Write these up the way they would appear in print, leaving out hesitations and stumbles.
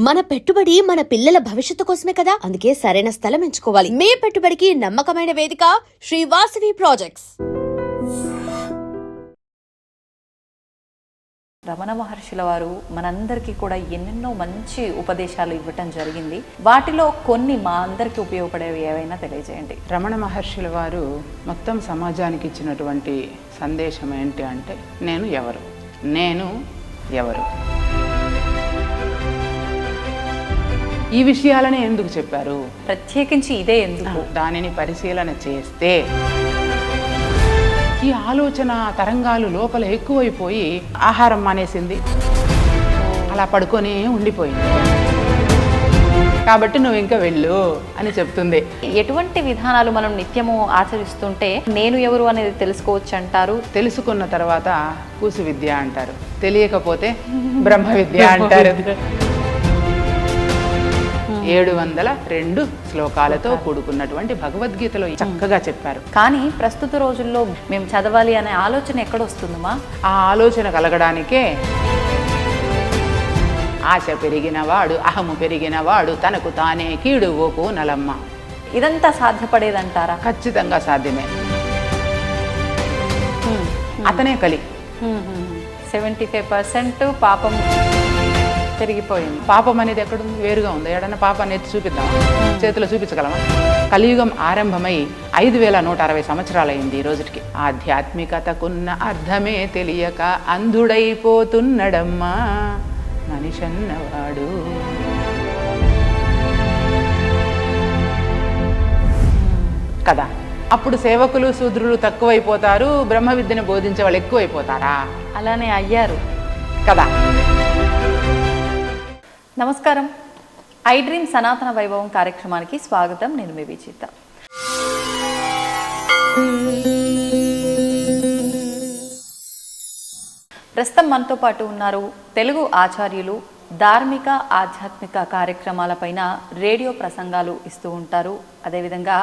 మన పెట్టుబడి మన పిల్లల భవిష్యత్తు కోసమే కదా, అందుకే సరైన స్థలం ఎంచుకోవాలి. మీ పెట్టుబడికి నమ్మకమైన వేదిక శ్రీ వాసవి ప్రాజెక్ట్స్. రమణ మహర్షుల వారు మనందరికీ కూడా ఎన్నెన్నో మంచి ఉపదేశాలు ఇవ్వటం జరిగింది. వాటిలో కొన్ని మా అందరికీ ఉపయోగపడేవి ఏవైనా తెలియజేయండి. రమణ మహర్షుల వారు మొత్తం సమాజానికి ఇచ్చినటువంటి సందేశం ఏంటి అంటే, నేను ఎవరు. ఈ విషయాలని ఎందుకు చెప్పారు, ప్రత్యేకించి ఇదే ఎందుకు, దానిని పరిశీలన చేస్తే ఈ ఆలోచన తరంగాలు లోపల ఎక్కువైపోయి ఆహారం మానేసింది, అలా పడుకొని ఉండిపోయింది. కాబట్టి నువ్వు ఇంకా వెళ్ళు అని చెప్తుంది. ఎటువంటి విధానాలు మనం నిత్యము ఆచరిస్తుంటే నేను ఎవరు అనేది తెలుసుకోవచ్చు అంటారు. తెలుసుకున్న తర్వాత కూసు విద్య అంటారు, తెలియకపోతే బ్రహ్మ విద్య అంటారు. 702 శ్లోకాలతో కూడుకున్నటువంటి భగవద్గీతలో చక్కగా చెప్పారు. కానీ ప్రస్తుత రోజుల్లో మేము చదవాలి అనే ఆలోచన ఎక్కడొస్తుందమ్మా? ఆ ఆలోచన కలగడానికే ఆశ పెరిగినవాడు, అహము పెరిగినవాడు తనకు తానే కీడు ఓకు నలమ్మ. ఇదంతా సాధ్యపడేదంటారా? ఖచ్చితంగా సాధ్యమే. అతనే కలి. 75% పాపం పెరిగిపోయింది. పాపం అనేది ఎక్కడుంది? వేరుగా ఉంది. ఎడన్నా పాపాన్ని ఎత్తి చూపిద్దామా? చేతిలో చూపించగలమా? కలియుగం ఆరంభమై 5160 సంవత్సరాలైంది ఈ రోజుకి. ఆధ్యాత్మికతకున్న అర్థమే తెలియక అంధుడైపోతున్నడమ్మా మనిషన్నవాడు. కదా, అప్పుడు సేవకులు శూద్రులు తక్కువైపోతారు, బ్రహ్మ విద్యను బోధించే వాళ్ళు ఎక్కువైపోతారా? అలానే అయ్యారు కదా. నమస్కారం. ఐ డ్రీమ్ సనాతన వైభవం కార్యక్రమానికి స్వాగతం. నేను మీ విచిత. ప్రస్తుతం మనతో పాటు ఉన్నారు తెలుగు ఆచార్యులు, ధార్మిక ఆధ్యాత్మిక కార్యక్రమాలపైన రేడియో ప్రసంగాలు ఇస్తూ ఉంటారు. అదేవిధంగా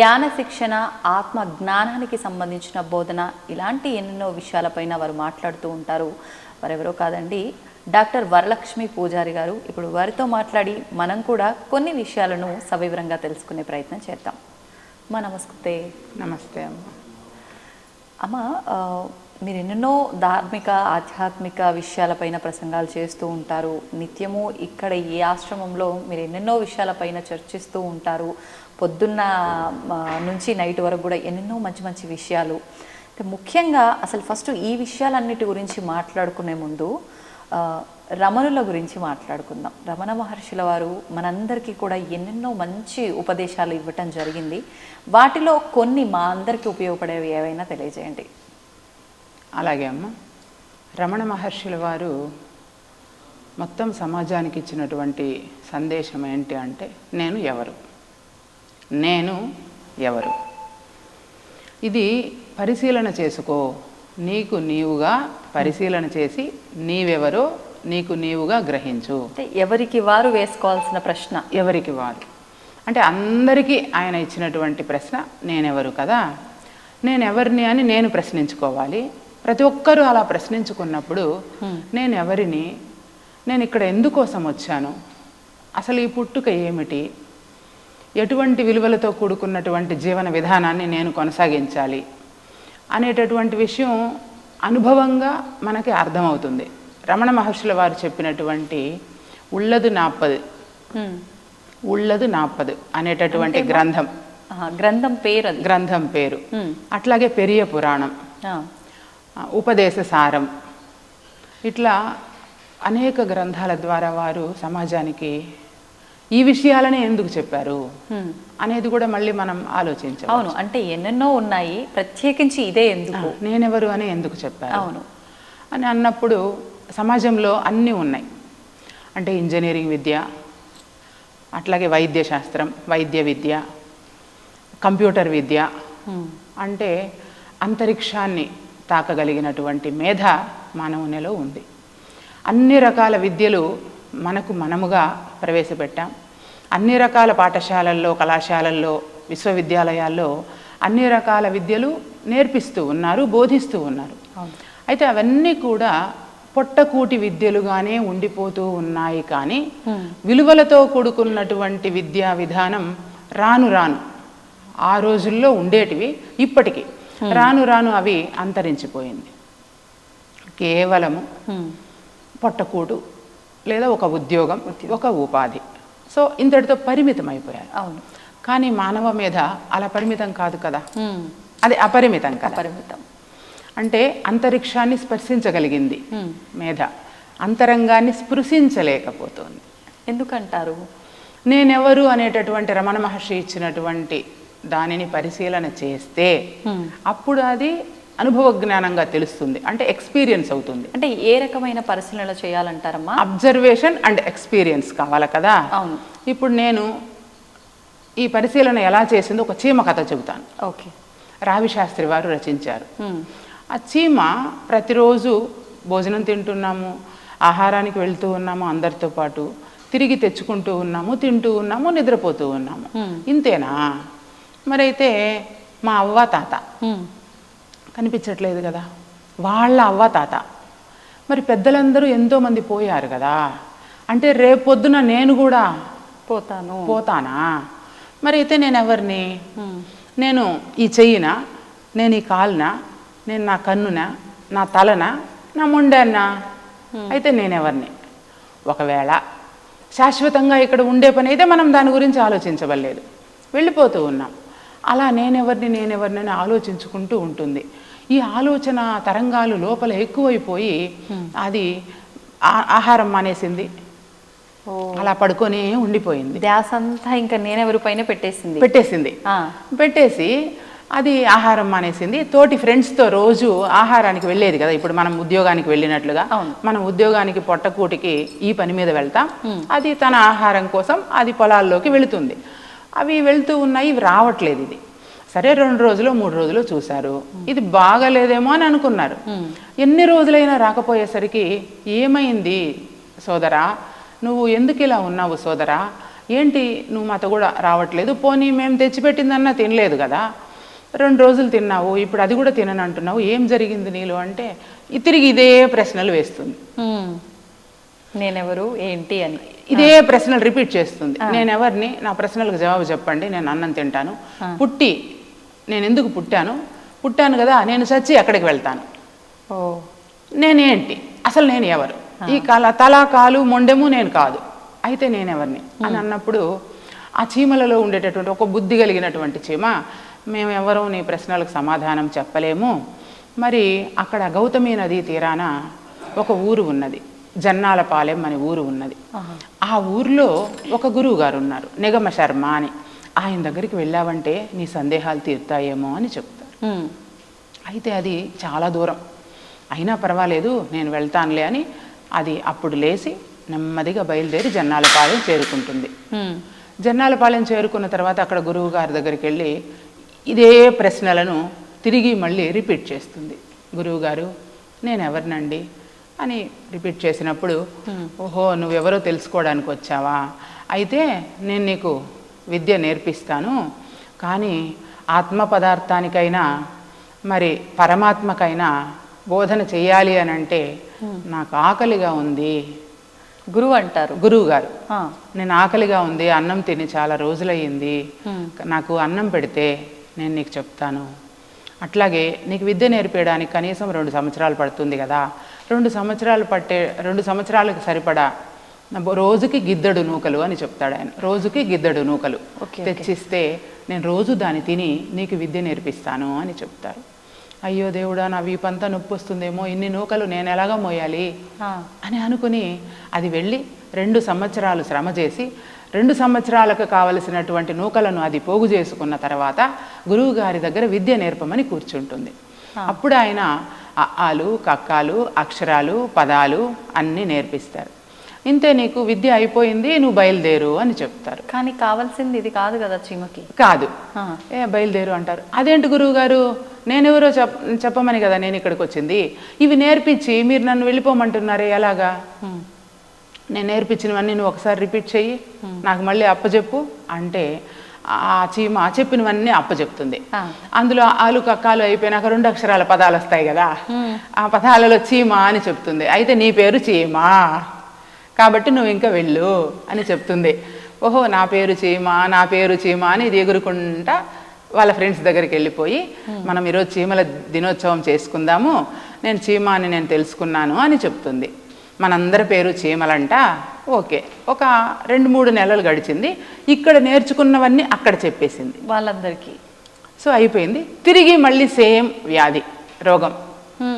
ధ్యాన శిక్షణ, ఆత్మ జ్ఞానానికి సంబంధించిన బోధన, ఇలాంటి ఎన్నెన్నో విషయాలపైన వారు మాట్లాడుతూ ఉంటారు. వారెవరో కాదండి, డాక్టర్ వరలక్ష్మి పూజారి గారు. ఇప్పుడు వారితో మాట్లాడి మనం కూడా కొన్ని విషయాలను సవివరంగా తెలుసుకునే ప్రయత్నం చేద్దాం. అమ్మా నమస్తే. నమస్తే అమ్మ. అమ్మ, మీరు ఎన్నెన్నో ధార్మిక ఆధ్యాత్మిక విషయాలపైన ప్రసంగాలు చేస్తూ ఉంటారు. నిత్యము ఇక్కడ ఈ ఆశ్రమంలో మీరు ఎన్నెన్నో విషయాలపైన చర్చిస్తూ ఉంటారు. పొద్దున్న నుంచి నైట్ వరకు కూడా ఎన్నెన్నో మంచి మంచి విషయాలు. ముఖ్యంగా అసలు ఫస్ట్ ఈ విషయాలన్నిటి గురించి మాట్లాడుకునే ముందు రమణుల గురించి మాట్లాడుకుందాం. రమణ మహర్షుల వారు మనందరికీ కూడా ఎన్నెన్నో మంచి ఉపదేశాలు ఇవ్వటం జరిగింది. వాటిలో కొన్ని మా అందరికీ ఉపయోగపడేవి ఏవైనా తెలియజేయండి. అలాగే అమ్మ. రమణ మహర్షుల వారు మొత్తం సమాజానికి ఇచ్చినటువంటి సందేశం ఏంటి అంటే, నేను ఎవరు. ఇది పరిశీలన చేసుకో. నీకు నీవుగా పరిశీలన చేసి నీవెవరో నీకు నీవుగా గ్రహించు. ఎవరికి వారు వేసుకోవాల్సిన ప్రశ్న. ఎవరికి వారు అంటే అందరికీ ఆయన ఇచ్చినటువంటి ప్రశ్న నేనెవరు కదా. నేనెవరిని అని నేను ప్రశ్నించుకోవాలి. ప్రతి ఒక్కరూ అలా ప్రశ్నించుకున్నప్పుడు నేనెవరిని, నేను ఇక్కడ ఎందుకోసం వచ్చాను, అసలు ఈ పుట్టుక ఏమిటి, ఎటువంటి విలువలతో కూడుకున్నటువంటి జీవన విధానాన్ని నేను కొనసాగించాలి అనేటటువంటి విషయం అనుభవంగా మనకి అర్థమవుతుంది. రమణ మహర్షుల వారు చెప్పినటువంటి ఉళ్ళదు 40 అనేటటువంటి గ్రంథం పేరు. అట్లాగే పెరియ పురాణం, ఉపదేశ సారం, ఇట్లా అనేక గ్రంథాల ద్వారా వారు సమాజానికి ఈ విషయాలని ఎందుకు చెప్పారు అనేది కూడా మళ్ళీ మనం ఆలోచించాలి. అవును, అంటే ఎన్నెన్నో ఉన్నాయి, ప్రత్యేకించి ఇదే ఎందుకు, నేనెవరు అని ఎందుకు చెప్పారు అవును అని అన్నప్పుడు సమాజంలో అన్నీ ఉన్నాయి. అంటే ఇంజనీరింగ్ విద్య, అట్లాగే వైద్య శాస్త్రం, వైద్య విద్య, కంప్యూటర్ విద్య, అంటే అంతరిక్షాన్ని తాకగలిగినటువంటి మేధ మానవునిలో ఉంది. అన్ని రకాల విద్యలు మనముగా ప్రవేశపెట్టాం. అన్ని రకాల పాఠశాలల్లో, కళాశాలల్లో, విశ్వవిద్యాలయాల్లో అన్ని రకాల విద్యలు నేర్పిస్తూ ఉన్నారు, బోధిస్తూ ఉన్నారు. అయితే అవన్నీ కూడా పొట్టకూటి విద్యలుగానే ఉండిపోతూ ఉన్నాయి. కానీ విలువలతో కూడుకున్నటువంటి విద్యా విధానం రాను రాను ఆ రోజుల్లో ఉండేటివి ఇప్పటికీ రాను రాను అవి అంతరించిపోయింది. కేవలము పొట్టకూడు లేదా ఒక ఉద్యోగం, ఒక ఉపాధి, సో ఇంతటితో పరిమితం అయిపోయారు. అవును. కానీ మానవ మీద అలా పరిమితం కాదు కదా, అది అపరిమితం కదా. పరిమితం అంటే అంతరిక్షాన్ని స్పర్శించగలిగింది మేధ, అంతరంగాన్ని స్పృశించలేకపోతుంది. ఎందుకంటారు? నేనెవరు అనేటటువంటి రమణ మహర్షి ఇచ్చినటువంటి దానిని పరిశీలన చేస్తే అప్పుడు అది అనుభవ జ్ఞానంగా తెలుస్తుంది, అంటే ఎక్స్పీరియన్స్ అవుతుంది. అంటే ఏ రకమైన పరిశీలన చేయాలంటారమ్మా? అబ్జర్వేషన్ అండ్ ఎక్స్పీరియన్స్ కావాలి కదా. అవును. ఇప్పుడు నేను ఈ పరిశీలన ఎలా చేసిందో ఒక చీమ కథ చెబుతాను. ఓకే. రావి శాస్త్రి వారు రచించారు. ఆ చీమ ప్రతిరోజు భోజనం తింటున్నాము, ఆహారానికి వెళ్తూ ఉన్నాము, అందరితో పాటు తిరిగి తెచ్చుకుంటూ ఉన్నాము, తింటూ ఉన్నాము, నిద్రపోతూ ఉన్నాము, ఇంతేనా? మరైతే మా అవ్వ తాత కనిపించట్లేదు కదా, వాళ్ళ అవ్వ తాత, మరి పెద్దలందరూ ఎంతోమంది పోయారు కదా, అంటే రేపొద్దున నేను కూడా పోతానా? మరి అయితే నేను ఎవరిని? నేను ఈ చెయ్యినా, నేను ఈ కాలునా, నేను నా కన్నునా, నా తలనా, నా మొండాన్నా? అయితే నేనెవరిని? ఒకవేళ శాశ్వతంగా ఇక్కడ ఉండే పని అయితే మనం దాని గురించి ఆలోచించవలేదు, వెళ్ళిపోతూ ఉన్నాం. అలా నేనెవరిని అని ఆలోచించుకుంటూ ఉంటుంది. ఈ ఆలోచన తరంగాలు లోపల ఎక్కువైపోయి అది ఆహారం మానేసింది, అలా పడుకొని ఉండిపోయింది. ధ్యాస అంతా ఇంకా నేనెవరి పైన పెట్టేసి అది ఆహారం మానేసింది. తోటి ఫ్రెండ్స్తో రోజు ఆహారానికి వెళ్ళేది కదా, ఇప్పుడు మనం ఉద్యోగానికి వెళ్ళినట్లుగా మనం ఉద్యోగానికి పొట్టకూటికి ఈ పని మీద వెళ్తాం, అది తన ఆహారం కోసం అది పొలాల్లోకి వెళుతుంది. అవి వెళ్తూ ఉన్నాయి, ఇవి రావట్లేదు. ఇది సరే 2 రోజులు 3 రోజులు చూశారు, ఇది బాగలేదేమో అని అనుకున్నారు. ఎన్ని రోజులైనా రాకపోయేసరికి ఏమైంది సోదరా, నువ్వు ఎందుకు ఇలా ఉన్నావు సోదరా, ఏంటి నువ్వు మాతో కూడా రావట్లేదు, పోనీ మేము తెచ్చిపెట్టిందన్నా తినలేదు కదా, 2 రోజులు తిన్నావు, ఇప్పుడు అది కూడా తినను అంటున్నావు, ఏం జరిగింది నీలో అంటే తిరిగి ఇదే ప్రశ్నలు వేస్తుంది. నేనెవరు ఏంటి అని ఇదే ప్రశ్నలు రిపీట్ చేస్తుంది. నేనెవరిని, నా ప్రశ్నలకు జవాబు చెప్పండి, నేను అన్నం తింటాను, పుట్టి నేను ఎందుకు పుట్టాను కదా, నేను చచ్చి ఎక్కడికి వెళ్తాను, నేనేంటి, అసలు నేను ఎవరు, ఈ తల కాలు మొండెము నేను కాదు, అయితే నేనెవరిని అని అన్నప్పుడు ఆ చీమలలో ఉండేటటువంటి ఒక బుద్ధి కలిగినటువంటి చీమ, మేమెవరూ నీ ప్రశ్నలకు సమాధానం చెప్పలేము, మరి అక్కడ గౌతమి నదీ తీరాన ఒక ఊరు ఉన్నది, జన్నాలపాలెం అనే ఊరు ఉన్నది. ఆ ఊరిలో ఒక గురువు గారు ఉన్నారు, నిగమ శర్మ అని. ఆయన దగ్గరికి వెళ్ళావంటే నీ సందేహాలు తీరుతాయేమో అని చెప్తారు. అయితే అది చాలా దూరం, అయినా పర్వాలేదు నేను వెళ్తానులే అని అది అప్పుడు లేచి నెమ్మదిగా బయలుదేరి జన్నాలపాలెం చేరుకుంటుంది. జన్నాలపాలెం చేరుకున్న తర్వాత అక్కడ గురువు గారి దగ్గరికి వెళ్ళి ఇదే ప్రశ్నలను తిరిగి మళ్ళీ రిపీట్ చేస్తుంది. గురువుగారు నేనెవరినండి అని రిపీట్ చేసినప్పుడు, ఓహో నువ్వెవరో తెలుసుకోవడానికి వచ్చావా, అయితే నేను నీకు విద్య నేర్పిస్తాను, కానీ ఆత్మ పదార్థానికైనా మరి పరమాత్మకైనా బోధన చెయ్యాలి అని అంటే నాకు ఆకలిగా ఉంది. గురువు గారు నేను ఆకలిగా ఉంది, అన్నం తిని చాలా రోజులయ్యింది, నాకు అన్నం పెడితే నేను నీకు చెప్తాను, అట్లాగే నీకు విద్య నేర్పేయడానికి కనీసం 2 సంవత్సరాలు పడుతుంది కదా, 2 సంవత్సరాలకు సరిపడా రోజుకి గిద్దెడు నూకలు అని చెప్తాడు ఆయన. రోజుకి గిద్దెడు నూకలు తెచ్చిస్తే నేను రోజు దాన్ని తిని నీకు విద్య నేర్పిస్తాను అని చెప్తారు. అయ్యో దేవుడా, నా వీపంతా నొప్పి వస్తుందేమో, ఇన్ని నూకలు నేను ఎలాగా మోయాలి అని అనుకుని అది వెళ్ళి 2 సంవత్సరాలు శ్రమ చేసి 2 సంవత్సరాలకు కావలసినటువంటి నూకలను అది పోగు చేసుకున్న తర్వాత గురువు గారి దగ్గర విద్య నేర్పమని కూర్చుంటుంది. అప్పుడు ఆయన అఆలు, కక్కాలు, అక్షరాలు, పదాలు అన్నీ నేర్పిస్తారు. ఇంతే, నీకు విద్య అయిపోయింది, నువ్వు బయలుదేరు అని చెప్తారు. కానీ కావాల్సింది ఇది కాదు కదా చీమకి. కాదు, బయలుదేరు అంటారు. అదేంటి గురువు గారు, నేనెవరో చెప్పమని కదా నేను ఇక్కడికి వచ్చింది, ఇవి నేర్పించి మీరు నన్ను వెళ్ళిపోమంటున్నారే ఎలాగా, నేను నేర్పించినవన్నీ నువ్వు ఒకసారి రిపీట్ చెయ్యి, నాకు మళ్ళీ అప్పచెప్పు అంటే ఆ చీమ చెప్పినవన్నీ అప్పచెప్తుంది. ఆ. అందులో ఆలు కక్కాలు అయిపోయినాక 2 అక్షరాల పదాలు వస్తాయి కదా, ఆ పదాలలో చీమ అని చెప్తుంది. అయితే నీ పేరు చీమ కాబట్టి నువ్వు ఇంకా వెళ్ళు అని చెప్తుంది. ఓహో నా పేరు చీమ, నా పేరు చీమ అని ఇది ఎగురుకుంటా వాళ్ళ ఫ్రెండ్స్ దగ్గరికి వెళ్ళిపోయి, మనం ఈరోజు చీమల దినోత్సవం చేసుకుందాము, నేను చీమ అని నేను తెలుసుకున్నాను అని చెప్తుంది. మనందరి పేరు చీమలంట. ఓకే, ఒక 2-3 నెలలు గడిచింది. ఇక్కడ నేర్చుకున్నవన్నీ అక్కడ చెప్పేసింది వాళ్ళందరికీ. సో అయిపోయింది. తిరిగి మళ్ళీ సేమ్ వ్యాధి, రోగం.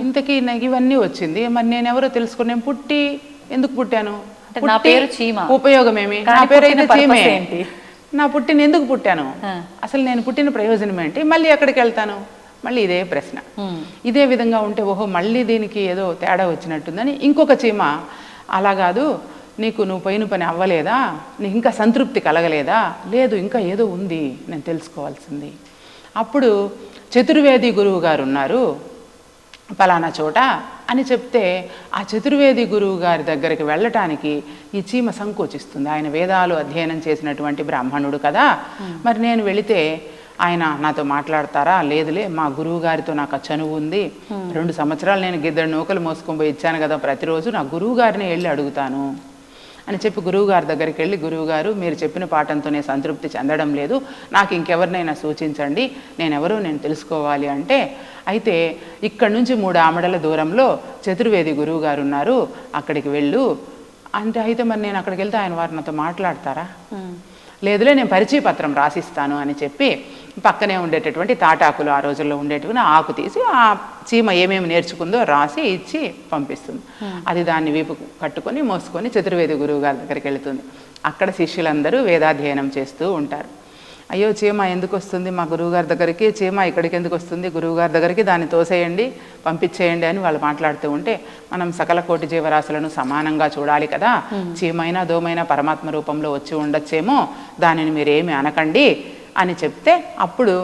ఇంతకీ నాకు ఇవన్నీ వచ్చింది, మరి నేను ఎవరో తెలుసుకుని నేను పుట్టి ఎందుకు పుట్టాను, నా పేరు చీమ, ఉపయోగం ఏమి, నా పేరు అయితే చీమే, నా పుట్టిన ఎందుకు పుట్టాను, ఆ. అసలు నేను పుట్టిన ప్రయోజనం ఏంటి, మళ్ళీ ఎక్కడికి వెళ్తాను, మళ్ళీ ఇదే ప్రశ్న. ఇదే విధంగా ఉంటే ఓహో మళ్ళీ దీనికి ఏదో తేడా వచ్చినట్టుందని ఇంకొక చీమ, అలా కాదు, నువ్వు పోయిన పని అవ్వలేదా, నీకు ఇంకా సంతృప్తి కలగలేదా, లేదు ఇంకా ఏదో ఉంది నేను తెలుసుకోవాల్సింది. అప్పుడు చతుర్వేది గురువు గారు ఉన్నారు పలానా చోట అని చెప్తే, ఆ చతుర్వేది గురువు గారి దగ్గరికి వెళ్ళటానికి ఈ చీమ సంకోచిస్తుంది. ఆయన వేదాలు అధ్యయనం చేసినటువంటి బ్రాహ్మణుడు కదా, మరి నేను వెళితే ఆయన నాతో మాట్లాడతారా, లేదులే మా గురువు గారితో నాకు ఆ చనువు ఉంది, 2 సంవత్సరాలు నేను గిద్దెడు నూకలు మోసుకొని పోయి ఇచ్చాను కదా, ప్రతిరోజు నా గురువు గారిని వెళ్ళి అడుగుతాను అని చెప్పి గురువుగారి దగ్గరికి వెళ్ళి, గురువుగారు మీరు చెప్పిన పాఠంతో నేను సంతృప్తి చెందడం లేదు, నాకు ఇంకెవరినైనా సూచించండి, నేనెవరో నేను తెలుసుకోవాలి అంటే, అయితే ఇక్కడ నుంచి 3 ఆమడల దూరంలో చతుర్వేది గురువు గారు ఉన్నారు, అక్కడికి వెళ్ళు అంటే, అయితే మరి నేను అక్కడికి వెళ్తే ఆయన వారు నాతో మాట్లాడతారా, లేదులే నేను పరిచయ పత్రం రాసిస్తాను అని చెప్పి పక్కనే ఉండేటటువంటి తాటాకులు, ఆ రోజుల్లో ఉండేటువంటి ఆకు తీసి ఆ చీమ ఏమేమి నేర్చుకుందో రాసి ఇచ్చి పంపిస్తుంది. అది దాన్ని వీపు కట్టుకొని మోసుకొని చతుర్వేది గురువు గారి దగ్గరికి వెళుతుంది. అక్కడ శిష్యులందరూ వేదాధ్యయనం చేస్తూ ఉంటారు. అయ్యో చీమ ఎందుకు వస్తుంది మా గురువుగారి దగ్గరికి, చీమ ఇక్కడికి ఎందుకు వస్తుంది, గురువుగారి దగ్గరికి దాన్ని తోసేయండి పంపించేయండి అని వాళ్ళు మాట్లాడుతూ ఉంటే, మనం సకల కోటి జీవరాశులను సమానంగా చూడాలి కదా, చీమైనా దోమైనా పరమాత్మ రూపంలో వచ్చి ఉండొచ్చేమో, దానిని మీరేమి అనకండి అని చెప్తే, అప్పుడు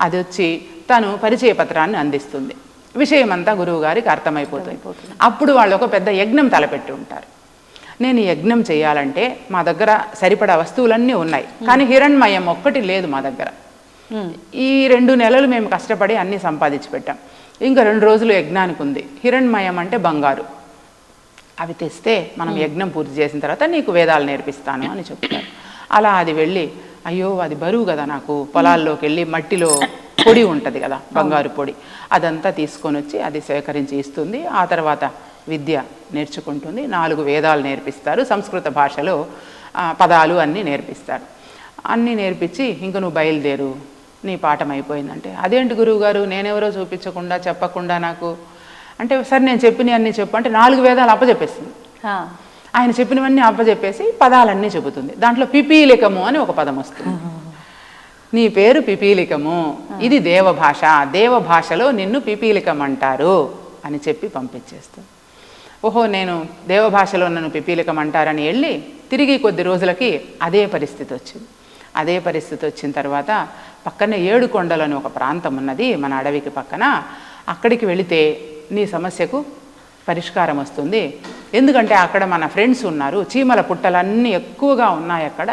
అది వచ్చి తను పరిచయ పత్రాన్ని అందిస్తుంది. విషయం అంతా గురువుగారికి అర్థమైపోతుంది. అప్పుడు వాళ్ళు ఒక పెద్ద యజ్ఞం తలపెట్టి ఉంటారు. నేను ఈ యజ్ఞం చేయాలంటే మా దగ్గర సరిపడా వస్తువులన్నీ ఉన్నాయి, కానీ హిరణ్మయం ఒక్కటి లేదు మా దగ్గర. ఈ 2 నెలలు మేము కష్టపడి అన్నీ సంపాదించి పెట్టాం, ఇంకా 2 రోజులు యజ్ఞానికి ఉంది. హిరణ్మయం అంటే బంగారు, అవి తెస్తే మనం యజ్ఞం పూర్తి చేసిన తర్వాత నీకు వేదాలు నేర్పిస్తాను అని చెప్తారు. అలా అది వెళ్ళి, అయ్యో అది బరువు కదా, నాకు పొలాల్లోకి వెళ్ళి మట్టిలో పొడి ఉంటుంది కదా బంగారు పొడి, అదంతా తీసుకొని వచ్చి అది సేకరించి ఇస్తుంది. ఆ తర్వాత విద్య నేర్చుకుంటుంది. 4 వేదాలు నేర్పిస్తారు, సంస్కృత భాషలో పదాలు అన్నీ నేర్పిస్తారు. అన్నీ నేర్పించి ఇంక నువ్వు బయలుదేరు, నీ పాఠం అయిపోయిందంటే, అదేంటి గురువుగారు నేనెవరో చూపించకుండా చెప్పకుండా నాకు అంటే, సరే నేను చెప్పినవి అన్నీ చెప్పు అంటే 4 వేదాలు అప్పచెప్పేస్తుంది. ఆయన చెప్పినవన్నీ అప్పచెప్పేసి పదాలన్నీ చెబుతుంది. దాంట్లో పిపీలికము అని ఒక పదం వస్తుంది. నీ పేరు పిపీలికము, ఇది దేవభాష, దేవభాషలో నిన్ను పిపీలికం అంటారు అని చెప్పి పంపించేస్తుంది. ఓహో నేను దేవభాషలో నన్ను పిపీలికం అంటారని వెళ్ళి తిరిగి కొద్ది రోజులకి అదే పరిస్థితి వచ్చింది. అదే పరిస్థితి వచ్చిన తర్వాత పక్కనే 7 కొండలని ఒక ప్రాంతం ఉన్నది మన అడవికి పక్కన, అక్కడికి వెళితే నీ సమస్యకు పరిష్కారం వస్తుంది, ఎందుకంటే అక్కడ మన ఫ్రెండ్స్ ఉన్నారు, చీమల పుట్టలన్నీ ఎక్కువగా ఉన్నాయి అక్కడ,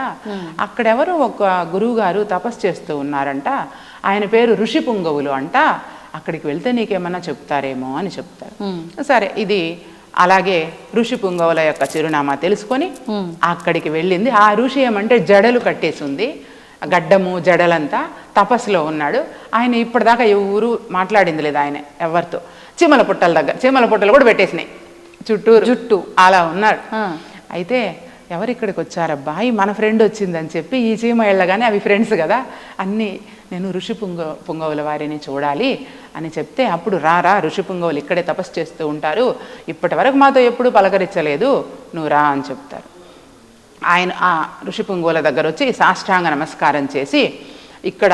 అక్కడెవరో ఒక గురువుగారు తపస్సు చేస్తూ ఉన్నారంట, ఆయన పేరు ఋషి పుంగవులు అంట, అక్కడికి వెళ్తే నీకేమన్నా చెప్తారేమో అని చెప్తారు. సరే ఇది అలాగే ఋషి పుంగవుల యొక్క చిరునామా తెలుసుకొని అక్కడికి వెళ్ళింది. ఆ ఋషి ఏమంటే జడలు కట్టేసి ఉంది, గడ్డము జడలంతా తపస్సులో ఉన్నాడు. ఆయన ఇప్పటిదాకా ఎవరు మాట్లాడింది లేదు ఆయన ఎవరితో. చీమల పుట్టల దగ్గర చీమల పుట్టలు కూడా పెట్టేసినాయి చుట్టూరు, జుట్టు అలా ఉన్నాడు. అయితే ఎవరు ఇక్కడికి వచ్చారబ్బా, మన ఫ్రెండ్ వచ్చిందని చెప్పి ఈ చీమ వెళ్ళగానే అవి ఫ్రెండ్స్ కదా అన్నీ, నేను ఋషి పుంగవుల వారిని చూడాలి అని చెప్తే, అప్పుడు రా ఋషి పుంగవులు ఇక్కడే తపస్సు చేస్తూ ఉంటారు, ఇప్పటి వరకు మాతో ఎప్పుడు పలకరించలేదు, నువ్వు రా అని చెప్తారు. ఆయన ఆ ఋషి పుంగవుల దగ్గర వచ్చి సాష్టాంగ నమస్కారం చేసి, ఇక్కడ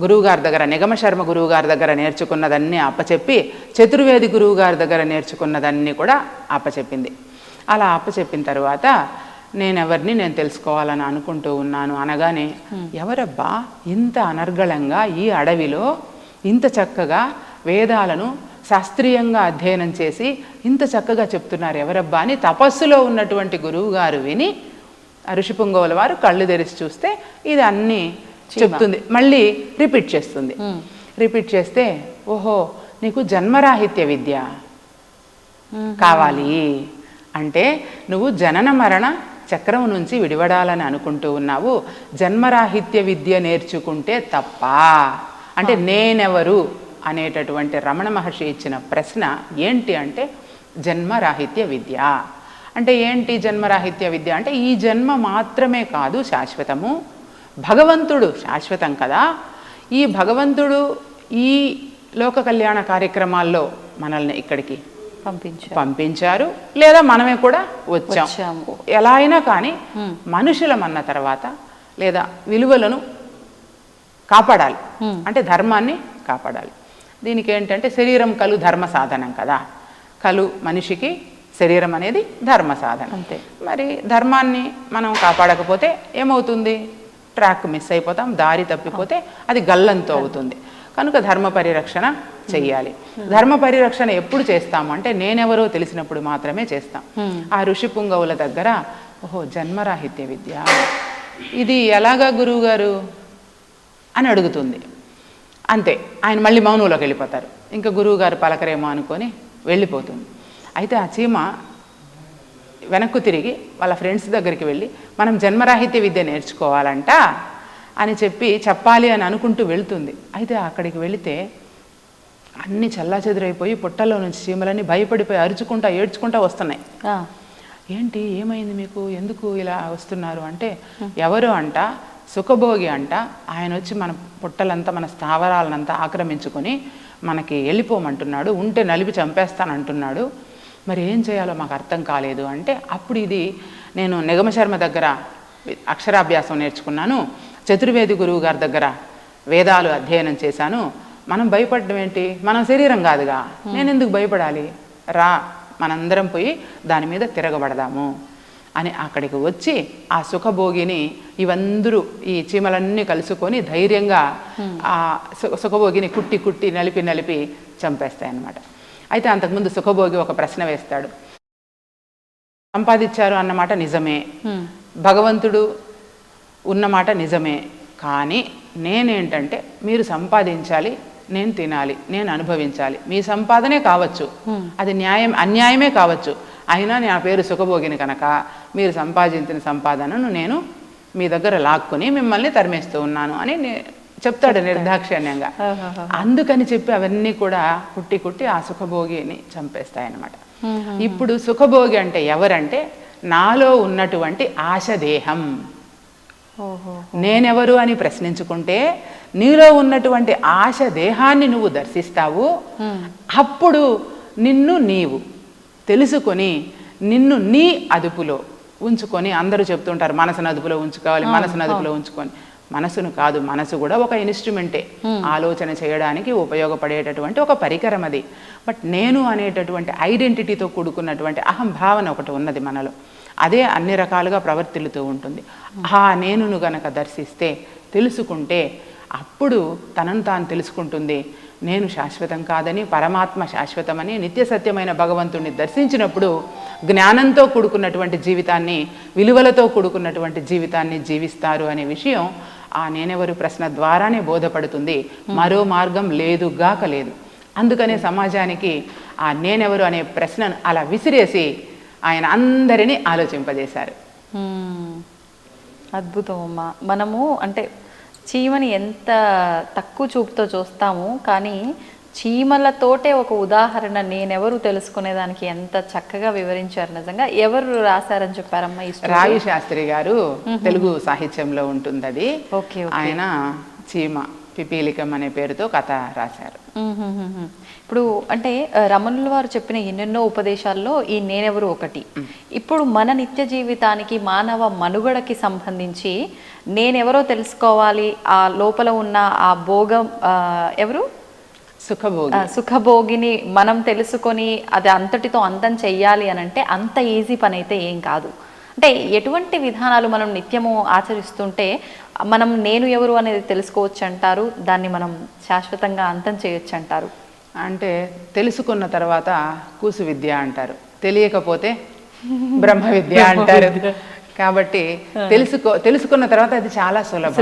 గురువుగారి దగ్గర నిగమశర్మ గురువుగారి దగ్గర నేర్చుకున్నదన్నీ అప్పచెప్పి, చతుర్వేది గురువుగారి దగ్గర నేర్చుకున్నదన్నీ కూడా అప్పచెప్పింది. అలా అప్పచెప్పిన తర్వాత నేనెవరిని నేను తెలుసుకోవాలని అనుకుంటూ ఉన్నాను అనగానే, ఎవరబ్బా ఇంత అనర్గళంగా ఈ అడవిలో ఇంత చక్కగా వేదాలను శాస్త్రీయంగా అధ్యయనం చేసి ఇంత చక్కగా చెప్తున్నారు ఎవరబ్బా అని తపస్సులో ఉన్నటువంటి గురువుగారు విని ఋషి పుంగవుల వారు కళ్ళు తెరిచి చూస్తే ఇది అన్నీ చెప్తుంది, మళ్ళీ రిపీట్ చేస్తుంది. రిపీట్ చేస్తే ఓహో నీకు జన్మరాహిత్య విద్య కావాలి అంటే నువ్వు జనన మరణ చక్రం నుంచి విడివడాలని అనుకుంటూ ఉన్నావు, జన్మరాహిత్య విద్య నేర్చుకుంటే తప్ప అంటే నేనెవరు అనేటటువంటి రమణ మహర్షి ఇచ్చిన ప్రశ్న ఏంటి అంటే జన్మరాహిత్య విద్య అంటే ఏంటి? జన్మరాహిత్య విద్య అంటే ఈ జన్మ మాత్రమే కాదు శాశ్వతము, భగవంతుడు శాశ్వతం కదా, ఈ భగవంతుడు ఈ లోక కళ్యాణ కార్యక్రమాల్లో మనల్ని ఇక్కడికి పంపించారు లేదా మనమే కూడా వచ్చాము. ఎలా అయినా కానీ మనుషులమన్న తర్వాత లేదా విలువలను కాపాడాలి అంటే ధర్మాన్ని కాపాడాలి. దీనికి ఏంటంటే శరీరం కలు ధర్మ సాధనం కదా, కలు మనిషికి శరీరం అనేది ధర్మ సాధనం. అంతే. మరి ధర్మాన్ని మనం కాపాడకపోతే ఏమవుతుంది? ట్రాక్ మిస్ అయిపోతాం, దారి తప్పిపోతే అది గల్లంతో అవుతుంది. కనుక ధర్మ పరిరక్షణ చెయ్యాలి. ధర్మ పరిరక్షణ ఎప్పుడు చేస్తాము అంటే నేనెవరో తెలిసినప్పుడు మాత్రమే చేస్తాం. ఆ ఋషి పుంగవుల దగ్గర ఓహో జన్మరాహిత్య విద్య ఇది ఎలాగా గురువు గారు అని అడుగుతుంది. అంతే, ఆయన మళ్ళీ మౌనంలోకి వెళ్ళిపోతారు. ఇంకా గురువు గారు పలకరేమో అనుకొని వెళ్ళిపోతుంది. అయితే ఆ చీమ వెనక్కు తిరిగి వాళ్ళ ఫ్రెండ్స్ దగ్గరికి వెళ్ళి మనం జన్మరాహిత్య విద్య నేర్చుకోవాలంట అని చెప్పాలి అని అనుకుంటూ వెళ్తుంది. అయితే అక్కడికి వెళితే అన్నీ చల్లాచెదురైపోయి పుట్టలో నుంచి చీమలన్నీ భయపడిపోయి అరుచుకుంటా ఏడ్చుకుంటా వస్తున్నాయి. ఏంటి ఏమైంది మీకు, ఎందుకు ఇలా వస్తున్నారు అంటే ఎవరు అంట సుఖభోగి అంట, ఆయన వచ్చి మన పుట్టలంతా మన స్థావరాలనంతా ఆక్రమించుకొని మనకి వెళ్ళిపోమంటున్నాడు, ఉంటే నలిపి చంపేస్తానంటున్నాడు, మరి ఏం చేయాలో మాకు అర్థం కాలేదు అంటే అప్పుడు ఇది నేను నిగమశర్మ దగ్గర అక్షరాభ్యాసం నేర్చుకున్నాను, చతుర్వేది గురువు గారి దగ్గర వేదాలు అధ్యయనం చేశాను, మనం భయపడడం ఏంటి, మనం శరీరం కాదుగా, నేను ఎందుకు భయపడాలి, రా మనందరం పోయి దాని మీద తిరగబడదాము అని అక్కడికి వచ్చి ఆ సుఖభోగిని ఇవందరూ ఈ చీమలన్నీ కలుసుకొని ధైర్యంగా ఆ సుఖభోగిని కుట్టి నలిపి చంపేస్తాయన్నమాట. అయితే అంతకుముందు సుఖభోగి ఒక ప్రశ్న వేస్తాడు. సంపాదించారు అన్నమాట నిజమే, భగవంతుడు ఉన్నమాట నిజమే, కానీ నేనేంటంటే మీరు సంపాదించాలి, నేను తినాలి, నేను అనుభవించాలి, మీ సంపాదనే కావచ్చు, అది అన్యాయమే కావచ్చు, అయినా నా పేరు సుఖభోగిని కనుక మీరు సంపాదించిన సంపాదనను నేను మీ దగ్గర లాక్కుని మిమ్మల్ని తరిమేస్తూ ఉన్నాను అని చెప్తాడు నిర్దాక్షిణ్యంగా. అందుకని చెప్పి అవన్నీ కూడా కుట్టి ఆ సుఖభోగిని చంపేస్తాయన్నమాట. ఇప్పుడు సుఖభోగి అంటే ఎవరంటే నాలో ఉన్నటువంటి ఆశదేహం. నేనెవరు అని ప్రశ్నించుకుంటే నీలో ఉన్నటువంటి ఆశ దేహాన్ని నువ్వు దర్శిస్తావు. అప్పుడు నిన్ను నీవు తెలుసుకొని నిన్ను నీ అదుపులో ఉంచుకొని, అందరూ చెప్తుంటారు మనసును అదుపులో ఉంచుకోవాలి, మనసును అదుపులో ఉంచుకొని, మనసును కాదు, మనసు కూడా ఒక ఇన్స్ట్రుమెంటే, ఆలోచన చేయడానికి ఉపయోగపడేటటువంటి ఒక పరికరం అది. బట్ నేను అనేటటువంటి ఐడెంటిటీతో కూడుకున్నటువంటి అహం భావన ఒకటి ఉన్నది మనలో, అదే అన్ని రకాలుగా ప్రవర్తిల్లుతూ ఉంటుంది. ఆ నేనును గనక దర్శిస్తే తెలుసుకుంటే అప్పుడు తనను తాను తెలుసుకుంటుంది. నేను శాశ్వతం కాదని, పరమాత్మ శాశ్వతమని, నిత్య సత్యమైన భగవంతుడిని దర్శించినప్పుడు జ్ఞానంతో కూడుకున్నటువంటి జీవితాన్ని, విలువలతో కూడుకున్నటువంటి జీవితాన్ని జీవిస్తారు అనే విషయం ఆ నేనెవరు ప్రశ్న ద్వారానే బోధపడుతుంది. మరో మార్గం లేదుగాక లేదు. అందుకనే సమాజానికి ఆ నేనెవరు అనే ప్రశ్నను అలా విసిరేసి ఆయన అందరినీ ఆలోచింపజేశారు. అద్భుతం అమ్మా. మనము అంటే చీమని ఎంత తక్కువ చూపుతో చూస్తాము, కానీ చీమలతోటే ఒక ఉదాహరణ నేనెవరు తెలుసుకునేదానికి ఎంత చక్కగా వివరించారు. నిజంగా ఎవరు రాశారని చెప్పారమ్మా? రావి శాస్త్రి గారు, తెలుగు సాహిత్యంలో ఉంటుంది అది. ఆయన చీమ పిపీలికం అనే పేరుతో కథ రాశారు. ఇప్పుడు అంటే రమణుల వారు చెప్పిన ఎన్నెన్నో ఉపదేశాల్లో ఈ నేనెవరు ఒకటి. ఇప్పుడు మన నిత్య జీవితానికి, మానవ మనుగడకి సంబంధించి నేనెవరో తెలుసుకోవాలి, ఆ లోపల ఉన్న ఆ భోగం ఎవరు సుఖభోగిని మనం తెలుసుకొని అది అంతటితో అంతం చెయ్యాలి అని అంటే అంత ఈజీ పని అయితే ఏం కాదు. అంటే ఎటువంటి విధానాలు మనం నిత్యము ఆచరిస్తుంటే మనం నేను ఎవరు అనేది తెలుసుకోవచ్చు అంటారు, దాన్ని మనం శాశ్వతంగా అంతం చేయొచ్చు అంటారు? అంటే తెలుసుకున్న తర్వాత కూసు విద్య అంటారు, తెలియకపోతే బ్రహ్మ విద్య అంటారు. కాబట్టి తెలుసుకున్న తర్వాత అది చాలా సులభం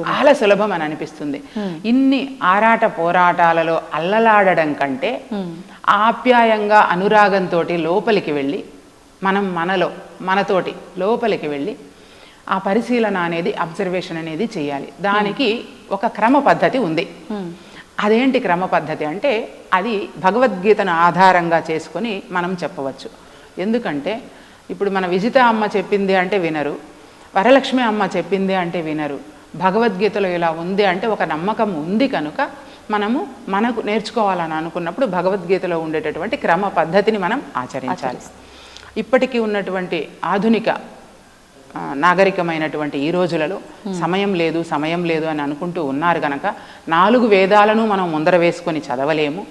చాలా సులభం అని అనిపిస్తుంది. ఇన్ని ఆరాట పోరాటాలలో అల్లలాడడం కంటే ఆప్యాయంగా అనురాగంతో లోపలికి వెళ్ళి మనతోటి లోపలికి వెళ్ళి ఆ పరిశీలన అనేది అబ్జర్వేషన్ అనేది చేయాలి. దానికి ఒక క్రమ పద్ధతి ఉంది. అదేంటి క్రమ పద్ధతి అంటే అది భగవద్గీతను ఆధారంగా చేసుకొని మనం చెప్పవచ్చు. ఎందుకంటే ఇప్పుడు మన విజిత అమ్మ చెప్పింది అంటే వినరు, వరలక్ష్మి అమ్మ చెప్పింది అంటే వినరు. భగవద్గీతలో ఇలా ఉంది అంటే ఒక నమ్మకం ఉంది కనుక మనకు నేర్చుకోవాలని అనుకున్నప్పుడు భగవద్గీతలో ఉండేటటువంటి క్రమ పద్ధతిని మనం ఆచరించాలి. ఇప్పటికీ ఉన్నటువంటి ఆధునిక నాగరికమైనటువంటి ఈ రోజులలో సమయం లేదు అని అనుకుంటూ ఉన్నారు కనుక 4 వేదాలను మనం ముందర వేసుకొని చదవలేము.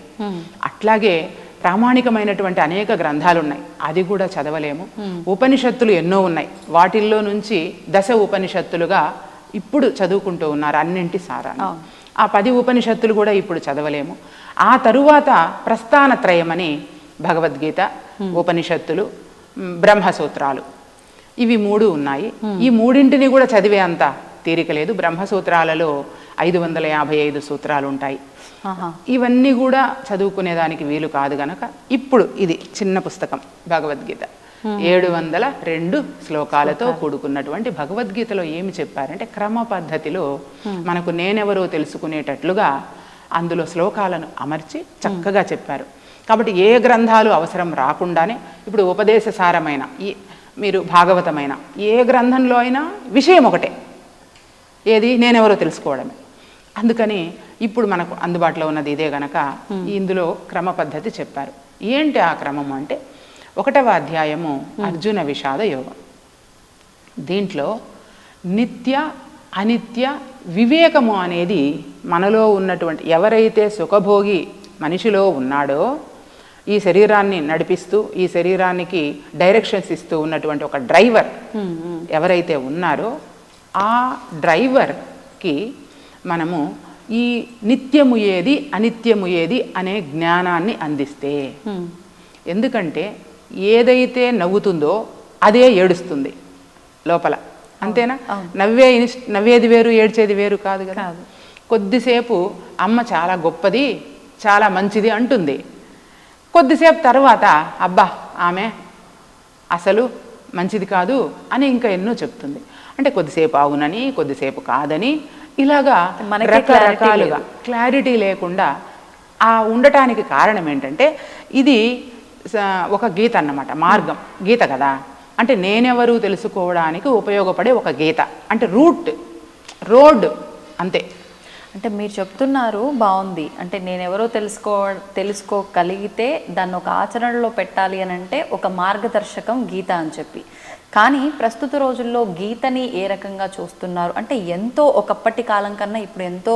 అట్లాగే ప్రామాణికమైనటువంటి అనేక గ్రంథాలు ఉన్నాయి, అది కూడా చదవలేము. ఉపనిషత్తులు ఎన్నో ఉన్నాయి, వాటిల్లో నుంచి 10 ఉపనిషత్తులుగా ఇప్పుడు చదువుకుంటూ ఉన్నారు అన్నింటి సారాన్ని. ఆ 10 ఉపనిషత్తులు కూడా ఇప్పుడు చదవలేము. ఆ తరువాత ప్రస్థానత్రయమని భగవద్గీత, ఉపనిషత్తులు, బ్రహ్మసూత్రాలు, ఇవి 3 ఉన్నాయి. ఈ మూడింటిని కూడా చదివే అంత తీరిక లేదు. బ్రహ్మసూత్రాలలో 555 సూత్రాలు ఉంటాయి. ఇవన్నీ కూడా చదువుకునేదానికి వీలు కాదు గనక ఇప్పుడు ఇది చిన్న పుస్తకం భగవద్గీత, 702 శ్లోకాలతో కూడుకున్నటువంటి భగవద్గీతలో ఏమి చెప్పారంటే క్రమ పద్ధతిలో మనకు నేనెవరో తెలుసుకునేటట్లుగా అందులో శ్లోకాలను అమర్చి చక్కగా చెప్పారు. కాబట్టి ఏ గ్రంథాలు అవసరం రాకుండానే ఇప్పుడు ఉపదేశసారమైన మీరు భాగవతమైన ఏ గ్రంథంలో అయినా విషయం ఒకటే, ఏది నేనెవరో తెలుసుకోవడమే. అందుకని ఇప్పుడు మనకు అందుబాటులో ఉన్నది ఇదే గనక ఇందులో క్రమ పద్ధతి చెప్పారు. ఏంటి ఆ క్రమము అంటే 1వ అధ్యాయము అర్జున విషాద యోగం. దీంట్లో నిత్య అనిత్య వివేకము అనేది మనలో ఉన్నటువంటి ఎవరైతే సుఖభోగి మనిషిలో ఉన్నాడో, ఈ శరీరాన్ని నడిపిస్తూ ఈ శరీరానికి డైరెక్షన్స్ ఇస్తూ ఉన్నటువంటి ఒక డ్రైవర్ ఎవరైతే ఉన్నారో ఆ డ్రైవర్కి మనము ఈ నిత్యము ఏది అనిత్యము ఏది అనే జ్ఞానాన్ని అందిస్తే, ఎందుకంటే ఏదైతే నవ్వుతుందో అదే ఏడుస్తుంది లోపల, అంతేనా? నవ్వేది వేరు ఏడ్చేది వేరు కాదు కదా. కొద్దిసేపు అమ్మ చాలా గొప్పది చాలా మంచిది అంటుంది, కొద్దిసేపు తర్వాత అబ్బా ఆమె అసలు మంచిది కాదు అని ఇంకా ఎన్నో చెప్తుంది. అంటే కొద్దిసేపు అవునని కొద్దిసేపు కాదని ఇలాగా రకరకాలుగా క్లారిటీ లేకుండా ఆ ఉండటానికి కారణం ఏంటంటే ఇది ఒక గీత అన్నమాట, మార్గం గీత కదా. అంటే నేనెవరు తెలుసుకోవడానికి ఉపయోగపడే ఒక గీత, అంటే రోడ్ అంతే. అంటే మీరు చెప్తున్నారు బాగుంది, అంటే నేనెవరో తెలుసుకోగలిగితే దాన్ని ఒక ఆచరణలో పెట్టాలి అని అంటే ఒక మార్గదర్శకం గీత అని చెప్పి. కానీ ప్రస్తుత రోజుల్లో గీతని ఏ రకంగా చూస్తున్నారు అంటే ఎంతో ఒకప్పటి కాలం కన్నా ఇప్పుడు ఎంతో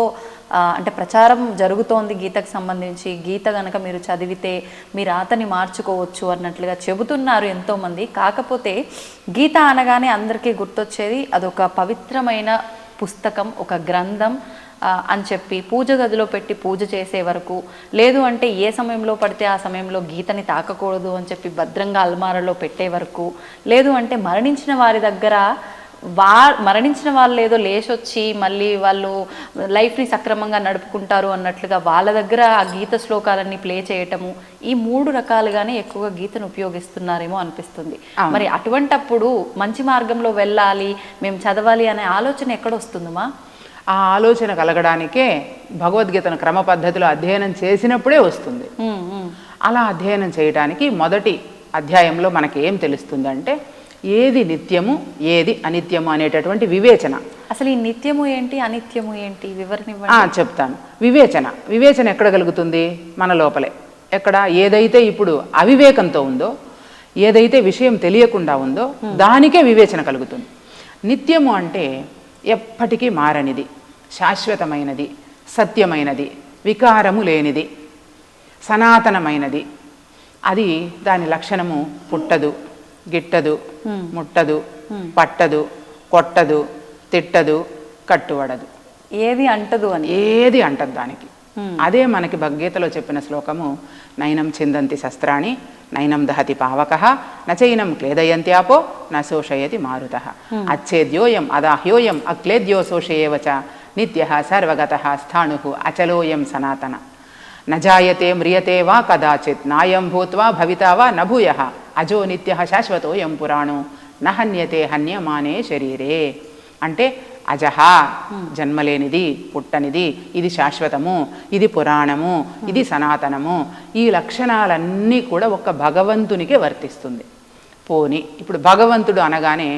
అంటే ప్రచారం జరుగుతోంది గీతకు సంబంధించి. గీత కనుక మీరు చదివితే మీ రాతని మార్చుకోవచ్చు అన్నట్లుగా చెబుతున్నారు ఎంతోమంది. కాకపోతే గీత అనగానే అందరికీ గుర్తొచ్చేది అదొక పవిత్రమైన పుస్తకం, ఒక గ్రంథం అని చెప్పి పూజ గదిలో పెట్టి పూజ చేసే వరకు, లేదు అంటే ఏ సమయంలో పడితే ఆ సమయంలో గీతని తాకకూడదు అని చెప్పి భద్రంగా అల్మారాలో పెట్టే వరకు, లేదు అంటే మరణించిన వారి దగ్గర మరణించిన వాళ్ళు ఏదో లేచొచ్చి మళ్ళీ వాళ్ళు లైఫ్ని సక్రమంగా నడుపుకుంటారు అన్నట్లుగా వాళ్ళ దగ్గర ఆ గీత శ్లోకాలన్నీ ప్లే చేయటము, ఈ 3 రకాలుగానే ఎక్కువగా గీతను ఉపయోగిస్తున్నారేమో అనిపిస్తుంది. మరి అటువంటప్పుడు మంచి మార్గంలో వెళ్ళాలి, మేము చదవాలి అనే ఆలోచన ఎక్కడొస్తుందమ్మా? ఆ ఆలోచన కలగడానికే భగవద్గీతను క్రమ పద్ధతిలో అధ్యయనం చేసినప్పుడే వస్తుంది. అలా అధ్యయనం చేయడానికి మొదటి అధ్యాయంలో మనకి ఏం తెలుస్తుంది అంటే ఏది నిత్యము ఏది అనిత్యము అనేటటువంటి వివేచన. అసలు ఈ నిత్యము ఏంటి అనిత్యము ఏంటి వివరణ చెప్తాను. వివేచన ఎక్కడ కలుగుతుంది? మన లోపలే. ఎక్కడ? ఏదైతే ఇప్పుడు అవివేకంతో ఉందో, ఏదైతే విషయం తెలియకుండా ఉందో దానికే వివేచన కలుగుతుంది. నిత్యము అంటే ఎప్పటికీ మారనిది, శాశ్వతమైనది, సత్యమైనది, వికారము లేనిది, సనాతనమైనది. అది దాని లక్షణము పుట్టదు, గిట్టదు, ముట్టదు, పట్టదు, కొట్టదు, తిట్టదు, కట్టుబడదు, ఏది అంటదు అని. ఏది అంటదు దానికి. అదే మనకి భగవద్గీతలో చెప్పిన శ్లోకము, నైనం చిందంతి శస్త్రాణి నైనం దహతి పావకః నచైనం క్లేదయంత్యాపో నశోషయతి మారుతః అచ్చేద్యోయం అదాహ్యోయం అక్లేద్యో శోషయేవచ నిత్యః సర్వగతః స్థాణుః అచలోయం సనాతన నజాయతే మ్రియతే వా కదాచిత్ నాయం భూత్వా భవితా వా నభూయః అజో నిత్యః శాశ్వతోయం పురాణో నహన్యతే హన్యమానే శరీరే. అంటే అజహ జన్మలేనిది, పుట్టనిది, ఇది శాశ్వతము, ఇది పురాణము, ఇది సనాతనము, ఈ లక్షణాలన్నీ కూడా ఒక భగవంతునికే వర్తిస్తుంది. పోని ఇప్పుడు భగవంతుడు అనగానే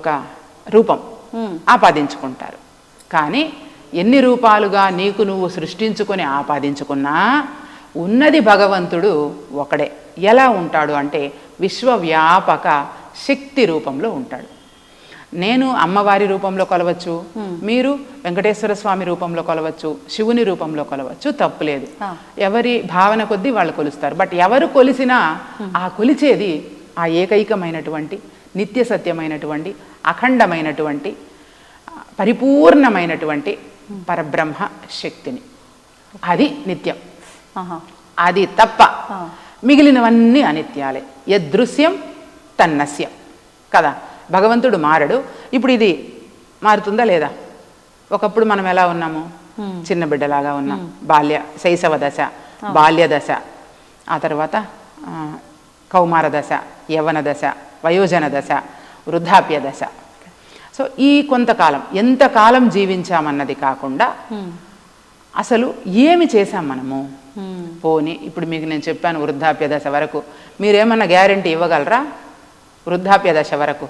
ఒక రూపం ఆపాదించుకుంటారు. కానీ ఎన్ని రూపాలుగా నీకు నువ్వు సృష్టించుకొని ఆపాదించుకున్నా ఉన్నది భగవంతుడు ఒకడే. ఎలా ఉంటాడు అంటే విశ్వవ్యాపక శక్తి రూపంలో ఉంటాడు. నేను అమ్మవారి రూపంలో కొలవచ్చు, మీరు వెంకటేశ్వర స్వామి రూపంలో కొలవచ్చు, శివుని రూపంలో కొలవచ్చు, తప్పులేదు. ఎవరి భావన కొద్దీ వాళ్ళు కొలుస్తారు. బట్ ఎవరు కొలిసినా ఆ కొలిచేది ఆ ఏకైకమైనటువంటి నిత్య సత్యమైనటువంటి అఖండమైనటువంటి పరిపూర్ణమైనటువంటి పరబ్రహ్మ శక్తిని. అది నిత్యం, అది తప్ప మిగిలినవన్నీ అనిత్యాలే. యదృశ్యం తన్నస్యం కదా. భగవంతుడు మారడు. ఇప్పుడు ఇది మారుతుందా లేదా? ఒకప్పుడు మనం ఎలా ఉన్నాము? చిన్న బిడ్డలాగా ఉన్నాం. శైశవ దశ, బాల్య దశ, ఆ తర్వాత కౌమార దశ, యవ్వన దశ, వయోజన దశ, వృద్ధాప్య దశ. సో ఈ కొంతకాలం ఎంతకాలం జీవించామన్నది కాకుండా అసలు ఏమి చేశాం మనము. పోనీ ఇప్పుడు మీకు నేను చెప్పాను వృద్ధాప్య దశ వరకు, మీరేమన్నా గ్యారెంటీ ఇవ్వగలరా? వృద్ధాప్య దశ వరకు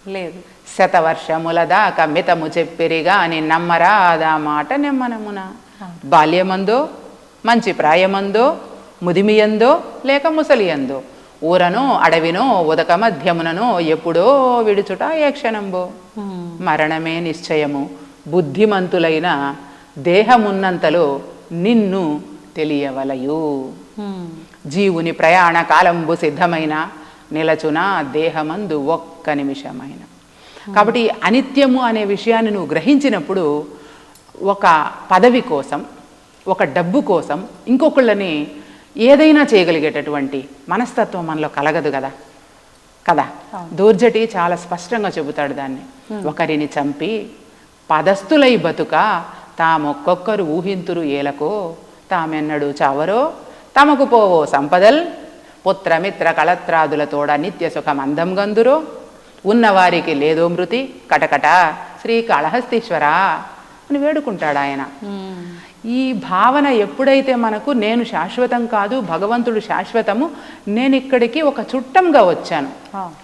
లేదు. శతవర్షముల దాకా మితము చెప్పిరిగా అని నమ్మరాదా మాట నెమ్మనమున. బాల్యమందో, మంచి ప్రాయమందో, ముదిమియందో లేక ముసలియందో, ఊరనో అడవినో ఉదక మధ్యముననో ఎప్పుడో విడుచుట ఏ క్షణంబో. మరణమే నిశ్చయము బుద్ధిమంతులైన దేహమున్నంతలో నిన్ను తెలియవలయు. జీవుని ప్రయాణ కాలంబు సిద్ధమైన నిలచున దేహమందు ఒక్క నిమిషమైన. కాబట్టి అనిత్యము అనే విషయాన్ని నువ్వు గ్రహించినప్పుడు ఒక పదవి కోసం, ఒక డబ్బు కోసం ఇంకొకళ్ళని ఏదైనా చేయగలిగేటటువంటి మనస్తత్వం మనలో కలగదు కదా కదా. దూర్జటి చాలా స్పష్టంగా చెబుతాడు దాన్ని. ఒకరిని చంపి పదస్థులై బతుక తామొక్కొక్కరు ఊహింతురు ఏలకో తామెన్నడు చావరో తమకు పోవో సంపదల్ పుత్రమిత్ర కళత్రాదులతోడ నిత్య సుఖం అందం గందురో ఉన్నవారికి లేదో మృతి కటకట శ్రీకాళహస్తీశ్వర అని వేడుకుంటాడు ఆయన. ఈ భావన ఎప్పుడైతే మనకు నేను శాశ్వతం కాదు, భగవంతుడు శాశ్వతము, నేను ఇక్కడికి ఒక చుట్టంగా వచ్చాను,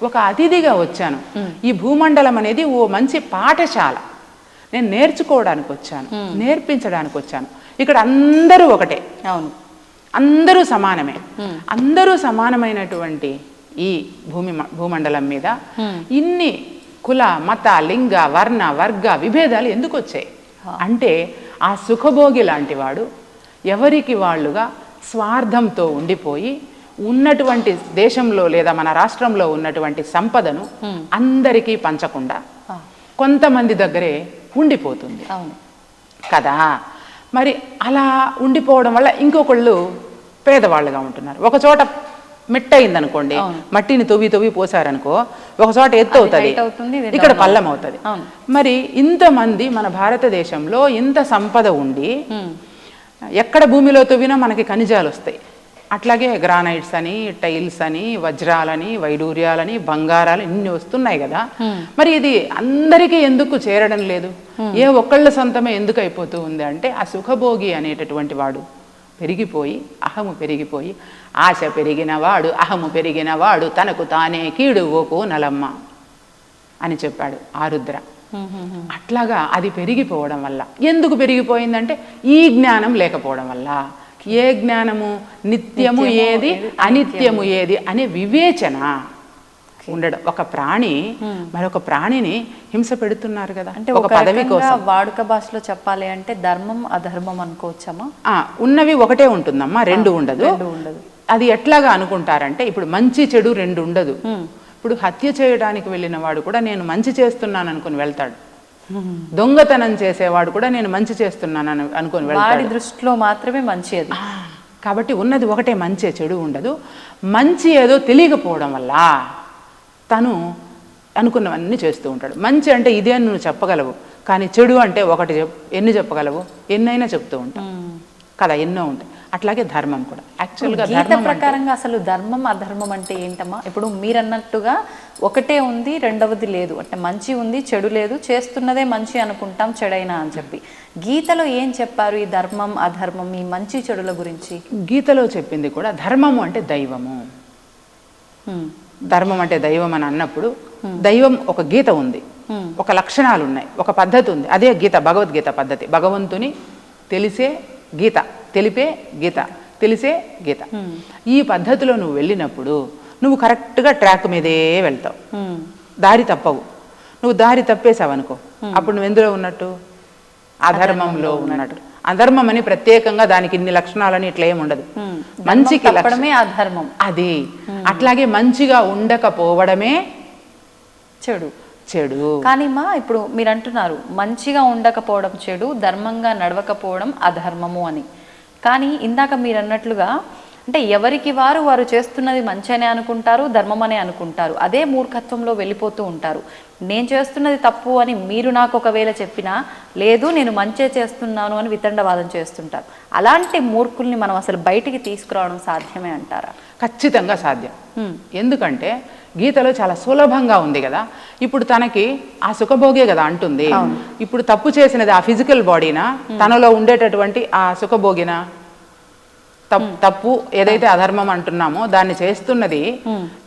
ఒక అతిథిగా వచ్చాను, ఈ భూమండలం అనేది ఓ మంచి పాఠశాల, నేను నేర్చుకోవడానికి వచ్చాను, నేర్పించడానికి వచ్చాను, ఇక్కడ అందరూ ఒకటే, అవును అందరూ సమానమే, అందరూ సమానమైనటువంటి ఈ భూమండలం మీద ఇన్ని కుల మత లింగ వర్ణ వర్గ విభేదాలు ఎందుకు వచ్చాయి అంటే ఆ సుఖభోగి లాంటి వాడు ఎవరికి వాళ్ళుగా స్వార్థంతో ఉండిపోయి ఉన్నటువంటి దేశంలో లేదా మన రాష్ట్రంలో ఉన్నటువంటి సంపదను అందరికీ పంచకుండా కొంతమంది దగ్గరే ఉండిపోతుంది కదా. మరి అలా ఉండిపోవడం వల్ల ఇంకొకళ్ళు పేదవాళ్ళుగా ఉంటున్నారు. ఒక చోట మెట్టయిందనుకోండి, మట్టిని తవ్వి పోసారనుకో, ఒక చోట ఎత్తు అవుతుంది, ఇక్కడ పల్లం అవుతుంది. మరి ఇంతమంది మన భారతదేశంలో ఇంత సంపద ఉండి ఎక్కడ భూమిలో తవ్వినా మనకి ఖనిజాలు వస్తాయి. అట్లాగే గ్రానైట్స్ అని, టైల్స్ అని, వజ్రాలని, వైడూర్యాలని, బంగారాలు ఇన్ని వస్తున్నాయి కదా. మరి ఇది అందరికీ ఎందుకు చేరడం లేదు? ఏ ఒక్కళ్ళ సొంతమే ఎందుకు అయిపోతూ ఉంది అంటే ఆ సుఖభోగి అనేటటువంటి వాడు పెరిగిపోయి, అహము పెరిగిపోయి, ఆశ పెరిగిన వాడు అహము పెరిగిన వాడు తనకు తానే కీడు ఓకో నలమ్మ అని చెప్పాడు ఆరుద్ర. అట్లాగా అది పెరిగిపోవడం వల్ల, ఎందుకు పెరిగిపోయిందంటే ఈ జ్ఞానం లేకపోవడం వల్ల. ఏ జ్ఞానము? నిత్యము ఏది అనిత్యము ఏది అనే వివేచన ఉండడం. ఒక ప్రాణి మరొక ప్రాణిని హింస పెడుతున్నారు కదా, అంటే ఒక పదవి కోసం. వాడుక భాషలో చెప్పాలి అంటే ధర్మం అధర్మం అనుకోవచ్చమ్మా? ఉన్నవి ఒకటే ఉంటుందమ్మా, రెండు ఉండదు. అది ఎట్లాగా అనుకుంటారంటే ఇప్పుడు మంచి చెడు రెండు ఉండదు. ఇప్పుడు హత్య చేయడానికి వెళ్ళిన వాడు కూడా నేను మంచి చేస్తున్నాను అనుకుని వెళ్తాడు, దొంగతనం చేసేవాడు కూడా నేను మంచి చేస్తున్నాను అనుకొని వాడి వెళ్తాడు. దృష్టిలో మాత్రమే మంచి అది. కాబట్టి ఉన్నది ఒకటే, మంచే, చెడు ఉండదు. మంచి ఏదో తెలియకపోవడం వల్ల తను అనుకున్నవన్నీ చేస్తూ ఉంటాడు. మంచి అంటే ఇదే అని నువ్వు చెప్పగలవు, కానీ చెడు అంటే ఒకటి ఎన్ని చెప్పగలవు? ఎన్నైనా చెప్తూ ఉంటాం కదా, ఎన్నో ఉంటాయి. అట్లాగే ధర్మం కూడా. యాక్చువల్గా గీత ప్రకారంగా అసలు ధర్మం అధర్మం అంటే ఏంటమ్మా? ఇప్పుడు మీరు అన్నట్టుగా ఒకటే ఉంది, రెండవది లేదు. అంటే మంచి ఉంది, చెడు లేదు, చేస్తున్నదే మంచి అనుకుంటాం, చెడైనా అని చెప్పి. గీతలో ఏం చెప్పారు ఈ ధర్మం అధర్మం, ఈ మంచి చెడుల గురించి? గీతలో చెప్పింది కూడా ధర్మము అంటే దైవము. ధర్మం అంటే దైవం అని అన్నప్పుడు దైవం ఒక గీత ఉంది, ఒక లక్షణాలు ఉన్నాయి, ఒక పద్ధతి ఉంది. అదే గీత, భగవద్గీత పద్ధతి. భగవంతుని తెలిసే గీత, తెలిపే గీత, తెలిసే గీత. ఈ పద్ధతిలో నువ్వు వెళ్ళినప్పుడు నువ్వు కరెక్ట్గా ట్రాక్ మీదే వెళ్తావు, దారి తప్పవు. నువ్వు దారి తప్పేసావు అనుకో, అప్పుడు నువ్వు ఎందులో ఉన్నట్టు? అధర్మంలో ఉన్నట్టు. అధర్మం అని ప్రత్యేకంగా దానికి ఇన్ని లక్షణాలని ఇట్లా ఏమి ఉండదు. మంచికి అధర్మం అది. అట్లాగే మంచిగా ఉండకపోవడమే చెడు. చెడు. కానీ మా ఇప్పుడు మీరు అంటున్నారు మంచిగా ఉండకపోవడం చెడు, ధర్మంగా నడవకపోవడం అధర్మము అని. కానీ ఇందాక మీరు అన్నట్లుగా అంటే ఎవరికి వారు చేస్తున్నది మంచి అనే అనుకుంటారు, ధర్మం అనే అనుకుంటారు. అదే మూర్ఖత్వంలో వెళ్ళిపోతూ ఉంటారు. నేను చేస్తున్నది తప్పు అని మీరు నాకు ఒకవేళ చెప్పినా, లేదు నేను మంచే చేస్తున్నాను అని వితండవాదం చేస్తుంటారు. అలాంటి మూర్ఖుల్ని మనం అసలు బయటికి తీసుకురావడం సాధ్యమే అంటారా? ఖచ్చితంగా సాధ్యం. ఎందుకంటే గీతలో చాలా సులభంగా ఉంది కదా. ఇప్పుడు తనకి ఆ సుఖభోగే కదా అంటుంది. ఇప్పుడు తప్పు చేసినది ఆ ఫిజికల్ బాడీనా, తనలో ఉండేటటువంటి ఆ సుఖభోగినా? తప్పు ఏదైతే అధర్మం అంటున్నామో దాన్ని చేస్తున్నది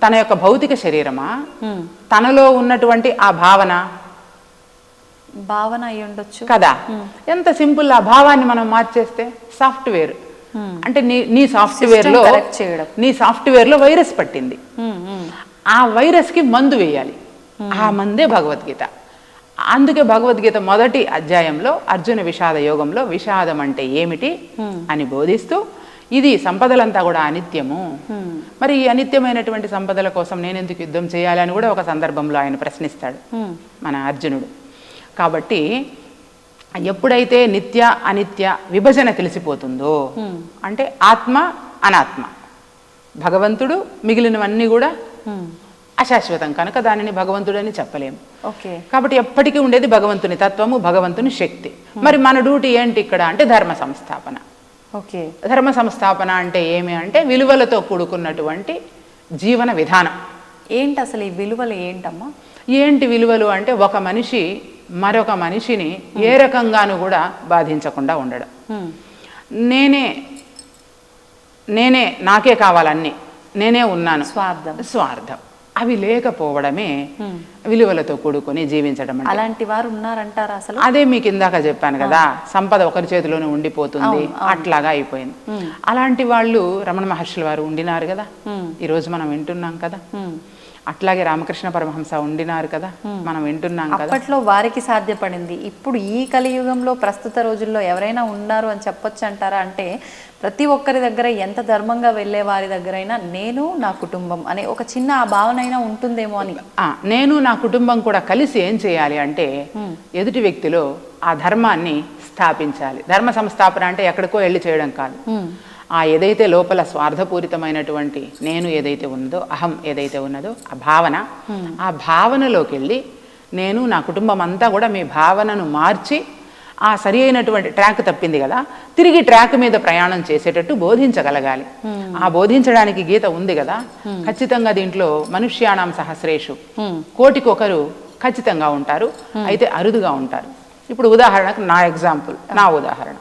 తన యొక్క భౌతిక శరీరమా, తనలో ఉన్నటువంటి ఆ భావన అయి ఉండొచ్చు కదా. ఎంత సింపుల్. ఆ భావాన్ని మనం మార్చేస్తే సాఫ్ట్వేర్ అంటే నీ సాఫ్ట్వేర్ లో వైరస్ పట్టింది. ఆ వైరస్ కి మందు వేయాలి. ఆ మందే భగవద్గీత. అందుకే భగవద్గీత మొదటి అధ్యాయంలో అర్జున విషాద యోగంలో విషాదం అంటే ఏమిటి అని బోధిస్తూ, ఇది సంపదలంతా కూడా అనిత్యము, మరి ఈ అనిత్యమైనటువంటి సంపదల కోసం నేను ఎందుకు యుద్ధం చేయాలి అని కూడా ఒక సందర్భంలో ఆయన ప్రశ్నిస్తాడు మన అర్జునుడు. కాబట్టి ఎప్పుడైతే నిత్య అనిత్య విభజన తెలిసిపోతుందో, అంటే ఆత్మ అనాత్మ, భగవంతుడు మిగిలినవన్నీ కూడా అశాశ్వతం కనుక దానిని భగవంతుడని చెప్పలేము. కాబట్టి ఎప్పటికీ ఉండేది భగవంతుని తత్వము, భగవంతుని శక్తి. మరి మన డ్యూటీ ఏంటి ఇక్కడ అంటే ధర్మ సంస్థాపన. ధర్మ సంస్థాపన అంటే ఏమి అంటే విలువలతో కూడుకున్నటువంటి జీవన విధానం. ఏంటి అసలు ఈ విలువలు ఏంటమ్మా? ఏంటి విలువలు అంటే ఒక మనిషి మరొక మనిషిని ఏ రకంగానూ కూడా బాధించకుండా ఉండడం. నేనే నాకే కావాలన్నీ, నేనే ఉన్నాను, స్వార్థం అవి లేకపోవడమే విలువలతో కూడుకొని జీవించడం. అలాంటి వారు ఉన్నారంటారా అసలు? అదే మీకు ఇందాక చెప్పాను కదా, సంపద ఒకరి చేతిలోనే ఉండిపోతుంది, అట్లాగా అయిపోయింది. అలాంటి వాళ్ళు రమణ మహర్షుల వారు ఉండినారు కదా, ఈరోజు మనం వింటున్నాం కదా. అట్లాగే రామకృష్ణ పరమహంస ఉండినారు కదా, మనం వింటున్నాం కదా. అప్పట్లో వారికి సాధ్యపడింది. ఇప్పుడు ఈ కలియుగంలో ప్రస్తుత రోజుల్లో ఎవరైనా ఉన్నారు అని చెప్పొచ్చు అంటారా? అంటే ప్రతి ఒక్కరి దగ్గర ఎంత ధర్మంగా వెళ్ళే వారి దగ్గరైనా నేను నా కుటుంబం అనే ఒక చిన్న ఆ భావన అయినా ఉంటుందేమో అని. నేను నా కుటుంబం కూడా కలిసి ఏం చేయాలి అంటే ఎదుటి వ్యక్తిలో ఆ ధర్మాన్ని స్థాపించాలి. ధర్మ సంస్థాపన అంటే ఎక్కడికో వెళ్ళి చేయడం కాదు. ఆ ఏదైతే లోపల స్వార్థపూరితమైనటువంటి నేను ఏదైతే ఉన్నదో, అహం ఏదైతే ఉన్నదో ఆ భావనలోకి వెళ్ళి నేను నా కుటుంబం అంతా కూడా మీ భావనను మార్చి ఆ సరి అయినటువంటి ట్రాక్ తప్పింది కదా, తిరిగి ట్రాక్ మీద ప్రయాణం చేసేటట్టు బోధించగలగాలి. ఆ బోధించడానికి గీత ఉంది కదా. ఖచ్చితంగా దీంట్లో మనుష్యాణం సహస్రేషు, కోటికొకరు ఖచ్చితంగా ఉంటారు, అయితే అరుదుగా ఉంటారు. ఇప్పుడు ఉదాహరణకు నా ఉదాహరణ,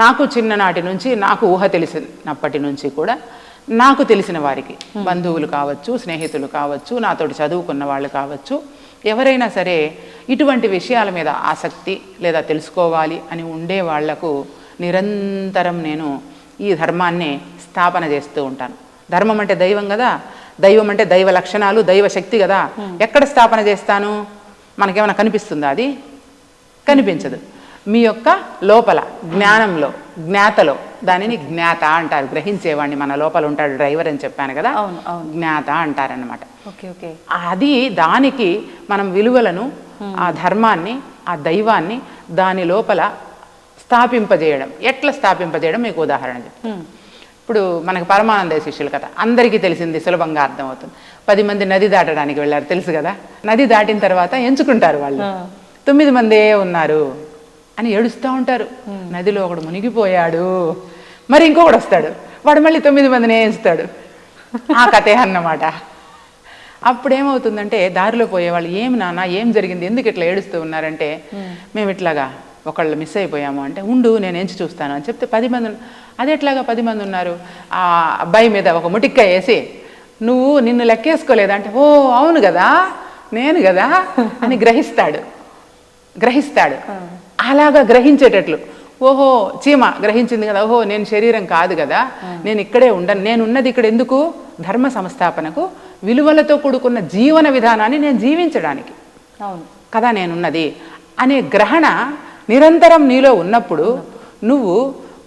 నాకు చిన్ననాటి నుంచి, నాకు ఊహ తెలిసినప్పటి నుంచి కూడా నాకు తెలిసిన వారికి, బంధువులు కావచ్చు, స్నేహితులు కావచ్చు, నాతోటి చదువుకున్న వాళ్ళు కావచ్చు, ఎవరైనా సరే ఇటువంటి విషయాల మీద ఆసక్తి లేదా తెలుసుకోవాలి అని ఉండే వాళ్లకు నిరంతరం నేను ఈ ధర్మాన్ని స్థాపన చేస్తూ ఉంటాను. ధర్మం అంటే దైవం కదా, దైవం అంటే దైవ లక్షణాలు, దైవ శక్తి కదా. ఎక్కడ స్థాపన చేస్తాను? మనకేమైనా కనిపిస్తుందా? అది కనిపించదు. మీ యొక్క లోపల జ్ఞానంలో, జ్ఞాతలో, దానిని జ్ఞాత అంటారు. గ్రహించేవాడిని మన లోపల ఉంటాడు డ్రైవర్ అని చెప్పాను కదా, జ్ఞాత అంటారన్నమాట. అది దానికి మనం విలువలను, ఆ ధర్మాన్ని ఆ దైవాన్ని దాని లోపల స్థాపింపజేయడం. ఎట్లా స్థాపింపజేయడం మీకు ఉదాహరణ చెప్తాను. ఇప్పుడు మనకు పరమానంద శిష్యుల కథ అందరికీ తెలిసింది, సులభంగా అర్థమవుతుంది. 10 మంది నది దాటడానికి వెళ్ళారు, తెలుసు కదా. నది దాటిన తర్వాత ఎంచుకుంటారు వాళ్ళు, 9 మందే ఉన్నారు అని ఏడుస్తూ ఉంటారు. నదిలో ఒకడు మునిగిపోయాడు, మరి ఇంకొకడు వస్తాడు, వాడు మళ్ళీ 9 మందిని ఎంచుతాడు. ఆ కథే అన్నమాట. అప్పుడేమవుతుందంటే దారిలో పోయేవాళ్ళు, ఏం నాన్న ఏం జరిగింది, ఎందుకు ఇట్లా ఏడుస్తూ ఉన్నారంటే, మేము ఇట్లాగా ఒకళ్ళు మిస్ అయిపోయాము అంటే, ఉండు నేను ఎంచి చూస్తాను అని చెప్తే 10 మంది. అది ఎట్లాగా 10 మంది ఉన్నారు? ఆ అబ్బాయి మీద ఒక ముటిక్క వేసి, నువ్వు నిన్ను లెక్కేసుకోలేదంటే, ఓ అవును కదా నేను కదా అని గ్రహిస్తాడు. అలాగా గ్రహించేటట్లు, ఓహో చీమ గ్రహించింది కదా, ఓహో నేను శరీరం కాదు కదా, నేను ఇక్కడే ఉండను, నేను ఉన్నది ఇక్కడ ఎందుకు, ధర్మ సంస్థాపనకు, విలువలతో కూడుకున్న జీవన విధానాన్ని నేను జీవించడానికి కదా నేనున్నది అనే గ్రహణ నిరంతరం నీలో ఉన్నప్పుడు, నువ్వు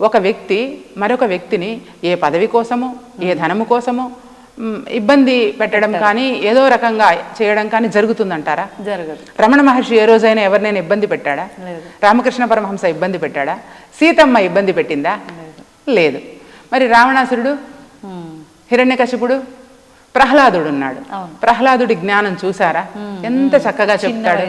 ఒక వ్యక్తి మరొక వ్యక్తిని ఏ పదవి కోసమో ఏ ధనము కోసమో ఇబ్బంది పెట్టడం కానీ ఏదో రకంగా చేయడం కానీ జరుగుతుందంటారా? జరగదు. రమణ మహర్షి ఏ రోజైనా ఎవరినైనా ఇబ్బంది పెట్టాడా? రామకృష్ణ పరమహంస ఇబ్బంది పెట్టాడా? సీతమ్మ ఇబ్బంది పెట్టిందా? లేదు. మరి రావణాసురుడు, హిరణ్యకశిపుడు, ప్రహ్లాదుడు ఉన్నాడు. ప్రహ్లాదుడి జ్ఞానం చూసారా? ఎంత చక్కగా చెప్తాడు.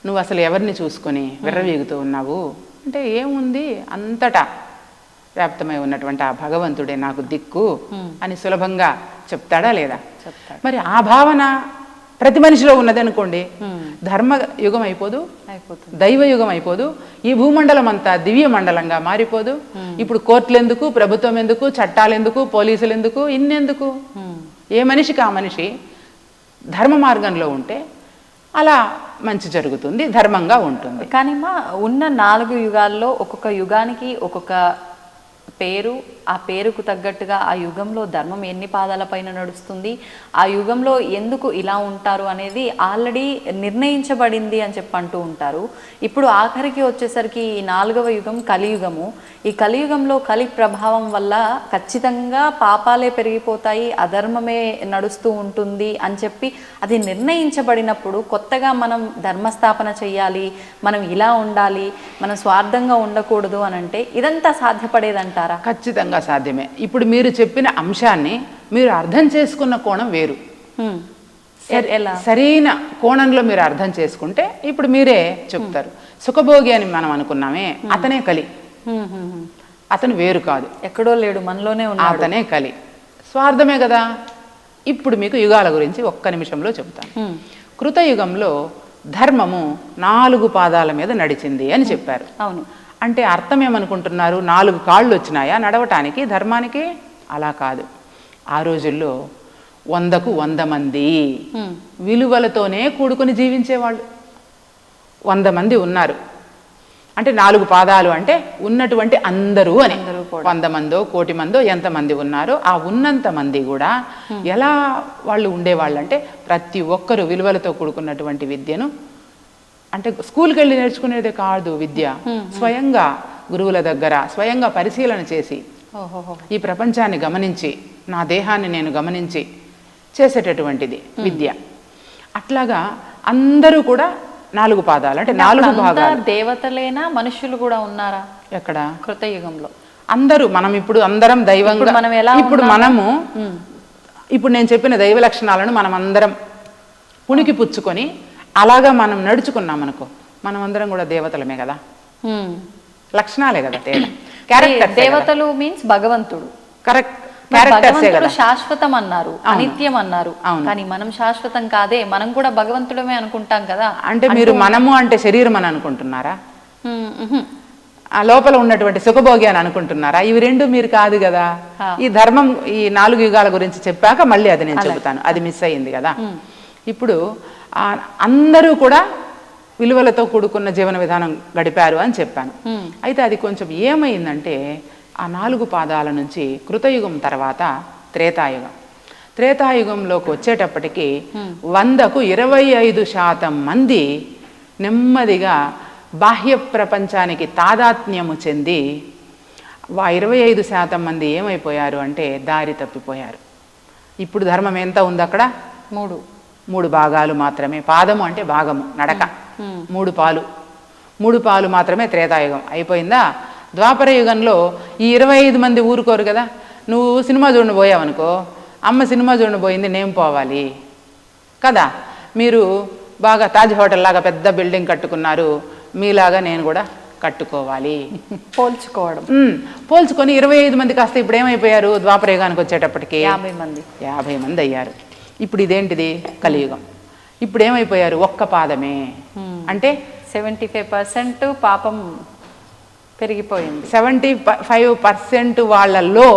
నువ్వు అసలు ఎవరిని చూసుకొని విర్రవీగుతూ ఉన్నావు అంటే, ఏముంది అంతటా వ్యాప్తమై ఉన్నటువంటి ఆ భగవంతుడే నాకు దిక్కు అని సులభంగా చెప్తాడా లేదా? మరి ఆ భావన ప్రతి మనిషిలో ఉన్నది అనుకోండి, ధర్మ యుగం అయిపోదు, దైవ యుగం అయిపోదు, ఈ భూమండలం అంతా దివ్య మండలంగా మారిపోదు. ఇప్పుడు కోర్టులు ఎందుకు, ప్రభుత్వం ఎందుకు, చట్టాలు ఎందుకు, పోలీసులు ఎందుకు, ఇన్నెందుకు? ఏ మనిషికి ఆ మనిషి ధర్మ మార్గంలో ఉంటే అలా మంచి జరుగుతుంది, ధర్మంగా ఉంటుంది. కానీ ఉన్న 4 యుగాల్లో ఒక్కొక్క యుగానికి ఒక్కొక్క పేరు, ఆ పేరుకు తగ్గట్టుగా ఆ యుగంలో ధర్మం ఎన్ని పాదాల పైన నడుస్తుంది, ఆ యుగంలో ఎందుకు ఇలా ఉంటారు అనేది ఆల్రెడీ నిర్ణయించబడింది అని చెప్పి అంటూ ఉంటారు. ఇప్పుడు ఆఖరికి వచ్చేసరికి ఈ 4వ యుగం కలియుగము. ఈ కలియుగంలో కలి ప్రభావం వల్ల ఖచ్చితంగా పాపాలే పెరిగిపోతాయి, అధర్మమే నడుస్తూ ఉంటుంది అని చెప్పి అది నిర్ణయించబడినప్పుడు కొత్తగా మనం ధర్మస్థాపన చెయ్యాలి, మనం ఇలా ఉండాలి, మనం స్వార్థంగా ఉండకూడదు అని అంటే ఇదంతా సాధ్యపడేదంటారా? ఖచ్చితంగా సాధ్యమే. ఇప్పుడు మీరు చెప్పిన అంశాన్ని మీరు అర్థం చేసుకున్న కోణం వేరు. సరైన కోణంలో మీరు అర్థం చేసుకుంటే ఇప్పుడు మీరే చెప్తారు. సుఖభోగి అని మనం అనుకున్నామే, అతనే కలి, అతను వేరు కాదు, ఎక్కడో లేడు, మనలోనే ఉన్నాడు, అతనే కలి. స్వార్థమే కదా. ఇప్పుడు మీకు యుగాల గురించి ఒక్క నిమిషంలో చెప్తాను. కృతయుగంలో ధర్మము 4 పాదాల మీద నడిచింది అని చెప్పారు. అవును. అంటే అర్థం ఏమనుకుంటున్నారు? 4 కాళ్ళు వచ్చినాయా నడవటానికి ధర్మానికి? అలా కాదు. ఆ రోజుల్లో 100కు 100 మంది విలువలతోనే కూడుకొని జీవించేవాళ్ళు. 100 మంది ఉన్నారు అంటే 4 పాదాలు అంటే ఉన్నటువంటి అందరూ అని. 100 మందో 1,00,00,000 మందో ఎంతమంది ఉన్నారో ఆ ఉన్నంత మంది కూడా ఎలా వాళ్ళు ఉండేవాళ్ళు అంటే, ప్రతి ఒక్కరూ విలువలతో కూడుకున్నటువంటి విద్యను, అంటే స్కూల్కి వెళ్ళి నేర్చుకునేదే కాదు విద్య, స్వయంగా గురువుల దగ్గర స్వయంగా పరిశీలన చేసి ఈ ప్రపంచాన్ని గమనించి నా దేహాన్ని నేను గమనించి చేసేటటువంటిది విద్య. అట్లాగా అందరూ కూడా 4 పాదాలు అంటే 4 భాగాలు. దేవతలేనా మనుషులు కూడా ఉన్నారా ఎక్కడ? కృతయుగంలో అందరూ. మనం ఇప్పుడు అందరం దైవంగా, ఇప్పుడు మనము ఇప్పుడు నేను చెప్పిన దైవ లక్షణాలను మనం అందరం పుణికి పుచ్చుకొని అలాగా మనం నడుచుకున్నాం అనుకో, మనం అందరం కూడా దేవతలమే కదా. లక్షణాలే కదా తేడా. క్యారెక్టర్. దేవతలు మీన్స్ భగవంతుడు. కరెక్ట్. శాశ్వతం అన్నారు, అనిత్యం అన్నారు. కానీ మనం శాశ్వతం కాదే, మనం కూడా భగవంతుడమే అనుకుంటాం కదా. అంటే మీరు మనము అంటే శరీరం అని అనుకుంటున్నారా? ఆ లోపల ఉన్నటువంటి సుఖభోగి అని అనుకుంటున్నారా? ఇవి 2 మీరు కాదు కదా. ఈ ధర్మం ఈ 4 యుగాల గురించి చెప్పాక మళ్ళీ అది నేను చెబుతాను, అది మిస్ అయ్యింది కదా. ఇప్పుడు అందరూ కూడా విలువలతో కూడుకున్న జీవన విధానం గడిపారు అని చెప్పాను. అయితే అది కొంచెం ఏమైందంటే, ఆ 4 పాదాల నుంచి కృతయుగం తర్వాత త్రేతాయుగం. త్రేతాయుగంలోకి వచ్చేటప్పటికి 100కు 25% మంది నెమ్మదిగా బాహ్య ప్రపంచానికి తాదాత్మ్యము చెంది 25% మంది ఏమైపోయారు అంటే దారి తప్పిపోయారు. ఇప్పుడు ధర్మం ఎంత ఉంది అక్కడ? 3 భాగాలు మాత్రమే. పాదము అంటే భాగము, నడక. 3 పాలు మాత్రమే త్రేతాయుగం. అయిపోయిందా? ద్వాపర యుగంలో ఈ 25 మంది ఊరుకోరు కదా. నువ్వు సినిమా చూడని పోయావనుకో, అమ్మ సినిమా చూడని పోయింది, నేను పోవాలి కదా. మీరు బాగా తాజ్ హోటల్ లాగా పెద్ద బిల్డింగ్ కట్టుకున్నారు, మీలాగా నేను కూడా కట్టుకోవాలి. పోల్చుకొని 25 మంది కాస్త ఇప్పుడు ఏమైపోయారు? ద్వాపర యుగానికి వచ్చేటప్పటికి 50 మంది అయ్యారు. ఇప్పుడు ఇదేంటిది? కలియుగం. ఇప్పుడు ఏమైపోయారు? ఒక్క పాదమే. అంటే 75% పాపం పెరిగిపోయింది. 75% వాళ్ళల్లో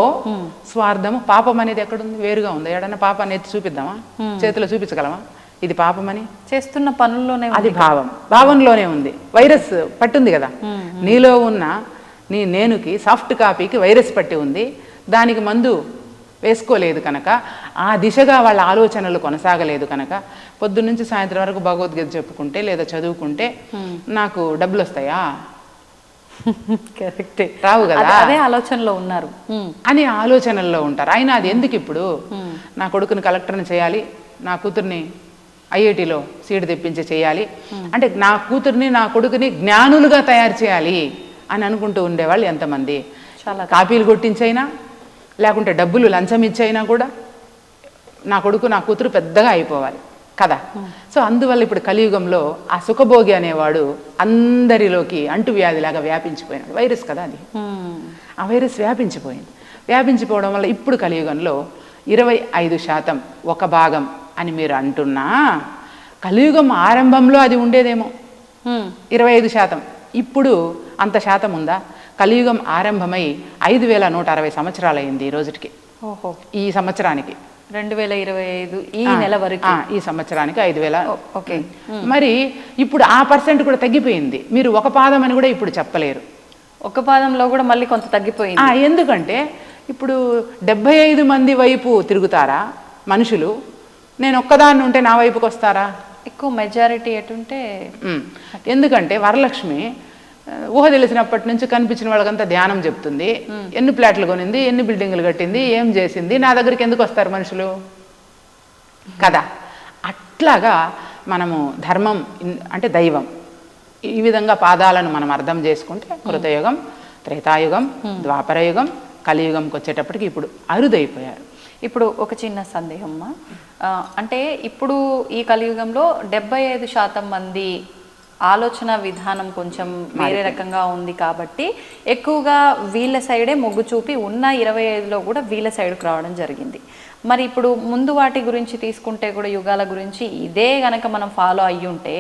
స్వార్థము, పాపం అనేది ఎక్కడుంది? వేరుగా ఉంది. ఎడన్నా పాపాన్ని ఎత్తి చూపిద్దామా? చేతిలో చూపించగలమా ఇది పాపమని? చేస్తున్న పనుల్లోనే అది భావంలోనే ఉంది. వైరస్ పట్టుంది కదా, నీలో ఉన్న నేనుకి, సాఫ్ట్ కాపీకి వైరస్ పట్టి ఉంది. దానికి మందు వేసుకోలేదు కనుక, ఆ దిశగా వాళ్ళ ఆలోచనలు కొనసాగలేదు కనుక, పొద్దున్నుంచి సాయంత్రం వరకు భగవద్గీత చెప్పుకుంటే లేదా చదువుకుంటే నాకు డబ్బులు వస్తాయా? కరెక్టే, రావు కదా. అదే ఆలోచనలో ఉన్నారు అని ఆలోచనల్లో ఉంటారు. అయినా అది ఎందుకు? ఇప్పుడు నా కొడుకుని కలెక్టర్ని చేయాలి, నా కూతుర్ని ఐఐటిలో సీటు తెప్పించి చేయాలి అంటే, నా కూతుర్ని నా కొడుకుని జ్ఞానులుగా తయారు చేయాలి అని అనుకుంటూ ఉండేవాళ్ళు ఎంతమంది? చాలా. కాపీలు కొట్టించైనా లేకుంటే డబ్బులు లంచం ఇచ్చైనా కూడా నా కొడుకు నా కూతురు పెద్దగా అయిపోవాలి కదా. సో అందువల్ల ఇప్పుడు కలియుగంలో ఆ సుఖభోగి అనేవాడు అందరిలోకి అంటువ్యాధిలాగా వ్యాపించిపోయినాడు. వైరస్ కదా అది. ఆ వైరస్ వ్యాపించిపోవడం వల్ల ఇప్పుడు కలియుగంలో 25% ఒక భాగం అని మీరు అంటున్నా, కలియుగం ఆరంభంలో అది ఉండేదేమో 25%. ఇప్పుడు అంత శాతం ఉందా? కలియుగం ఆరంభమై 5160 సంవత్సరాలు అయింది ఈ రోజుకి. ఈ సంవత్సరానికి 2025 ఈ నెల వరకు, ఈ సంవత్సరానికి 5000. ఓకే. మరి ఇప్పుడు ఆ పర్సెంట్ కూడా తగ్గిపోయింది. మీరు ఒక పాదం అని కూడా ఇప్పుడు చెప్పలేరు. ఒక పాదంలో కూడా మళ్ళీ కొంత తగ్గిపోయింది. ఎందుకంటే ఇప్పుడు 75 మంది వైపు తిరుగుతారా మనుషులు? నేను ఒక్కదాన్ని ఉంటే నా వైపుకి వస్తారా? ఎక్కువ మెజారిటీ ఎటుంటే. ఎందుకంటే వరలక్ష్మి ఊహ తెలిసినప్పటి నుంచి కనిపించిన వాళ్ళకంతా ధ్యానం చెప్తుంది. ఎన్ని ప్లాట్లు కొనింది, ఎన్ని బిల్డింగులు కట్టింది, ఏం చేసింది, నా దగ్గరికి ఎందుకు వస్తారు మనుషులు కదా. అట్లాగా మనము ధర్మం అంటే దైవం, ఈ విధంగా పాదాలను మనం అర్థం చేసుకుంటే కృతయుగం, త్రేతాయుగం, ద్వాపరయుగం, కలియుగంకి వచ్చేటప్పటికి ఇప్పుడు అరుదైపోయారు. ఇప్పుడు ఒక చిన్న సందేహం, అంటే ఇప్పుడు ఈ కలియుగంలో 75% మంది ఆలోచన విధానం కొంచెం వేరే రకంగా ఉంది కాబట్టి ఎక్కువగా వీళ్ళ సైడే మొగ్గు చూపి ఉన్న 25లో కూడా వీళ్ళ సైడ్కి రావడం జరిగింది. మరి ఇప్పుడు ముందు వాటి గురించి తీసుకుంటే కూడా యుగాల గురించి ఇదే గనక మనం ఫాలో అయ్యి ఉంటే,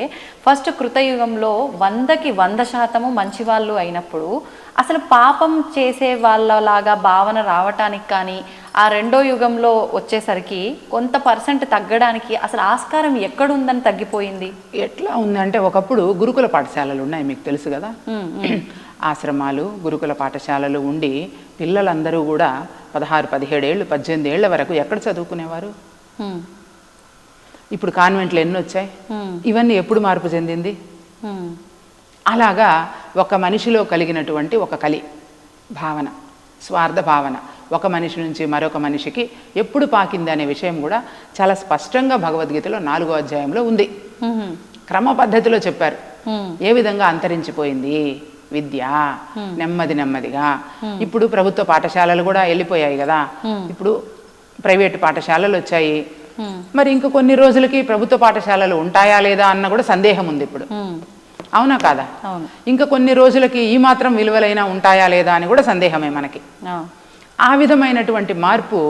ఫస్ట్ కృతయుగంలో 100కి 100% మంచి వాళ్ళు అయినప్పుడు అసలు పాపం చేసే వాళ్ళలాగా భావన రావటానికి కానీ, ఆ రెండో యుగంలో వచ్చేసరికి కొంత పర్సెంట్ తగ్గడానికి అసలు ఆస్కారం ఎక్కడుందని తగ్గిపోయింది? ఎట్లా ఉందంటే, ఒకప్పుడు గురుకుల పాఠశాలలు ఉన్నాయి, మీకు తెలుసు కదా. ఆశ్రమాలు, గురుకుల పాఠశాలలు ఉండి పిల్లలందరూ కూడా 16, 17 ఏళ్ళు, 18 ఏళ్ల వరకు ఎక్కడ చదువుకునేవారు? ఇప్పుడు కాన్వెంట్లు ఎన్ని వచ్చాయి? ఇవన్నీ ఎప్పుడు మార్పు చెందింది? అలాగా ఒక మనిషిలో కలిగినటువంటి ఒక కలి భావన, స్వార్థ భావన ఒక మనిషి నుంచి మరొక మనిషికి ఎప్పుడు పాకింది అనే విషయం కూడా చాలా స్పష్టంగా భగవద్గీతలో 4వ అధ్యాయంలో ఉంది. క్రమ పద్ధతిలో చెప్పారు ఏ విధంగా అంతరించిపోయింది విద్య నెమ్మదిగా. ఇప్పుడు ప్రభుత్వ పాఠశాలలు కూడా వెళ్ళిపోయాయి కదా, ఇప్పుడు ప్రైవేటు పాఠశాలలు వచ్చాయి. మరి ఇంక కొన్ని రోజులకి ప్రభుత్వ పాఠశాలలు ఉంటాయా లేదా అన్న కూడా సందేహం ఉంది ఇప్పుడు. అవునా కాదా? ఇంకా కొన్ని రోజులకి ఈ మాత్రం విలువలైనా ఉంటాయా లేదా అని కూడా సందేహమే మనకి. ఆ విధమైనటువంటి మార్పు,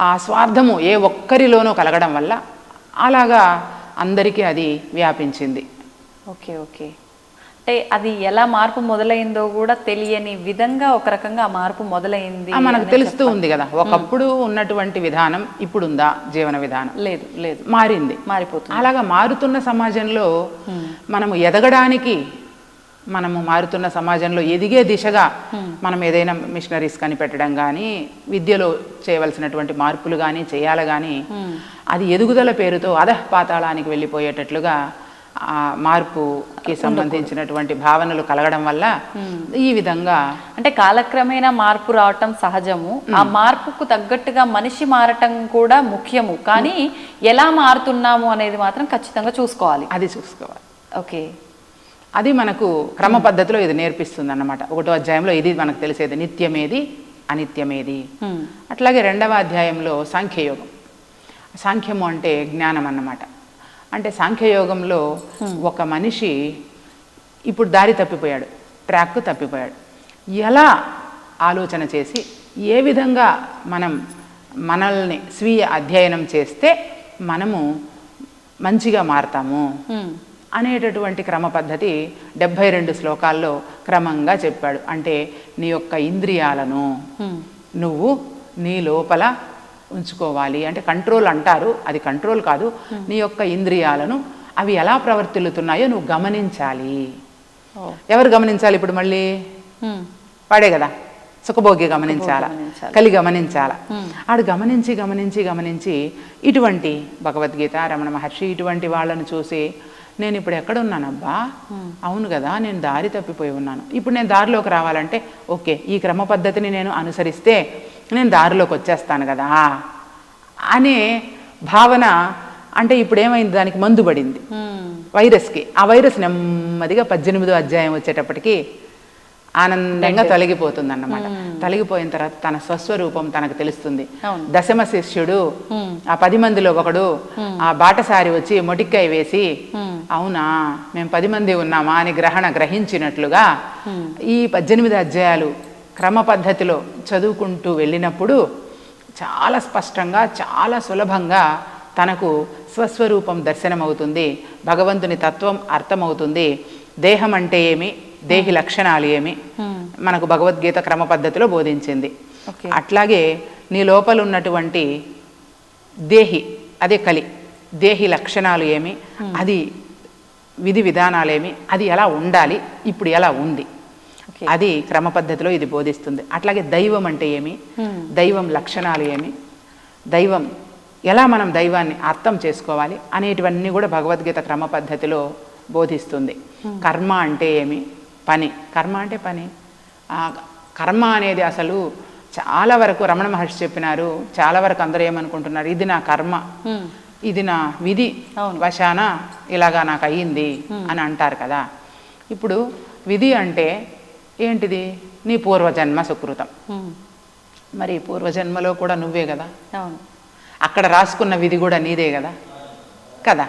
ఆ స్వార్థము ఏ ఒక్కరిలోనో కలగడం వల్ల అలాగా అందరికీ అది వ్యాపించింది. ఓకే ఓకే, అంటే అది ఎలా మార్పు మొదలైందో కూడా తెలియని విధంగా ఒక రకంగా మార్పు మొదలైంది మనకు తెలుస్తూ ఉంది కదా. ఒకప్పుడు ఉన్నటువంటి విధానం ఇప్పుడు ఉందా? జీవన విధానం లేదు లేదు, మారింది, మారిపోతుంది. అలాగా మారుతున్న సమాజంలో మనము ఎదగడానికి, మనము మారుతున్న సమాజంలో ఎదిగే దిశగా మనం ఏదైనా మిషనరీస్ కనిపెట్టడం కానీ, విద్యలో చేయవలసినటువంటి మార్పులు కానీ చేయాలి. కానీ అది ఎదుగుదల పేరుతో అధఃపాతాళానికి వెళ్ళిపోయేటట్లుగా ఆ మార్పుకి సంబంధించినటువంటి భావనలు కలగడం వల్ల ఈ విధంగా అంటే కాలక్రమేణా మార్పు రావటం సహజము, ఆ మార్పుకు తగ్గట్టుగా మనిషి మారటం కూడా ముఖ్యము, కానీ ఎలా మారుతున్నాము అనేది మాత్రం ఖచ్చితంగా చూసుకోవాలి. అది చూసుకోవాలి. ఓకే, అది మనకు క్రమ పద్ధతిలో ఇది నేర్పిస్తుంది అన్నమాట. 1వ అధ్యాయంలో ఇది మనకు తెలిసేది, నిత్యమేది అనిత్యమేది. అట్లాగే 2వ అధ్యాయంలో సాంఖ్యయోగం. సాంఖ్యము అంటే జ్ఞానం అన్నమాట. అంటే సాంఖ్యయోగంలో ఒక మనిషి ఇప్పుడు దారి తప్పిపోయాడు, ట్రాక్ తప్పిపోయాడు. ఎలా ఆలోచన చేసి ఏ విధంగా మనల్ని స్వీయ అధ్యయనం చేస్తే మనము మంచిగా మారతాము అనేటటువంటి క్రమ పద్ధతి 72 శ్లోకాల్లో క్రమంగా చెప్పాడు. అంటే నీ యొక్క ఇంద్రియాలను నువ్వు నీ లోపల ఉంచుకోవాలి. అంటే కంట్రోల్ అంటారు, అది కంట్రోల్ కాదు. నీ యొక్క ఇంద్రియాలను అవి ఎలా ప్రవర్తిల్లుతున్నాయో నువ్వు గమనించాలి. ఎవరు గమనించాలి ఇప్పుడు మళ్ళీ? వాడే కదా, సుఖభోగి గమనించాలా, కలి గమనించాలా. ఆడు గమనించి గమనించి గమనించి ఇటువంటి భగవద్గీత, రమణ మహర్షి ఇటువంటి వాళ్ళను చూసి నేను ఇప్పుడు ఎక్కడున్నానబ్బా, అవును కదా నేను దారి తప్పిపోయి ఉన్నాను, ఇప్పుడు నేను దారిలోకి రావాలంటే ఓకే ఈ క్రమ పద్ధతిని నేను అనుసరిస్తే నేను దారిలోకి వచ్చేస్తాను కదా అనే భావన. అంటే ఇప్పుడు ఏమైంది, దానికి మందు పడింది వైరస్కి. ఆ వైరస్ నెమ్మదిగా 18వ అధ్యాయం వచ్చేటప్పటికి ఆనందంగా తొలగిపోతుంది అన్నమాట. తొలగిపోయిన తర్వాత తన స్వస్వరూపం తనకు తెలుస్తుంది. దశమ శిష్యుడు, ఆ 10 మందిలో ఒకడు, ఆ బాటసారి వచ్చి మొటిక్కాయ వేసి అవునా మేము 10 మంది ఉన్నామా అని గ్రహించినట్లుగా ఈ 18 అధ్యాయాలు క్రమ పద్ధతిలో చదువుకుంటూ వెళ్ళినప్పుడు చాలా స్పష్టంగా చాలా సులభంగా తనకు స్వస్వరూపం దర్శనమవుతుంది, భగవంతుని తత్వం అర్థమవుతుంది. దేహం అంటే ఏమి, దేహి లక్షణాలు ఏమి మనకు భగవద్గీత క్రమ పద్ధతిలో బోధించింది. అట్లాగే నీ లోపల ఉన్నటువంటి దేహి, అదే కలి, దేహి లక్షణాలు ఏమి, అది విధి విధానాలేమి, అది ఎలా ఉండాలి, ఇప్పుడు ఎలా ఉంది, అది క్రమ పద్ధతిలో ఇది బోధిస్తుంది. అట్లాగే దైవం అంటే ఏమి, దైవం లక్షణాలు ఏమి, దైవం ఎలా మనం దైవాన్ని అర్థం చేసుకోవాలి అనేటివన్నీ కూడా భగవద్గీత క్రమ పద్ధతిలో బోధిస్తుంది. కర్మ అంటే ఏమి, పని, కర్మ అంటే పని. కర్మ అనేది అసలు చాలా వరకు రమణ మహర్షి చెప్పినారు, చాలా వరకు అందరూ ఏమనుకుంటున్నారు, ఇది నా కర్మ, ఇది నా విధి వశాన ఇలాగా నాకు అయ్యింది అని అంటారు కదా. ఇప్పుడు విధి అంటే ఏంటిది, నీ పూర్వజన్మ సుకృతం. మరి పూర్వజన్మలో కూడా నువ్వే కదా, అక్కడ రాసుకున్న విధి కూడా నీదే కదా కదా.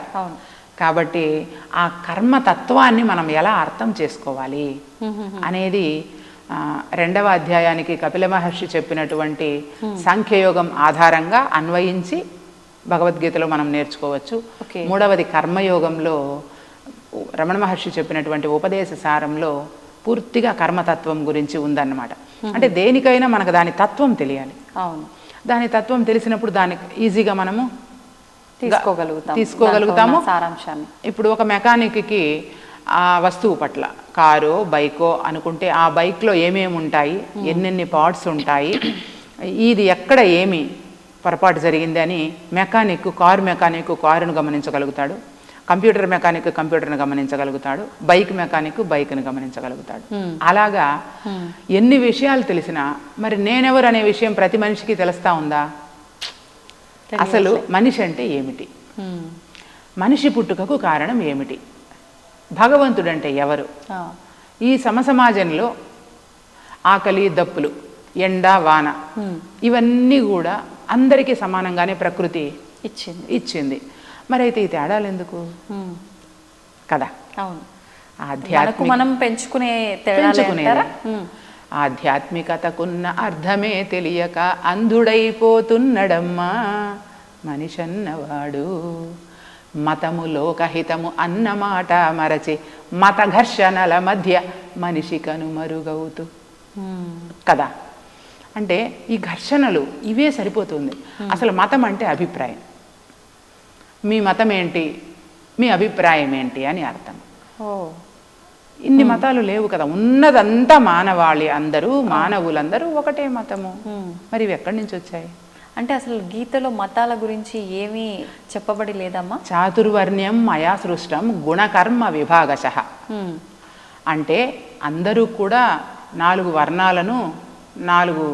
కాబట్టి ఆ కర్మతత్వాన్ని మనం ఎలా అర్థం చేసుకోవాలి అనేది 2వ అధ్యాయానికి కపిల మహర్షి చెప్పినటువంటి సాంఖ్యయోగం ఆధారంగా అన్వయించి భగవద్గీతలో మనం నేర్చుకోవచ్చు. 3వది కర్మయోగంలో రమణ మహర్షి చెప్పినటువంటి ఉపదేశ సారంలో పూర్తిగా కర్మతత్వం గురించి ఉందన్నమాట. అంటే దేనికైనా మనకు దాని తత్వం తెలియాలి. దాని తత్వం తెలిసినప్పుడు దాన్ని ఈజీగా మనము తీసుకోగలుగుతాము సారాంశాన్ని. ఇప్పుడు ఒక మెకానిక్కి ఆ వస్తువు పట్ల, కారో బైకో అనుకుంటే ఆ బైక్లో ఏమేమి ఉంటాయి, ఎన్నెన్ని పార్ట్స్ ఉంటాయి, ఇది ఎక్కడ ఏమి పొరపాటు జరిగింది అని కారు మెకానిక్ కారును గమనించగలుగుతాడు, కంప్యూటర్ మెకానిక్ కంప్యూటర్ని గమనించగలుగుతాడు, బైక్ మెకానిక్ బైక్ని గమనించగలుగుతాడు. అలాగా ఎన్ని విషయాలు తెలిసినా మరి నేనెవరు అనే విషయం ప్రతి మనిషికి తెలుస్తా ఉందా? అసలు మనిషి అంటే ఏమిటి, మనిషి పుట్టుకకు కారణం ఏమిటి, భగవంతుడంటే ఎవరు, ఈ సమసమాజంలో ఆకలి దప్పులు, ఎండ వాన ఇవన్నీ కూడా అందరికీ సమానంగానే ప్రకృతి ఇచ్చింది. మరి అయితే ఈ తేడాలు ఎందుకు కదా? మనం పెంచుకునే ఆధ్యాత్మికతకున్న అర్థమే తెలియక అంధుడైపోతున్నడమ్మా మనిషన్నవాడు, మతము లోకహితము అన్నమాట మరచి మత ఘర్షణల మధ్య మనిషి కనుమరుగవుతూ కదా. అంటే ఈ ఘర్షణలు ఇవే సరిపోతుంది. అసలు మతం అంటే అభిప్రాయం, మీ మతం ఏంటి, మీ అభిప్రాయం ఏంటి అని అర్థం. ఇన్ని మతాలు లేవు కదా, ఉన్నదంతా మానవాళి, అందరూ మానవులందరూ ఒకటే మతము. మరి ఇవి ఎక్కడి నుంచి వచ్చాయి? అంటే అసలు గీతలో మతాల గురించి ఏమీ చెప్పబడి లేదమ్మా? చాతుర్వర్ణ్యం మయా సృష్టం గుణకర్మ విభాగశః. అంటే అందరూ కూడా 4 వర్ణాలను 4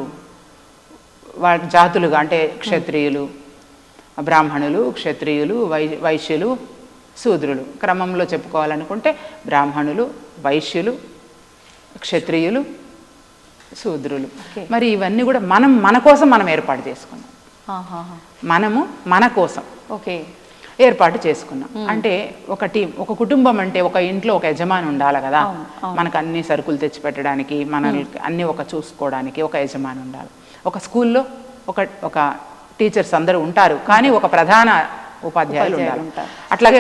జాతులుగా, అంటే క్షత్రియులు, బ్రాహ్మణులు, క్షత్రియులు, వైశ్యులు, శూద్రులు క్రమంలో చెప్పుకోవాలనుకుంటే బ్రాహ్మణులు, వైశ్యులు, క్షత్రియులు, శూద్రులు. మరి ఇవన్నీ కూడా మన కోసం మనం ఏర్పాటు చేసుకున్నాం. మనము మన కోసం ఓకే ఏర్పాటు చేసుకున్నాం. అంటే ఒక టీం, ఒక కుటుంబం అంటే ఒక ఇంట్లో ఒక యజమాని ఉండాలి కదా. మనకు అన్ని సరుకులు తెచ్చిపెట్టడానికి, మనల్ని అన్ని చూసుకోవడానికి ఒక యజమాని ఉండాలి. ఒక స్కూల్లో ఒక టీచర్స్ అందరూ ఉంటారు, కానీ ఒక ప్రధాన ఉపాధ్యాయులు ఉండాలి. అట్లాగే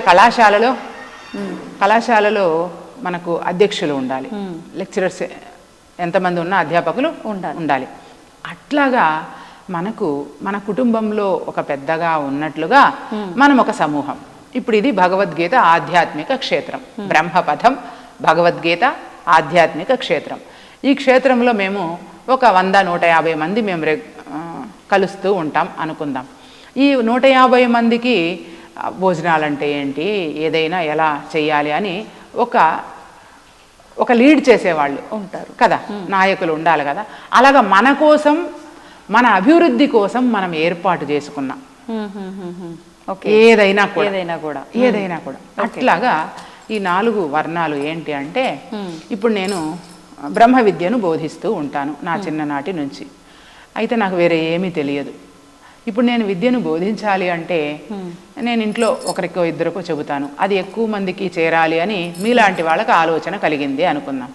కళాశాలలో మనకు అధ్యక్షులు ఉండాలి, లెక్చరర్స్ ఎంతమంది ఉన్నా అధ్యాపకులు ఉండాలి. అట్లాగా మనకు మన కుటుంబంలో ఒక పెద్దగా ఉన్నట్లుగా మనం ఒక సమూహం. ఇప్పుడు ఇది భగవద్గీత ఆధ్యాత్మిక క్షేత్రం, బ్రహ్మపథం భగవద్గీత ఆధ్యాత్మిక క్షేత్రం. ఈ క్షేత్రంలో మేము ఒక 100-150 మంది మేము కలుస్తూ ఉంటాం అనుకుందాం. ఈ 150 మందికి భోజనాలు అంటే ఏంటి, ఏదైనా ఎలా చేయాలి అని ఒక లీడ్ చేసేవాళ్ళు ఉంటారు కదా, నాయకులు ఉండాలి కదా. అలాగా మన కోసం, మన అభివృద్ధి కోసం మనం ఏర్పాటు చేసుకున్నాం ఏదైనా కూడా. అట్లాగా ఈ 4 వర్ణాలు ఏంటి అంటే, ఇప్పుడు నేను బ్రహ్మ విద్యను బోధిస్తూ ఉంటాను నా చిన్ననాటి నుంచి. అయితే నాకు వేరే ఏమీ తెలియదు. ఇప్పుడు నేను విద్యను బోధించాలి అంటే నేను ఇంట్లో ఒకరికో ఇద్దరికో చెబుతాను, అది ఎక్కువ మందికి చేరాలి అని మీలాంటి వాళ్ళకి ఆలోచన కలిగింది అనుకుందాం.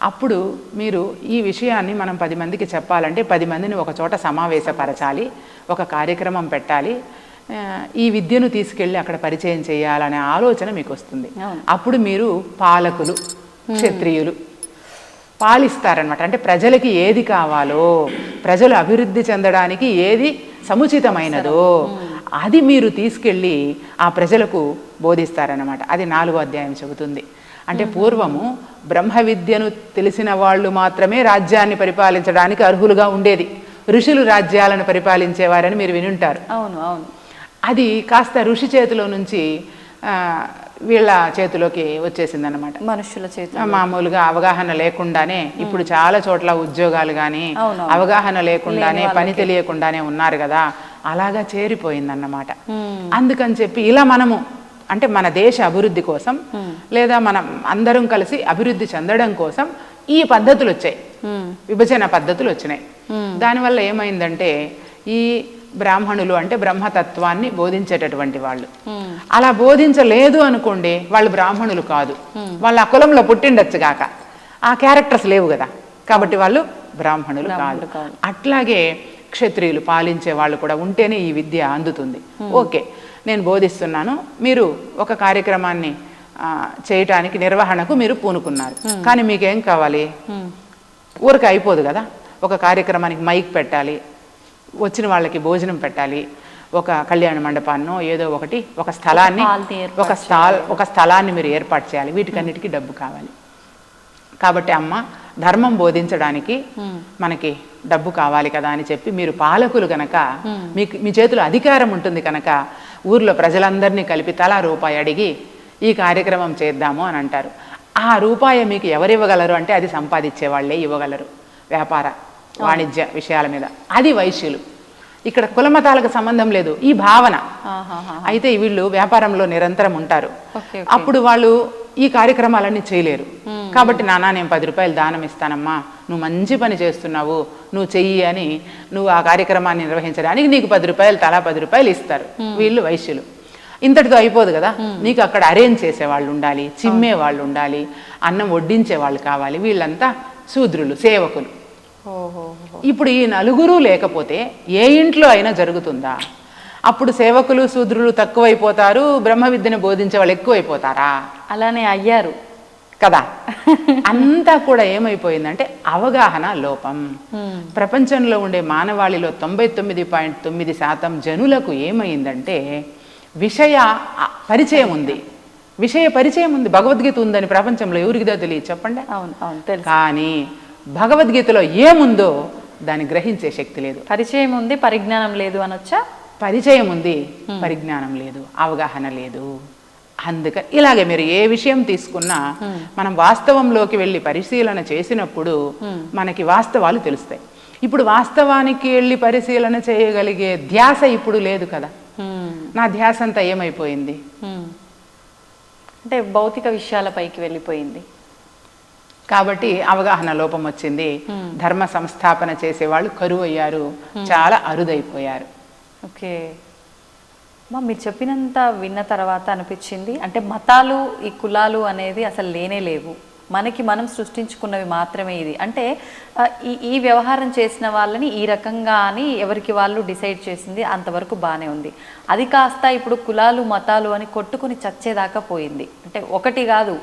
అప్పుడు మీరు ఈ విషయాన్ని మనం 10 మందికి చెప్పాలంటే 10 మందిని ఒక చోట సమావేశపరచాలి, ఒక కార్యక్రమం పెట్టాలి, ఈ విద్యను తీసుకెళ్ళి అక్కడ పరిచయం చేయాలనే ఆలోచన మీకు వస్తుంది. అప్పుడు మీరు పాలకులు, క్షత్రియులు పాలిస్తారనమాట. అంటే ప్రజలకి ఏది కావాలో, ప్రజలు అభివృద్ధి చెందడానికి ఏది సముచితమైనదో అది మీరు తీసుకెళ్ళి ఆ ప్రజలకు బోధిస్తారనమాట. అది 4వ అధ్యాయం చెబుతుంది. అంటే పూర్వము బ్రహ్మ విద్యను తెలిసిన వాళ్ళు మాత్రమే రాజ్యాన్ని పరిపాలించడానికి అర్హులుగా ఉండేది. ఋషులు రాజ్యాలను పరిపాలించేవారని మీరు వినుంటారు. అవును అవును. అది కాస్త ఋషి చేతిలో నుంచి వీళ్ళ చేతిలోకి వచ్చేసింది అనమాట. మనుషుల చేతిలో మామూలుగా అవగాహన లేకుండానే ఇప్పుడు చాలా చోట్ల ఉద్యోగాలు కానీ అవగాహన లేకుండానే, పని తెలియకుండానే ఉన్నారు కదా, అలాగా చేరిపోయిందన్నమాట. అందుకని చెప్పి ఇలా మనము అంటే మన దేశ అభివృద్ధి కోసం, లేదా మనం అందరం కలిసి అభివృద్ధి చెందడం కోసం ఈ పద్ధతులు వచ్చాయి, విభజన పద్ధతులు వచ్చినాయి. దానివల్ల ఏమైందంటే ఈ బ్రాహ్మణులు అంటే బ్రహ్మతత్వాన్ని బోధించేటటువంటి వాళ్ళు, అలా బోధించలేదు అనుకోండి వాళ్ళు బ్రాహ్మణులు కాదు, వాళ్ళు ఆ కులంలో పుట్టిండొచ్చు గాక, ఆ క్యారెక్టర్స్ లేవు కదా, కాబట్టి వాళ్ళు బ్రాహ్మణులు కాదు. అట్లాగే క్షత్రియులు పాలించే వాళ్ళు కూడా ఉంటేనే ఈ విద్య అందుతుంది. ఓకే, నేను బోధిస్తున్నాను, మీరు ఒక కార్యక్రమాన్ని చేయటానికి నిర్వహణకు మీరు పూనుకున్నారు, కానీ మీకేం కావాలి, ఊరికి అయిపోదు కదా, ఒక కార్యక్రమానికి మైక్ పెట్టాలి, వచ్చిన వాళ్ళకి భోజనం పెట్టాలి, ఒక కళ్యాణ మండపాన్నో ఏదో ఒకటి, ఒక స్థలాన్ని మీరు ఏర్పాటు చేయాలి, వీటికన్నిటికీ డబ్బు కావాలి. కాబట్టి అమ్మ ధర్మం బోధించడానికి మనకి డబ్బు కావాలి కదా అని చెప్పి మీరు పాలకులు కనుక, మీ చేతిలో అధికారం ఉంటుంది కనుక ఊర్లో ప్రజలందరినీ కలిపి తలా రూపాయి అడిగి ఈ కార్యక్రమం చేద్దాము అని అంటారు. ఆ రూపాయి మీకు ఎవరివ్వగలరు అంటే అది సంపాదించే వాళ్ళే ఇవ్వగలరు, వ్యాపార వాణిజ్య విషయాల మీద. అది వైశ్యులు. ఇక్కడ కులమతాలకు సంబంధం లేదు, ఈ భావన. అయితే వీళ్ళు వ్యాపారంలో నిరంతరం ఉంటారు. అప్పుడు వాళ్ళు ఈ కార్యక్రమాలన్నీ చేయలేరు. కాబట్టి నాన్న నేను 10 రూపాయలు దానం ఇస్తానమ్మా, నువ్వు మంచి పని చేస్తున్నావు, నువ్వు చెయ్యి అని నువ్వు ఆ కార్యక్రమాన్ని నిర్వహించడానికి నీకు 10 రూపాయలు, తలా 10 రూపాయలు ఇస్తారు వీళ్ళు వైశ్యులు. ఇంతటితో అయిపోదు కదా, నీకు అక్కడ అరేంజ్ చేసే వాళ్ళు ఉండాలి, చిమ్మే వాళ్ళు ఉండాలి, అన్నం వడ్డించే వాళ్ళు కావాలి. వీళ్ళంతా శూద్రులు, సేవకులు. ఇప్పుడు ఈ నలుగురు లేకపోతే ఏ ఇంట్లో అయినా జరుగుతుందా? అప్పుడు సేవకులు శూద్రులు తక్కువైపోతారు, బ్రహ్మ విద్యను బోధించే వాళ్ళు ఎక్కువైపోతారా? అలానే అయ్యారు కదా. అంతా కూడా ఏమైపోయిందంటే అవగాహన లోపం. ప్రపంచంలో ఉండే మానవాళిలో 99.9% జనులకు ఏమైందంటే విషయ పరిచయం ఉంది, భగవద్గీత ఉందని ప్రపంచంలో ఎవరికిదో తెలియదు చెప్పండి. అవును అవును. కానీ భగవద్గీతలో ఏముందో దాన్ని గ్రహించే శక్తి లేదు. పరిచయం ఉంది, పరిజ్ఞానం లేదు అనొచ్చా? పరిచయం ఉంది, పరిజ్ఞానం లేదు, అవగాహన లేదు. అందుకని ఇలాగే మీరు ఏ విషయం తీసుకున్నా మనం వాస్తవంలోకి వెళ్ళి పరిశీలన చేసినప్పుడు మనకి వాస్తవాలు తెలుస్తాయి. ఇప్పుడు వాస్తవానికి వెళ్ళి పరిశీలన చేయగలిగే ధ్యాస ఇప్పుడు లేదు కదా. నా ధ్యాస అంతా ఏమైపోయింది అంటే భౌతిక విషయాలపైకి వెళ్ళిపోయింది. కాబట్టి అవగాహన లోపం వచ్చింది. ధర్మ సంస్థాపన చేసేవాళ్ళు కరువు అయ్యారు, చాలా అరుదైపోయారు. ఓకే మీరు చెప్పినంత విన్న తర్వాత అనిపించింది అంటే మతాలు ఈ కులాలు అనేది అసలు లేనే లేవు, మనకి మనం సృష్టించుకున్నవి మాత్రమే. ఇది అంటే ఈ వ్యవహారం చేసిన వాళ్ళని ఈ రకంగా అని ఎవరికి వాళ్ళు డిసైడ్ చేసింది, అంతవరకు బాగానే ఉంది. అది కాస్త ఇప్పుడు కులాలు మతాలు అని కొట్టుకుని చచ్చేదాకా పోయింది. అంటే ఒకటి కాదు,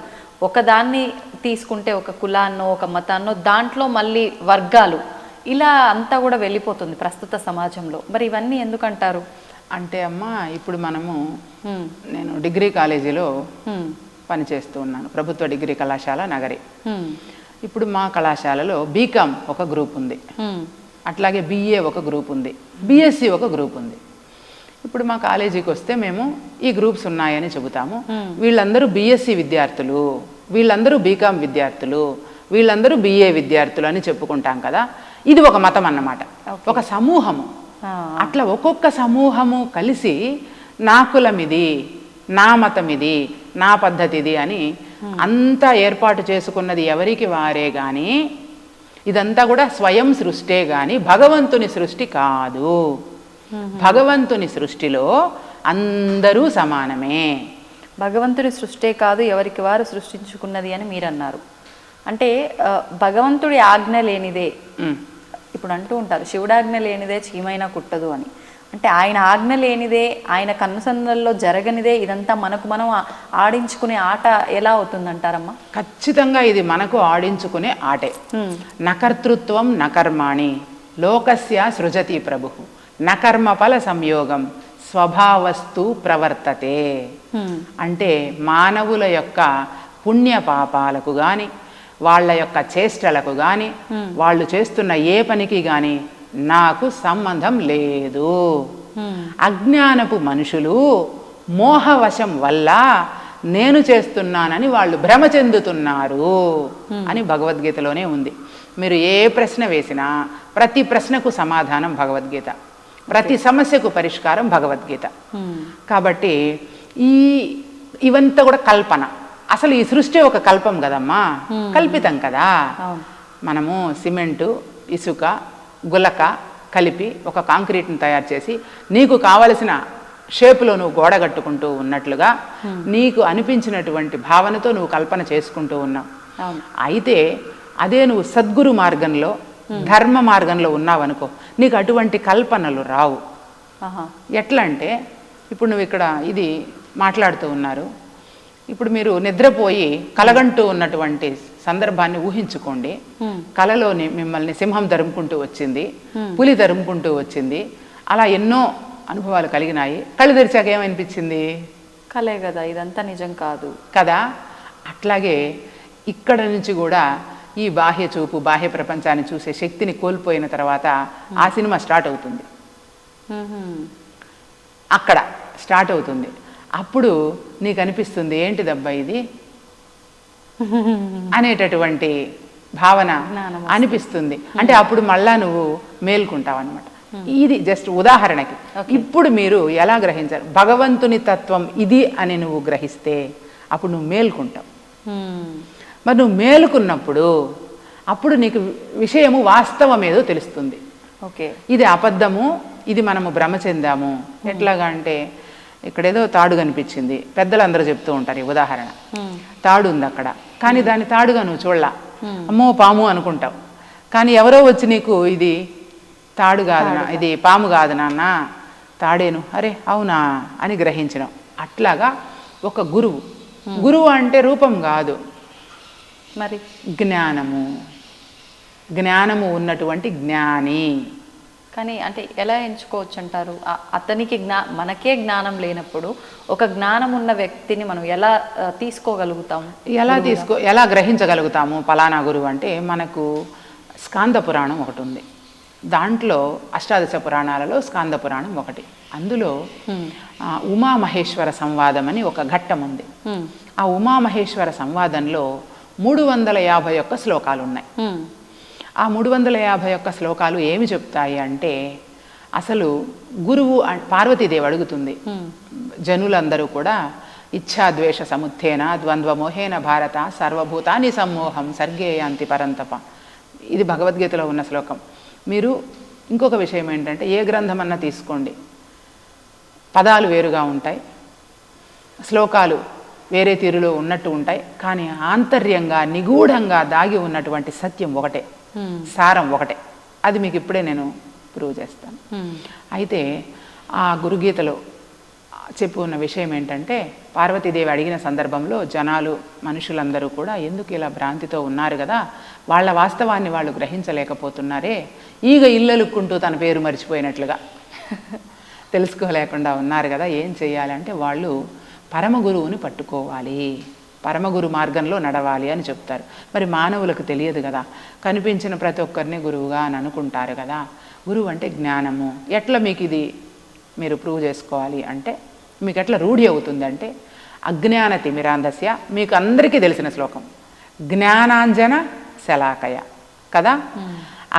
ఒకదాన్ని తీసుకుంటే ఒక కులాన్నో ఒక మతాన్నో దాంట్లో మళ్ళీ వర్గాలు ఇలా అంతా కూడా వెళ్ళిపోతుంది ప్రస్తుత సమాజంలో. మరి ఇవన్నీ ఎందుకంటారు? అంటే అమ్మ ఇప్పుడు మనము నేను డిగ్రీ కాలేజీలో పనిచేస్తూ ఉన్నాను, ప్రభుత్వ డిగ్రీ కళాశాల నగరి. ఇప్పుడు మా కళాశాలలో బీకామ్ ఒక గ్రూప్ ఉంది, అట్లాగే బిఏ ఒక గ్రూప్ ఉంది, బిఎస్సి ఒక గ్రూప్ ఉంది. ఇప్పుడు మా కాలేజీకి వస్తే మేము ఈ గ్రూప్స్ ఉన్నాయని చెబుతాము. వీళ్ళందరూ బిఎస్సి విద్యార్థులు, వీళ్ళందరూ బీకామ్ విద్యార్థులు, వీళ్ళందరూ బిఏ విద్యార్థులు అని చెప్పుకుంటాం కదా. ఇది ఒక మతం అన్నమాట, ఒక సమూహము. అట్లా ఒక్కొక్క సమూహము కలిసి నా కులం ఇది, నా మతం ఇది, నా పద్ధతి ఇది అని అంతా ఏర్పాటు చేసుకున్నది ఎవరికి వారే కానీ ఇదంతా కూడా స్వయం సృష్టే కానీ భగవంతుని సృష్టి కాదు. భగవంతుని సృష్టిలో అందరూ సమానమే. భగవంతుని సృష్టే కాదు, ఎవరికి వారు సృష్టించుకున్నది అని మీరు అన్నారు. అంటే భగవంతుడి ఆజ్ఞ లేనిదే, ఇప్పుడు అంటూ ఉంటారు శివుడాజ్ఞ లేనిదే చీమైనా కుట్టదు అని. అంటే ఆయన ఆజ్ఞ లేనిదే, ఆయన కన్నుసందల్లో జరగనిదే ఇదంతా మనకు మనం ఆడించుకునే ఆట ఎలా అవుతుందంటారమ్మా? ఖచ్చితంగా ఇది మనకు ఆడించుకునే ఆటే. నకర్తృత్వం నకర్మాణి లోకస్య సృజతి ప్రభు నకర్మఫల సంయోగం స్వభావస్తు ప్రవర్తతే. అంటే మానవుల యొక్క పుణ్య పాపాలకు కానీ వాళ్ళ యొక్క చేష్టలకు కానీ వాళ్ళు చేస్తున్న ఏ పనికి కానీ నాకు సంబంధం లేదు. అజ్ఞానపు మనుషులు మోహవశం వల్ల నేను చేస్తున్నానని వాళ్ళు భ్రమ చెందుతున్నారు అని భగవద్గీతలోనే ఉంది. మీరు ఏ ప్రశ్న వేసినా ప్రతి ప్రశ్నకు సమాధానం భగవద్గీత, ప్రతి సమస్యకు పరిష్కారం భగవద్గీత. కాబట్టి ఇవంతా కూడా కల్పన. అసలు ఈ సృష్టి ఒక కల్పం కదమ్మా, కల్పితం కదా. మనము సిమెంటు, ఇసుక, గులక కలిపి ఒక కాంక్రీట్ని తయారు చేసి నీకు కావలసిన షేపులో నువ్వు గోడ కట్టుకుంటూ ఉన్నట్లుగా నీకు అనిపించినటువంటి భావనతో నువ్వు కల్పన చేసుకుంటూ ఉన్నావు. అయితే అదే నువ్వు సద్గురు మార్గంలో ధర్మ మార్గంలో ఉన్నావనుకో, నీకు అటువంటి కల్పనలు రావు. ఎట్లా అంటే ఇప్పుడు నువ్వు ఇక్కడ ఇది మాట్లాడుతూ ఉన్నారు, ఇప్పుడు మీరు నిద్రపోయి కలగంటూ ఉన్నటువంటి సందర్భాన్ని ఊహించుకోండి. కలలోని మిమ్మల్ని సింహం తరుముకుంటూ వచ్చింది, పులి తరుముకుంటూ వచ్చింది, అలా ఎన్నో అనుభవాలు కలిగినాయి. కళ్ళు తెరిచాక ఏమనిపించింది? కలే కదా, ఇదంతా నిజం కాదు కదా. అట్లాగే ఇక్కడ నుంచి కూడా ఈ బాహ్య చూపు, బాహ్య ప్రపంచాన్ని చూసే శక్తిని కోల్పోయిన తర్వాత ఆ సినిమా స్టార్ట్ అవుతుంది, అక్కడ స్టార్ట్ అవుతుంది. అప్పుడు నీకు అనిపిస్తుంది ఏంటిదబ్బా ఇది అనేటటువంటి భావన అనిపిస్తుంది. అంటే అప్పుడు మళ్ళా నువ్వు మేల్కుంటావు అనమాట. ఇది జస్ట్ ఉదాహరణకి. ఇప్పుడు మీరు ఎలా గ్రహించారు? భగవంతుని తత్వం ఇది అని నువ్వు గ్రహిస్తే అప్పుడు నువ్వు మేల్కుంటావు. మరి నువ్వు మేలుకున్నప్పుడు అప్పుడు నీకు విషయము వాస్తవం ఏదో తెలుస్తుంది. ఓకే, ఇది అబద్ధము, ఇది మనము భ్రమ చెందాము. ఎట్లాగా అంటే ఇక్కడేదో తాడు కనిపించింది, పెద్దలందరూ చెప్తూ ఉంటారు ఈ ఉదాహరణ. తాడు ఉంది అక్కడ, కానీ దాని తాడుగా నువ్వు చూడలా, అమ్మో పాము అనుకుంటావు. కానీ ఎవరో వచ్చి నీకు ఇది తాడు కాదు, ఇది పాము కాదు నాన్న, తాడేను, అరే అవునా అని గ్రహించడం. అట్లాగా ఒక గురువు, గురువు అంటే రూపం కాదు, మరి జ్ఞానము, జ్ఞానము ఉన్నటువంటి జ్ఞాని. కానీ అంటే ఎలా ఎంచుకోవచ్చు అంటారు? అతనికి మనకే జ్ఞానం లేనప్పుడు ఒక జ్ఞానం ఉన్న వ్యక్తిని మనం ఎలా తీసుకోగలుగుతాము? ఎలా గ్రహించగలుగుతాము? పలానా గురువు అంటే మనకు స్కాంద పురాణం ఒకటి ఉంది. దాంట్లో అష్టాదశ పురాణాలలో స్కాంద పురాణం ఒకటి. అందులో ఉమామహేశ్వర సంవాదం అని ఒక ఘట్టం ఉంది. ఆ ఉమామహేశ్వర సంవాదంలో 351 శ్లోకాలు ఉన్నాయి. ఆ 351 శ్లోకాలు ఏమి చెప్తాయి అంటే, అసలు గురువు పార్వతీదేవి అడుగుతుంది, జనులందరూ కూడా ఇచ్ఛాద్వేష సముత్థేన ద్వంద్వమోహేన భారత సర్వభూతాని సమ్మోహం సర్గేయాంతి పరంతప. ఇది భగవద్గీతలో ఉన్న శ్లోకం. మీరు ఇంకొక విషయం ఏంటంటే, ఏ గ్రంథమన్నా తీసుకోండి, పదాలు వేరుగా ఉంటాయి, శ్లోకాలు వేరే తీరులో ఉన్నట్టు ఉంటాయి, కానీ ఆంతర్యంగా నిగూఢంగా దాగి ఉన్నటువంటి సత్యం ఒకటే, సారం ఒకటే. అది మీకు ఇప్పుడే నేను ప్రూవ్ చేస్తాను. అయితే ఆ గురుగీతలో చెప్పు ఉన్న విషయం ఏంటంటే, పార్వతీదేవి అడిగిన సందర్భంలో జనాలు మనుషులందరూ కూడా ఎందుకు ఇలా భ్రాంతితో ఉన్నారు కదా, వాళ్ళ వాస్తవాన్ని వాళ్ళు గ్రహించలేకపోతున్నారే, ఈగ ఇల్లలుక్కుంటూ తన పేరు మర్చిపోయినట్లుగా తెలుసుకోలేకుండా ఉన్నారు కదా, ఏం చేయాలంటే వాళ్ళు పరమగురువుని పట్టుకోవాలి, పరమగురు మార్గంలో నడవాలి అని చెప్తారు. మరి మానవులకు తెలియదు కదా, కనిపించిన ప్రతి ఒక్కరిని గురువుగా అని అనుకుంటారు కదా. గురువు అంటే జ్ఞానము. ఎట్లా మీకు ఇది మీరు ప్రూవ్ చేసుకోవాలి అంటే, మీకు ఎట్లా రూఢి అవుతుంది అంటే, అజ్ఞాన తిమిరాంధస్య, మీకు అందరికీ తెలిసిన శ్లోకం, జ్ఞానాంజన శలాకయ కదా.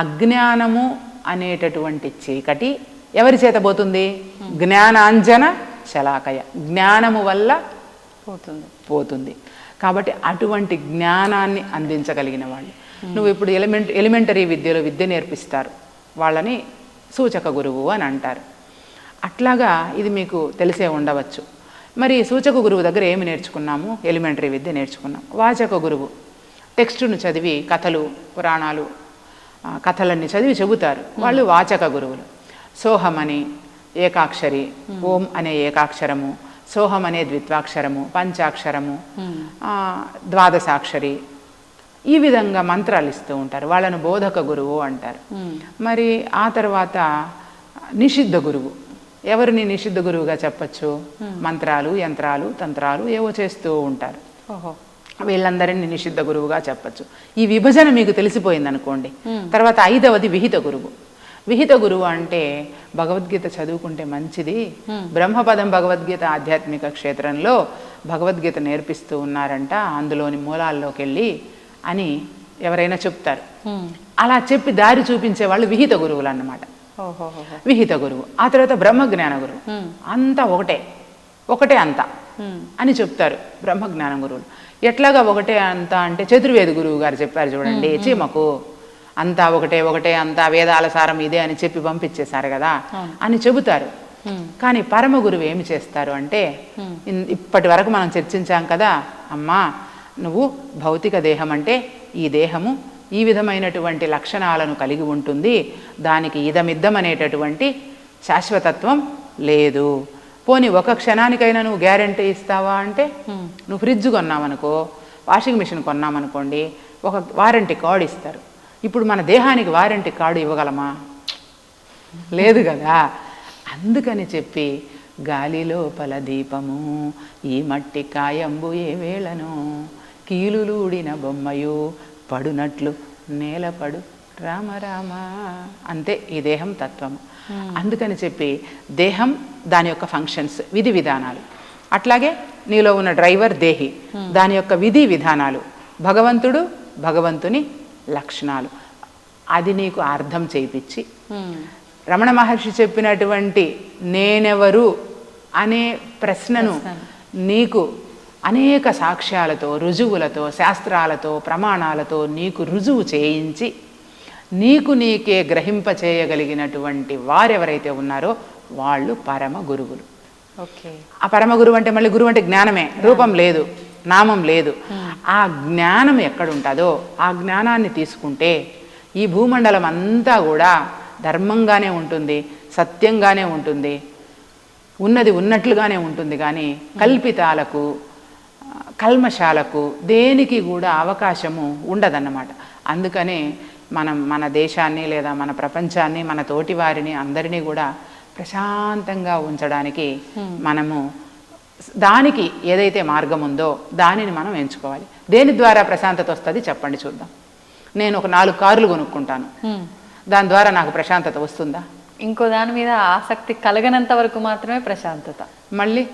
అజ్ఞానము అనేటటువంటి చీకటి ఎవరి చేత పోతుంది? జ్ఞానాంజన శలాకయ, జ్ఞానము వల్ల పోతుంది. కాబట్టి అటువంటి జ్ఞానాన్ని అందించగలిగిన వాళ్ళు. నువ్వు ఇప్పుడు ఎలిమెంటరీ విద్యలో విద్య నేర్పిస్తారు, వాళ్ళని సూచక గురువు అని అంటారు. అట్లాగా ఇది మీకు తెలిసే ఉండవచ్చు. మరి సూచక గురువు దగ్గర ఏమి నేర్చుకున్నాము? ఎలిమెంటరీ విద్య నేర్చుకున్నాం. వాచక గురువు టెక్స్టును చదివి కథలు పురాణాలు కథలన్నీ చదివి చెబుతారు, వాళ్ళు వాచక గురువులు. సోహం అని ఏకాక్షరి, ఓం అనే ఏకాక్షరము, సోహం అనే ద్విత్వాక్షరము, పంచాక్షరము, ద్వాదశాక్షరి, ఈ విధంగా మంత్రాలు ఇస్తూ ఉంటారు, వాళ్ళను బోధక గురువు అంటారు. మరి ఆ తర్వాత నిషిద్ధ గురువు. ఎవరిని నిషిద్ధ గురువుగా చెప్పచ్చు? మంత్రాలు యంత్రాలు తంత్రాలు ఏవో చేస్తూ ఉంటారు, వీళ్ళందరినీ నిషిద్ధ గురువుగా చెప్పచ్చు. ఈ విభజన మీకు తెలిసిపోయింది అనుకోండి. తర్వాత 5వది విహిత గురువు. విహిత గురువు అంటే భగవద్గీత చదువుకుంటే మంచిది, బ్రహ్మపదం భగవద్గీత ఆధ్యాత్మిక క్షేత్రంలో భగవద్గీత నేర్పిస్తూ ఉన్నారంట, అందులోని మూలాల్లోకి వెళ్ళి అని ఎవరైనా చెప్తారు. అలా చెప్పి దారి చూపించే వాళ్ళు విహిత గురువులు అన్నమాట. విహిత గురువు. ఆ తర్వాత బ్రహ్మజ్ఞాన గురువు. అంతా ఒకటే అంతా అని చెప్తారు బ్రహ్మజ్ఞాన గురువులు. ఎట్లాగా ఒకటే అంతా అంటే, చతుర్వేద గురువు గారు చెప్పారు చూడండి, చీమకు అంతా ఒకటే అంతా వేదాల సారం ఇదే అని చెప్పి పంపించేశారు కదా అని చెబుతారు. కానీ పరమ గురువు ఏమి చేస్తారు అంటే, ఇప్పటి వరకు మనం చర్చించాం కదా అమ్మా, నువ్వు భౌతిక దేహం అంటే ఈ దేహము ఈ విధమైనటువంటి లక్షణాలను కలిగి ఉంటుంది, దానికి ఇదమిద్దం అనేటటువంటి శాశ్వతత్వం లేదు. పోనీ ఒక క్షణానికైనా నువ్వు గ్యారెంటీ ఇస్తావా అంటే, నువ్వు ఫ్రిడ్జ్ కొన్నామనుకో, వాషింగ్ మిషన్ కొన్నామనుకోండి, ఒక వారంటీ కార్డు ఇస్తారు. ఇప్పుడు మన దేహానికి వారంటీ కార్డు ఇవ్వగలమా? లేదు కదా. అందుకని చెప్పి గాలి లోపల దీపము ఈ మట్టి కాయంబు ఏ వేళను కీలులూడిన బొమ్మయు పడునట్లు నేలపడు రామ రామ, అంతే ఈ దేహం తత్వము. అందుకని చెప్పి దేహం, దాని యొక్క ఫంక్షన్స్, విధి విధానాలు, అట్లాగే నీలో ఉన్న డ్రైవర్ దేహి, దాని యొక్క విధి విధానాలు, భగవంతుడు భగవంతుని లక్షణాలు, అది నీకు అర్థం చేయించి, రమణ మహర్షి చెప్పినటువంటి నేనెవరు అనే ప్రశ్నను నీకు అనేక సాక్ష్యాలతో, రుజువులతో, శాస్త్రాలతో, ప్రమాణాలతో నీకు రుజువు చేయించి, నీకు నీకే గ్రహింపచేయగలిగినటువంటి వారెవరైతే ఉన్నారో వాళ్ళు పరమ గురువులు. ఓకే. ఆ పరమ గురువు అంటే మళ్ళీ గురువు అంటే జ్ఞానమే, రూపం లేదు, నామం లేదు. ఆ జ్ఞానం ఎక్కడుంటుందో ఆ జ్ఞానాన్ని తీసుకుంటే ఈ భూమండలం అంతా కూడా ధర్మంగానే ఉంటుంది, సత్యంగానే ఉంటుంది, ఉన్నది ఉన్నట్లుగానే ఉంటుంది. కానీ కల్పితాలకు, కల్మషాలకు, దేనికి కూడా అవకాశము ఉండదన్నమాట. అందుకనే మనం మన దేశాన్ని లేదా మన ప్రపంచాన్ని, మన తోటి వారిని అందరినీ కూడా ప్రశాంతంగా ఉంచడానికి మనము దానికి ఏదైతే మార్గం ఉందో దానిని మనం ఎంచుకోవాలి. దేని ద్వారా ప్రశాంతత వస్తుంది చెప్పండి చూద్దాం. నేను ఒక 4 కార్లు కొనుక్కుంటాను, దాని ద్వారా నాకు ప్రశాంతత వస్తుందా? ఇంకో దాని మీద ఆసక్తి కలగనంత వరకు మాత్రమే ప్రశాంతత. మళ్ళీ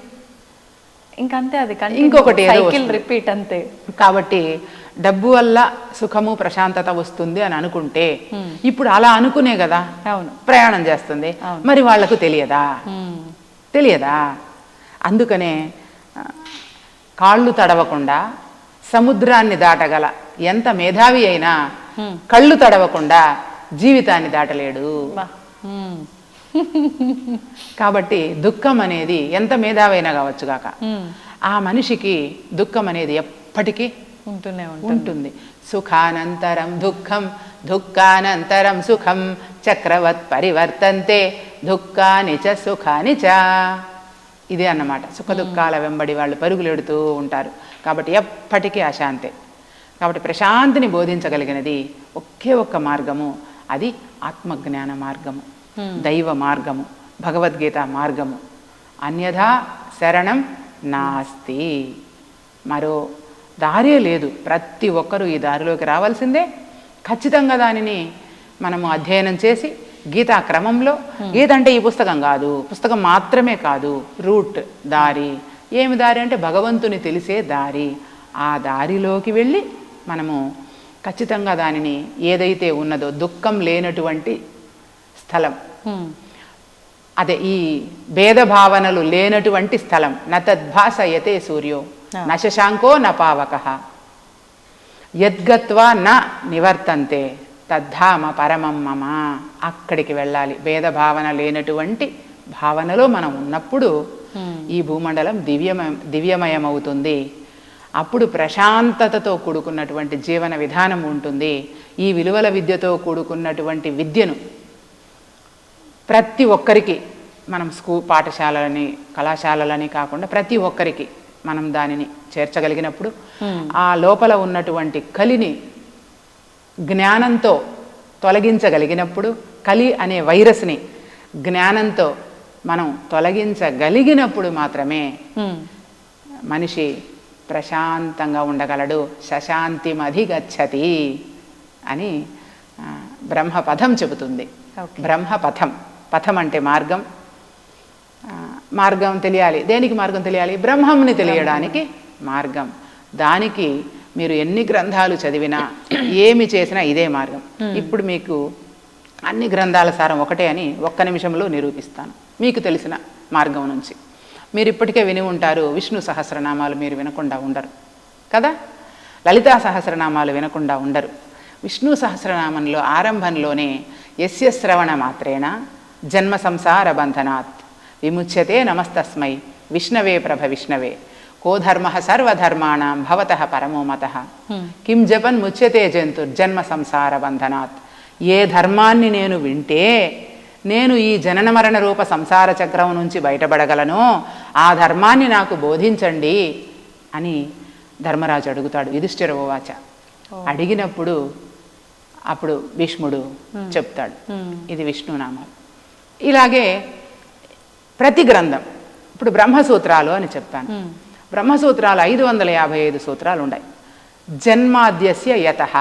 ఇంకంతే, అది ఇంకొకటి ఏదో సైకిల్ వస్తుంది. రిపీట్ అంతే. కాబట్టి డబ్బు వల్ల సుఖము ప్రశాంతత వస్తుంది అని అనుకుంటే ఇప్పుడు అలా అనుకునే కదా అవును ప్రయాణం చేస్తుంది. మరి వాళ్లకు తెలియదా? తెలియదా? అందుకనే కాళ్ళు తడవకుండా సముద్రాన్ని దాటగల ఎంత మేధావి అయినా కళ్ళు తడవకుండా జీవితాన్ని దాటలేడు. కాబట్టి దుఃఖం అనేది ఎంత మేధావైనా కావచ్చు కాక ఆ మనిషికి దుఃఖం అనేది ఎప్పటికీ ఉంటూనే ఉంటుంది. సుఖానంతరం దుఃఖం దుఃఖానంతరం సుఖం చక్రవత్ పరివర్తంతే దుఃఖాని చ సుఖాని చ. ఇదే అన్నమాట. సుఖ దుఃఖాల వెంబడి వాళ్ళు పరుగులెడుతూ ఉంటారు. కాబట్టి ఎప్పటికీ అశాంతే. కాబట్టి ప్రశాంతిని బోధించగలిగినది ఒకే ఒక్క మార్గము, అది ఆత్మజ్ఞాన మార్గము, దైవ మార్గము, భగవద్గీత మార్గము. అన్యథా శరణం నాస్తి. మరో దారే లేదు. ప్రతి ఒక్కరూ ఈ దారిలోకి రావాల్సిందే. ఖచ్చితంగా దానిని మనము అధ్యయనం చేసి గీతా క్రమంలో, గీత అంటే ఈ పుస్తకం కాదు, పుస్తకం మాత్రమే కాదు, రూట్, దారి. ఏమి దారి అంటే భగవంతుని తెలిసే దారి. ఆ దారిలోకి వెళ్ళి మనము ఖచ్చితంగా దానిని ఏదైతే ఉన్నదో దుఃఖం లేనటువంటి స్థలం, అదే ఈ భేదభావనలు లేనటువంటి స్థలం. నతద్భాసయతే సూర్యో న శశాంకో న పావకః యద్గత్వా న నివర్తంతే తద్ధామ పరమం మమ. అక్కడికి వెళ్ళాలి. భేదభావన లేనటువంటి భావనలో మనం ఉన్నప్పుడు ఈ భూమండలం దివ్యమయమవుతుంది. అప్పుడు ప్రశాంతతతో కూడుకున్నటువంటి జీవన విధానం ఉంటుంది. ఈ విలువల విద్యతో కూడుకున్నటువంటి విద్యను ప్రతి ఒక్కరికి మనం పాఠశాలని కళాశాలలని కాకుండా ప్రతి ఒక్కరికి మనం దానిని చేర్చగలిగినప్పుడు ఆ లోపల ఉన్నటువంటి కలిని జ్ఞానంతో తొలగించగలిగినప్పుడు, కలి అనే వైరస్ని జ్ఞానంతో మనం తొలగించగలిగినప్పుడు మాత్రమే మనిషి ప్రశాంతంగా ఉండగలడు. శశాంతిమధిగచ్చతి అని బ్రహ్మపథం చెబుతుంది. బ్రహ్మపథం, పథం అంటే మార్గం. మార్గం తెలియాలి. దేనికి మార్గం తెలియాలి? బ్రహ్మంని తెలియడానికి మార్గం. దానికి మీరు ఎన్ని గ్రంథాలు చదివినా ఏమి చేసినా ఇదే మార్గం. ఇప్పుడు మీకు అన్ని గ్రంథాల సారం ఒకటే అని ఒక్క నిమిషంలో నిరూపిస్తాను. మీకు తెలిసిన మార్గం నుంచి మీరు ఇప్పటికే విని ఉంటారు. విష్ణు సహస్రనామాలు మీరు వినకుండా ఉండరు కదా, లలితా సహస్రనామాలు వినకుండా ఉండరు. విష్ణు సహస్రనామంలో ఆరంభంలోనే యస్య శ్రవణ మాత్రేణ జన్మ సంసార బంధనాత్ విముచ్యతే నమస్తస్మై విష్ణవే ప్రభ విష్ణవే కో ధర్మ సర్వధర్మాణం భవతః పరమో మతః కిం జపన్ ముచ్యతే జంతుర్జన్మ సంసార బంధనాత్. ఏ ధర్మాన్ని నేను వింటే నేను ఈ జనన మరణ రూప సంసార చక్రం నుంచి బయటపడగలను, ఆ ధర్మాన్ని నాకు బోధించండి అని ధర్మరాజు అడుగుతాడు. యుధిష్ఠిర ఉవాచ. అడిగినప్పుడు అప్పుడు భీష్ముడు చెప్తాడు, ఇది విష్ణునామాలు. ఇలాగే ప్రతి గ్రంథం, ఇప్పుడు బ్రహ్మసూత్రాలు అని చెప్పాను. బ్రహ్మసూత్రాలు 555 సూత్రాలు ఉన్నాయి. జన్మాద్యస్య యతః,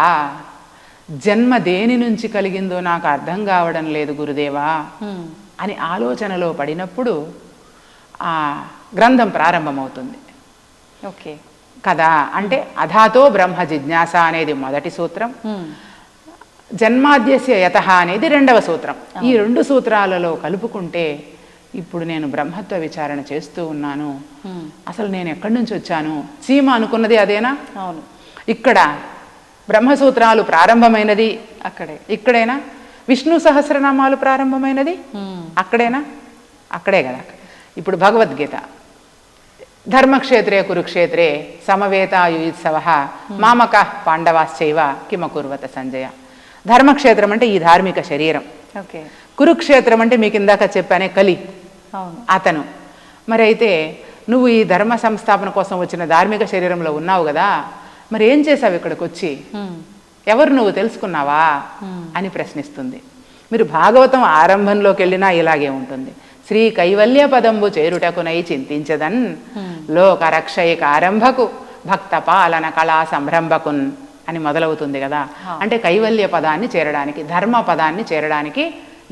జన్మ దేని నుంచి కలిగిందో నాకు అర్థం కావడం లేదు గురుదేవా అని ఆలోచనలో పడినప్పుడు ఆ గ్రంథం ప్రారంభమవుతుంది. ఓకే కదా, అంటే అధాతో బ్రహ్మ జిజ్ఞాస అనేది మొదటి సూత్రం, జన్మాద్యస్య యతః అనేది రెండవ సూత్రం. ఈ రెండు సూత్రాలలో కలుపుకుంటే ఇప్పుడు నేను బ్రహ్మత్వ విచారణ చేస్తూ ఉన్నాను. అసలు నేను ఎక్కడి నుంచి వచ్చాను? చీమ అనుకున్నది అదేనా? అవును. ఇక్కడ బ్రహ్మసూత్రాలు ప్రారంభమైనది ఇక్కడేనా? విష్ణు సహస్రనామాలు ప్రారంభమైనది అక్కడేనా? అక్కడే కదా. ఇప్పుడు భగవద్గీత, ధర్మక్షేత్రే కురుక్షేత్రే సమవేతాయుత్సవ మామక పాండవాశ్చైవ కిమకుర్వత సంజయ. ధర్మక్షేత్రం అంటే ఈ ధార్మిక శరీరం. ఓకే. కురుక్షేత్రం అంటే మీకు ఇందాక చెప్పానే కలి, అతను. మరి అయితే నువ్వు ఈ ధర్మ సంస్థాపన కోసం వచ్చిన ధార్మిక శరీరంలో ఉన్నావు కదా, మరి ఏం చేసావు ఇక్కడికి వచ్చి? ఎవరు నువ్వు తెలుసుకున్నావా అని ప్రశ్నిస్తుంది. మీరు భాగవతం ఆరంభంలోకి వెళ్ళినా ఇలాగే ఉంటుంది. శ్రీ కైవల్య పదంబు చేరుటకునై చింతించదన్ లోక రక్షయిక ఆరంభకు భక్త పాలన కళా సంరంభకున్ అని మొదలవుతుంది కదా. అంటే కైవల్య పదాన్ని చేరడానికి, ధర్మ పదాన్ని చేరడానికి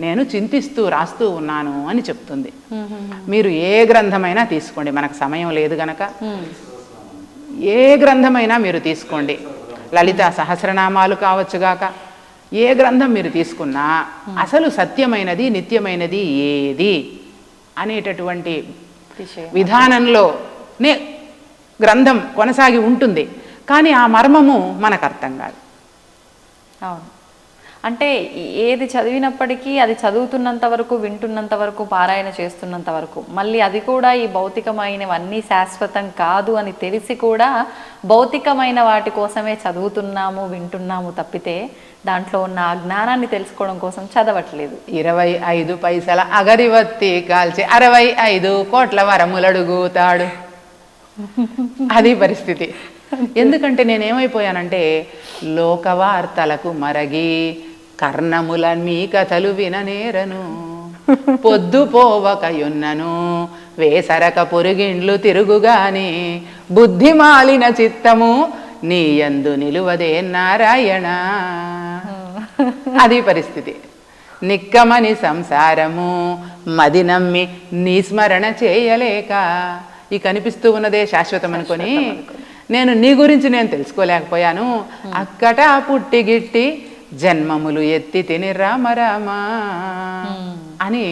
నేను చింతిస్తూ రాస్తూ ఉన్నాను అని చెప్తుంది. మీరు ఏ గ్రంథమైనా తీసుకోండి, మనకు సమయం లేదు గనక ఏ గ్రంథమైనా మీరు తీసుకోండి, లలిత సహస్రనామాలు కావచ్చుగాక, ఏ గ్రంథం మీరు తీసుకున్నా అసలు సత్యమైనది నిత్యమైనది ఏది అనేటటువంటి విధానంలోనే గ్రంథం కొనసాగి ఉంటుంది. కానీ ఆ మర్మము మనకు అర్థం కాదు. అవును, అంటే ఏది చదివినప్పటికీ అది చదువుతున్నంత వరకు, వింటున్నంత వరకు, పారాయణ చేస్తున్నంత వరకు, మళ్ళీ అది కూడా ఈ భౌతికమైనవన్నీ శాశ్వతం కాదు అని తెలిసి కూడా భౌతికమైన వాటి కోసమే చదువుతున్నాము, వింటున్నాము తప్పితే దాంట్లో ఉన్న ఆ జ్ఞానాన్ని తెలుసుకోవడం కోసం చదవట్లేదు. 25 పైసల అగరివత్తి కాల్చి 65 కోట్ల వరములడుగుతాడు. అది పరిస్థితి. ఎందుకంటే నేనేమైపోయానంటే లోకవార్తలకు మరగి కర్ణముల మీ కథలు విననేరను, పొద్దు పోవకయున్నను వేసరక పొరుగిండ్లు తిరుగుగాని బుద్ధి మాలిన చిత్తము నీ యందు నిలువదే నారాయణ. అది పరిస్థితి. నిక్కమని సంసారము మది నమ్మి నీ స్మరణ చేయలేక, ఈ కనిపిస్తూ ఉన్నదే శాశ్వతం అనుకొని నేను నీ గురించి నేను తెలుసుకోలేకపోయాను. అక్కట పుట్టిగిట్టి జన్మములు ఎత్తి తిని రామ రామ అని.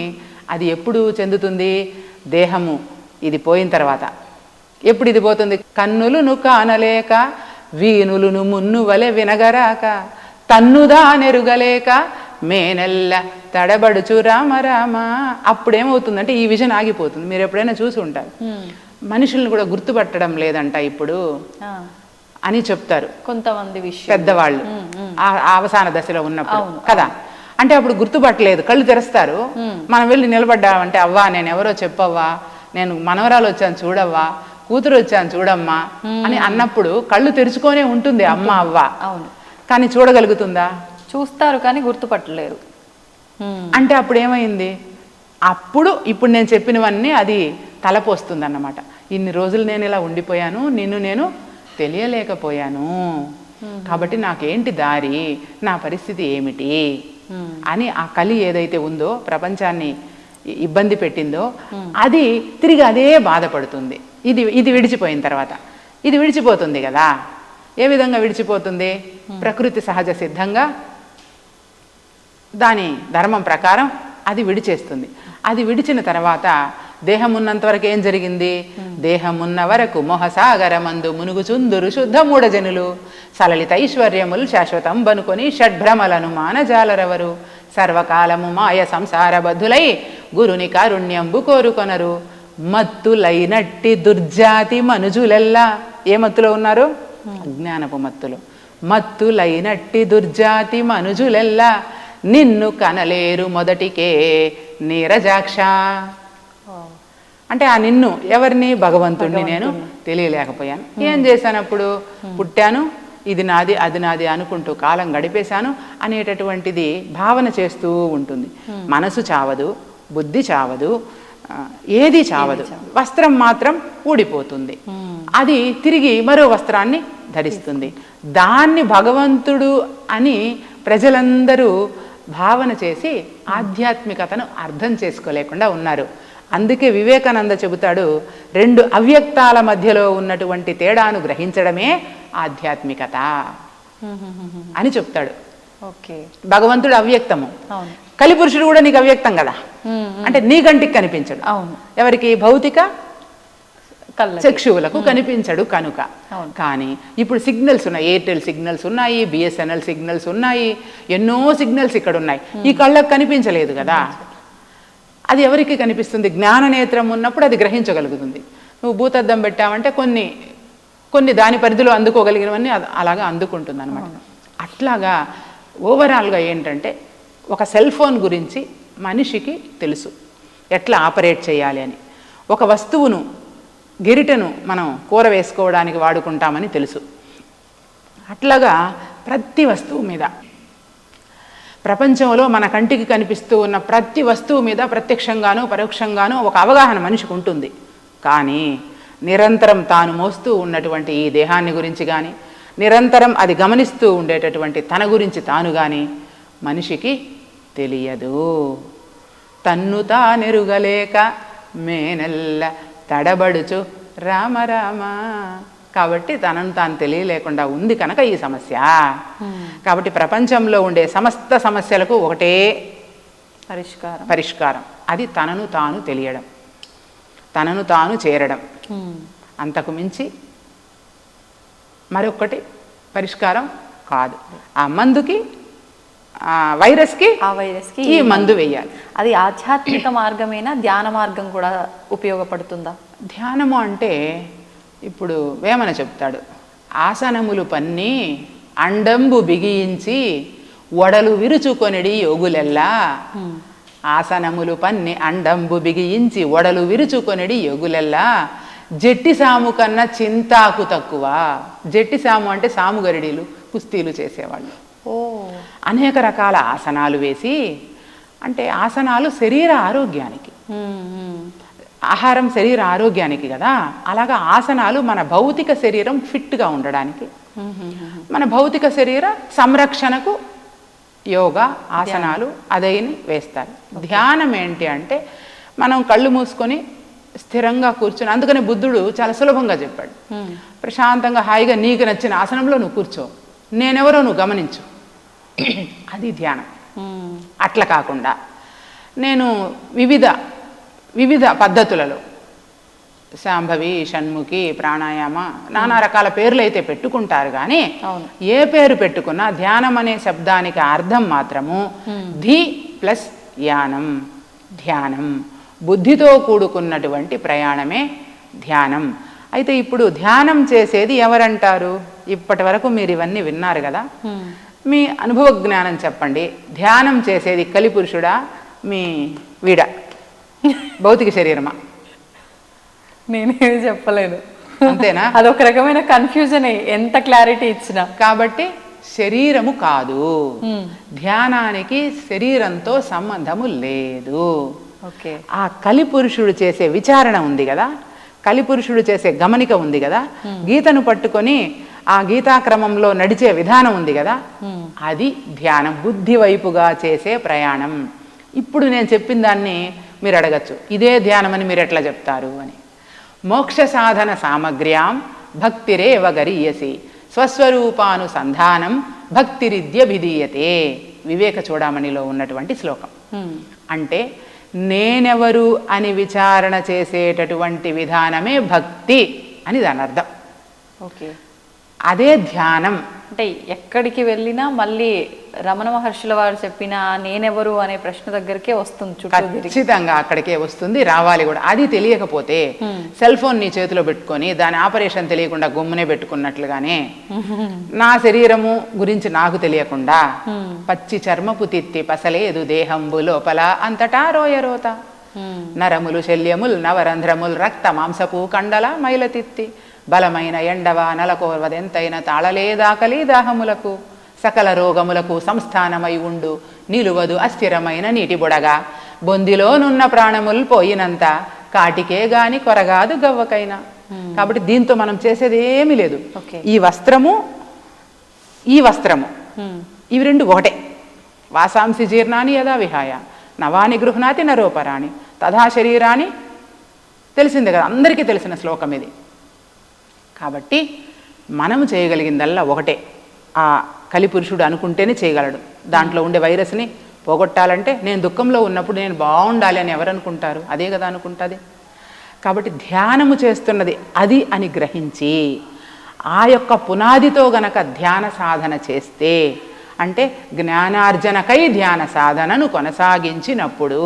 అది ఎప్పుడు చెందుతుంది? దేహము ఇది పోయిన తర్వాత. ఎప్పుడు ఇది పోతుంది? కన్నులును కానలేక వీనులును మున్ను వలె వినగరాక తన్నుదా నెరుగలేక మేనెల్ల తడబడుచు రామ రామ. అప్పుడేమవుతుందంటే ఈ విజన్ ఆగిపోతుంది. మీరు ఎప్పుడైనా చూసి ఉంటారు, మనుషుల్ని కూడా గుర్తుపట్టడం లేదంట ఇప్పుడు అని చెప్తారు కొంతమంది పెద్దవాళ్ళు అవసాన దశలో ఉన్నప్పుడు కదా. అంటే అప్పుడు గుర్తుపట్టలేదు, కళ్ళు తెరుస్తారు. మనం వెళ్ళి నిలబడ్డామంటే అవ్వా నేను ఎవరో చెప్పవ్వా, నేను మనవరాలు వచ్చాను చూడవ్వా, కూతురు వచ్చాను చూడమ్మా అని అన్నప్పుడు కళ్ళు తెరుచుకొనే ఉంటుంది అమ్మ అవ్వ. అవును, కానీ చూడగలుగుతుందా? చూస్తారు కానీ గుర్తుపట్టలేరు. అంటే అప్పుడు ఏమైంది? అప్పుడు ఇప్పుడు నేను చెప్పినవన్నీ అది తలపోస్తుంది అన్నమాట. ఇన్ని రోజులు నేను ఇలా ఉండిపోయాను, నిన్ను నేను తెలియలేకపోయాను, కాబట్టి నాకేంటి దారి, నా పరిస్థితి ఏమిటి అని ఆ కలి ఏదైతే ఉందో ప్రపంచాన్ని ఇబ్బంది పెట్టిందో అది తిరిగి అదే బాధపడుతుంది. ఇది విడిచిపోయిన తర్వాత ఇది విడిచిపోతుంది కదా. ఏ విధంగా విడిచిపోతుంది? ప్రకృతి సహజ సిద్ధంగా దాని ధర్మం ప్రకారం అది విడిచేస్తుంది. అది విడిచిన తర్వాత దేహం ఉన్నంత వరకు ఏం జరిగింది? దేహం ఉన్న వరకు మొహసాగరమందు మునుగుచుందురు శుద్ధ మూఢజనులు సలలిత ఐశ్వర్యములు శాశ్వతం బనుకొని షడ్భ్రమలను మానజాలరవరు సర్వకాలము మాయ సంసార బద్ధులై గురుని కారుణ్యంబు కోరుకొనరు మత్తులైనట్టి దుర్జాతి మనుజులెల్లా. ఏ మత్తులో ఉన్నారు? అజ్ఞానపు మత్తులు. మత్తులైనట్టి దుర్జాతి మనుజులెల్లా నిన్ను కనలేరు మొదటికే నీరజాక్ష. అంటే ఆ నిన్ను ఎవరిని? భగవంతుడిని నేను తెలియలేకపోయాను. ఏం చేశాను? అప్పుడు పుట్టాను, ఇది నాది అది నాది అనుకుంటూ కాలం గడిపేశాను అనేటటువంటిది భావన చేస్తూ ఉంటుంది. మనసు చావదు, బుద్ధి చావదు, ఏది చావదు, వస్త్రం మాత్రం ఊడిపోతుంది. అది తిరిగి మరో వస్త్రాన్ని ధరిస్తుంది. దాన్ని భగవంతుడు అని ప్రజలందరూ భావన చేసి ఆధ్యాత్మికతను అర్థం చేసుకోలేకుండా ఉన్నారు. అందుకే వివేకానంద చెబుతాడు, 2 అవ్యక్తాల మధ్యలో ఉన్నటువంటి తేడాను గ్రహించడమే ఆధ్యాత్మికత అని చెప్తాడు. భగవంతుడు అవ్యక్తము, కలిపురుషుడు కూడా నీకు అవ్యక్తం కదా. అంటే నీ కంటికి కనిపించడు. ఎవరికి? భౌతిక చక్షువులకు కనిపించడు కనుక. కానీ ఇప్పుడు సిగ్నల్స్ ఉన్నాయి, ఎయిర్టెల్ సిగ్నల్స్ ఉన్నాయి, బిఎస్ఎన్ఎల్ సిగ్నల్స్ ఉన్నాయి, ఎన్నో సిగ్నల్స్ ఇక్కడ ఉన్నాయి. ఈ కళ్ళకు కనిపించలేదు కదా. అది ఎవరికి కనిపిస్తుంది? జ్ఞాననేత్రం ఉన్నప్పుడు అది గ్రహించగలుగుతుంది. నువ్వు భూతద్దం పెట్టావంటే కొన్ని దాని పరిధిలో అందుకోగలిగినవన్నీ అలాగా అందుకుంటుంది అనమాట. అట్లాగా ఓవరాల్గా ఏంటంటే ఒక సెల్ ఫోన్ గురించి మనిషికి తెలుసు ఎట్లా ఆపరేట్ చేయాలి అని. ఒక వస్తువును, గెరిటెను మనం కూర వేసుకోవడానికి వాడుకుంటామని తెలుసు. అట్లాగా ప్రతి వస్తువు మీద, ప్రపంచంలో మన కంటికి కనిపిస్తూ ఉన్న ప్రతి వస్తువు మీద ప్రత్యక్షంగానూ పరోక్షంగానూ ఒక అవగాహన మనిషికి ఉంటుంది. కానీ నిరంతరం తాను మోస్తూ ఉన్నటువంటి ఈ దేహాన్ని గురించి కానీ, నిరంతరం అది గమనిస్తూ ఉండేటటువంటి తన గురించి తాను కానీ మనిషికి తెలియదు. తన్ను తానెరుగలేక మేనెల్ల తడబడుచు రామ రామ. కాబట్టి తనను తాను తెలియలేకుండా ఉంది కనుక ఈ సమస్య. కాబట్టి ప్రపంచంలో ఉండే సమస్త సమస్యలకు ఒకటే పరిష్కారం, అది తనను తాను తెలియడం, తనను తాను చేరడం. అంతకు మించి మరొకటి పరిష్కారం కాదు. ఆ మందుకి ఆ వైరస్కి ఈ మందు వేయాలి. అది ఆధ్యాత్మిక మార్గమేనా, ధ్యాన మార్గం కూడా ఉపయోగపడుతుందా? ధ్యానము అంటే ఇప్పుడు వేమన చెప్తాడు, ఆసనములు పన్ని అండంబు బిగించి ఒడలు విరుచుకొనిడి యోగులెల్లా. ఆసనములు పన్ని అండంబు బిగించి ఒడలు విరుచుకొనిడి యోగులెల్లా. జట్టి సాము కన్నా చింతాకు తక్కువ. జట్టి సాము అంటే సాము గరిడీలు, కుస్తీలు చేసేవాళ్ళు. అనేక రకాల ఆసనాలు వేసి, అంటే ఆసనాలు శరీర ఆరోగ్యానికి, ఆహారం శరీర ఆరోగ్యానికి కదా, అలాగా ఆసనాలు మన భౌతిక శరీరం ఫిట్గా ఉండడానికి, మన భౌతిక శరీర సంరక్షణకు యోగా ఆసనాలు అదైని వేస్తారు. ధ్యానం ఏంటి అంటే మనం కళ్ళు మూసుకొని స్థిరంగా కూర్చొని, అందుకని బుద్ధుడు చాలా సులభంగా చెప్పాడు, ప్రశాంతంగా హాయిగా నీకు నచ్చిన ఆసనంలో నువ్వు కూర్చో, నేనెవరో నువ్వు గమనించు, అది ధ్యానం. అట్లా కాకుండా నేను వివిధ పద్ధతులలో శాంభవి, షణ్ముఖి, ప్రాణాయామ, నానా రకాల పేర్లు అయితే పెట్టుకుంటారు. కానీ ఏ పేరు పెట్టుకున్నా ధ్యానం అనే శబ్దానికి అర్థం మాత్రము ధి ప్లస్ యానం, ధ్యానం. బుద్ధితో కూడుకున్నటువంటి ప్రయాణమే ధ్యానం. అయితే ఇప్పుడు ధ్యానం చేసేది ఎవరంటారు? ఇప్పటి వరకు మీరు ఇవన్నీ విన్నారు కదా, మీ అనుభవ జ్ఞానం చెప్పండి. ధ్యానం చేసేది కలిపురుషుడా, మీ వీడ భౌతిక శరీరమా? నేనేమి చెప్పలేను, అంతేనా? అదొక రకమైన కన్ఫ్యూజన్ ఎంత క్లారిటీ ఇచ్చినా. కాబట్టి శరీరము కాదు, ధ్యానానికి శరీరంతో సంబంధము లేదు. ఆ కలిపురుషుడు చేసే విచారణ ఉంది కదా, కలిపురుషుడు చేసే గమనిక ఉంది కదా, గీతను పట్టుకొని ఆ గీతాక్రమంలో నడిచే విధానం ఉంది కదా, అది ధ్యానం. బుద్ధి వైపుగా చేసే ప్రయాణం. ఇప్పుడు నేను చెప్పిన దాన్ని మీరు అడగచ్చు, ఇదే ధ్యానమని మీరు ఎట్లా చెప్తారు అని. మోక్ష సాధన సామగ్ర్యాం భక్తిరేవ గరీయసి స్వస్వరూపానుసంధానం భక్తిరిద్యభిధీయతే. వివేక చూడామణిలో ఉన్నటువంటి శ్లోకం. అంటే నేనెవరు అని విచారణ చేసేటటువంటి విధానమే భక్తి అని దాని అర్థం. అదే ధ్యానం. అంటే ఎక్కడికి వెళ్ళినా మళ్ళీ రమణ మహర్షుల వారు చెప్పిన నేనెవరు అనే ప్రశ్న దగ్గరికే వస్తుంది. ఖచ్చితంగా అక్కడికే వస్తుంది, రావాలి కూడా. అది తెలియకపోతే సెల్ ఫోన్ నీ చేతిలో పెట్టుకొని దాని ఆపరేషన్ తెలియకుండా గుమ్మనే పెట్టుకున్నట్లుగానే నా శరీరము గురించి నాకు తెలియకుండా పచ్చి చర్మపు తిత్తి పసలేదు దేహంబు లోపల అంతటా రోయరోత నరములు శల్యముల్ నవరంధ్రముల్ రక్త మాంసపు కండల మైలతిత్తి బలమైన ఎండవ నలకోర్వదెంతైన తాళలేదాకలి దాహములకు సకల రోగములకు సంస్థానమై ఉండు నిలువదు అస్థిరమైన నీటి బుడగా బొందిలోనున్న ప్రాణములు పోయినంత కాటికే గాని కొరగాదు గవ్వకైనా. కాబట్టి దీంతో మనం చేసేది ఏమీ లేదు. ఈ వస్త్రము ఇవి రెండు ఒకటే. వాసాంసి జీర్ణాన్ని యదా విహాయ నవాని గృహ్ణాతి నరోపరాణి తథా శరీరాన్ని. తెలిసిందే కదా, అందరికీ తెలిసిన శ్లోకం ఇది. కాబట్టి మనము చేయగలిగిందల్లా ఒకటే. ఆ కలిపురుషుడు అనుకుంటేనే చేయగలడు. దాంట్లో ఉండే వైరస్ని పోగొట్టాలంటే నేను దుఃఖంలో ఉన్నప్పుడు నేను బాగుండాలి అని ఎవరు అనుకుంటారు? అదే కదా అనుకుంటుంది. కాబట్టి ధ్యానము చేస్తున్నది అది అని గ్రహించి ఆ యొక్క పునాదితో గనక ధ్యాన సాధన చేస్తే, అంటే జ్ఞానార్జనకై ధ్యాన సాధనను కొనసాగించినప్పుడు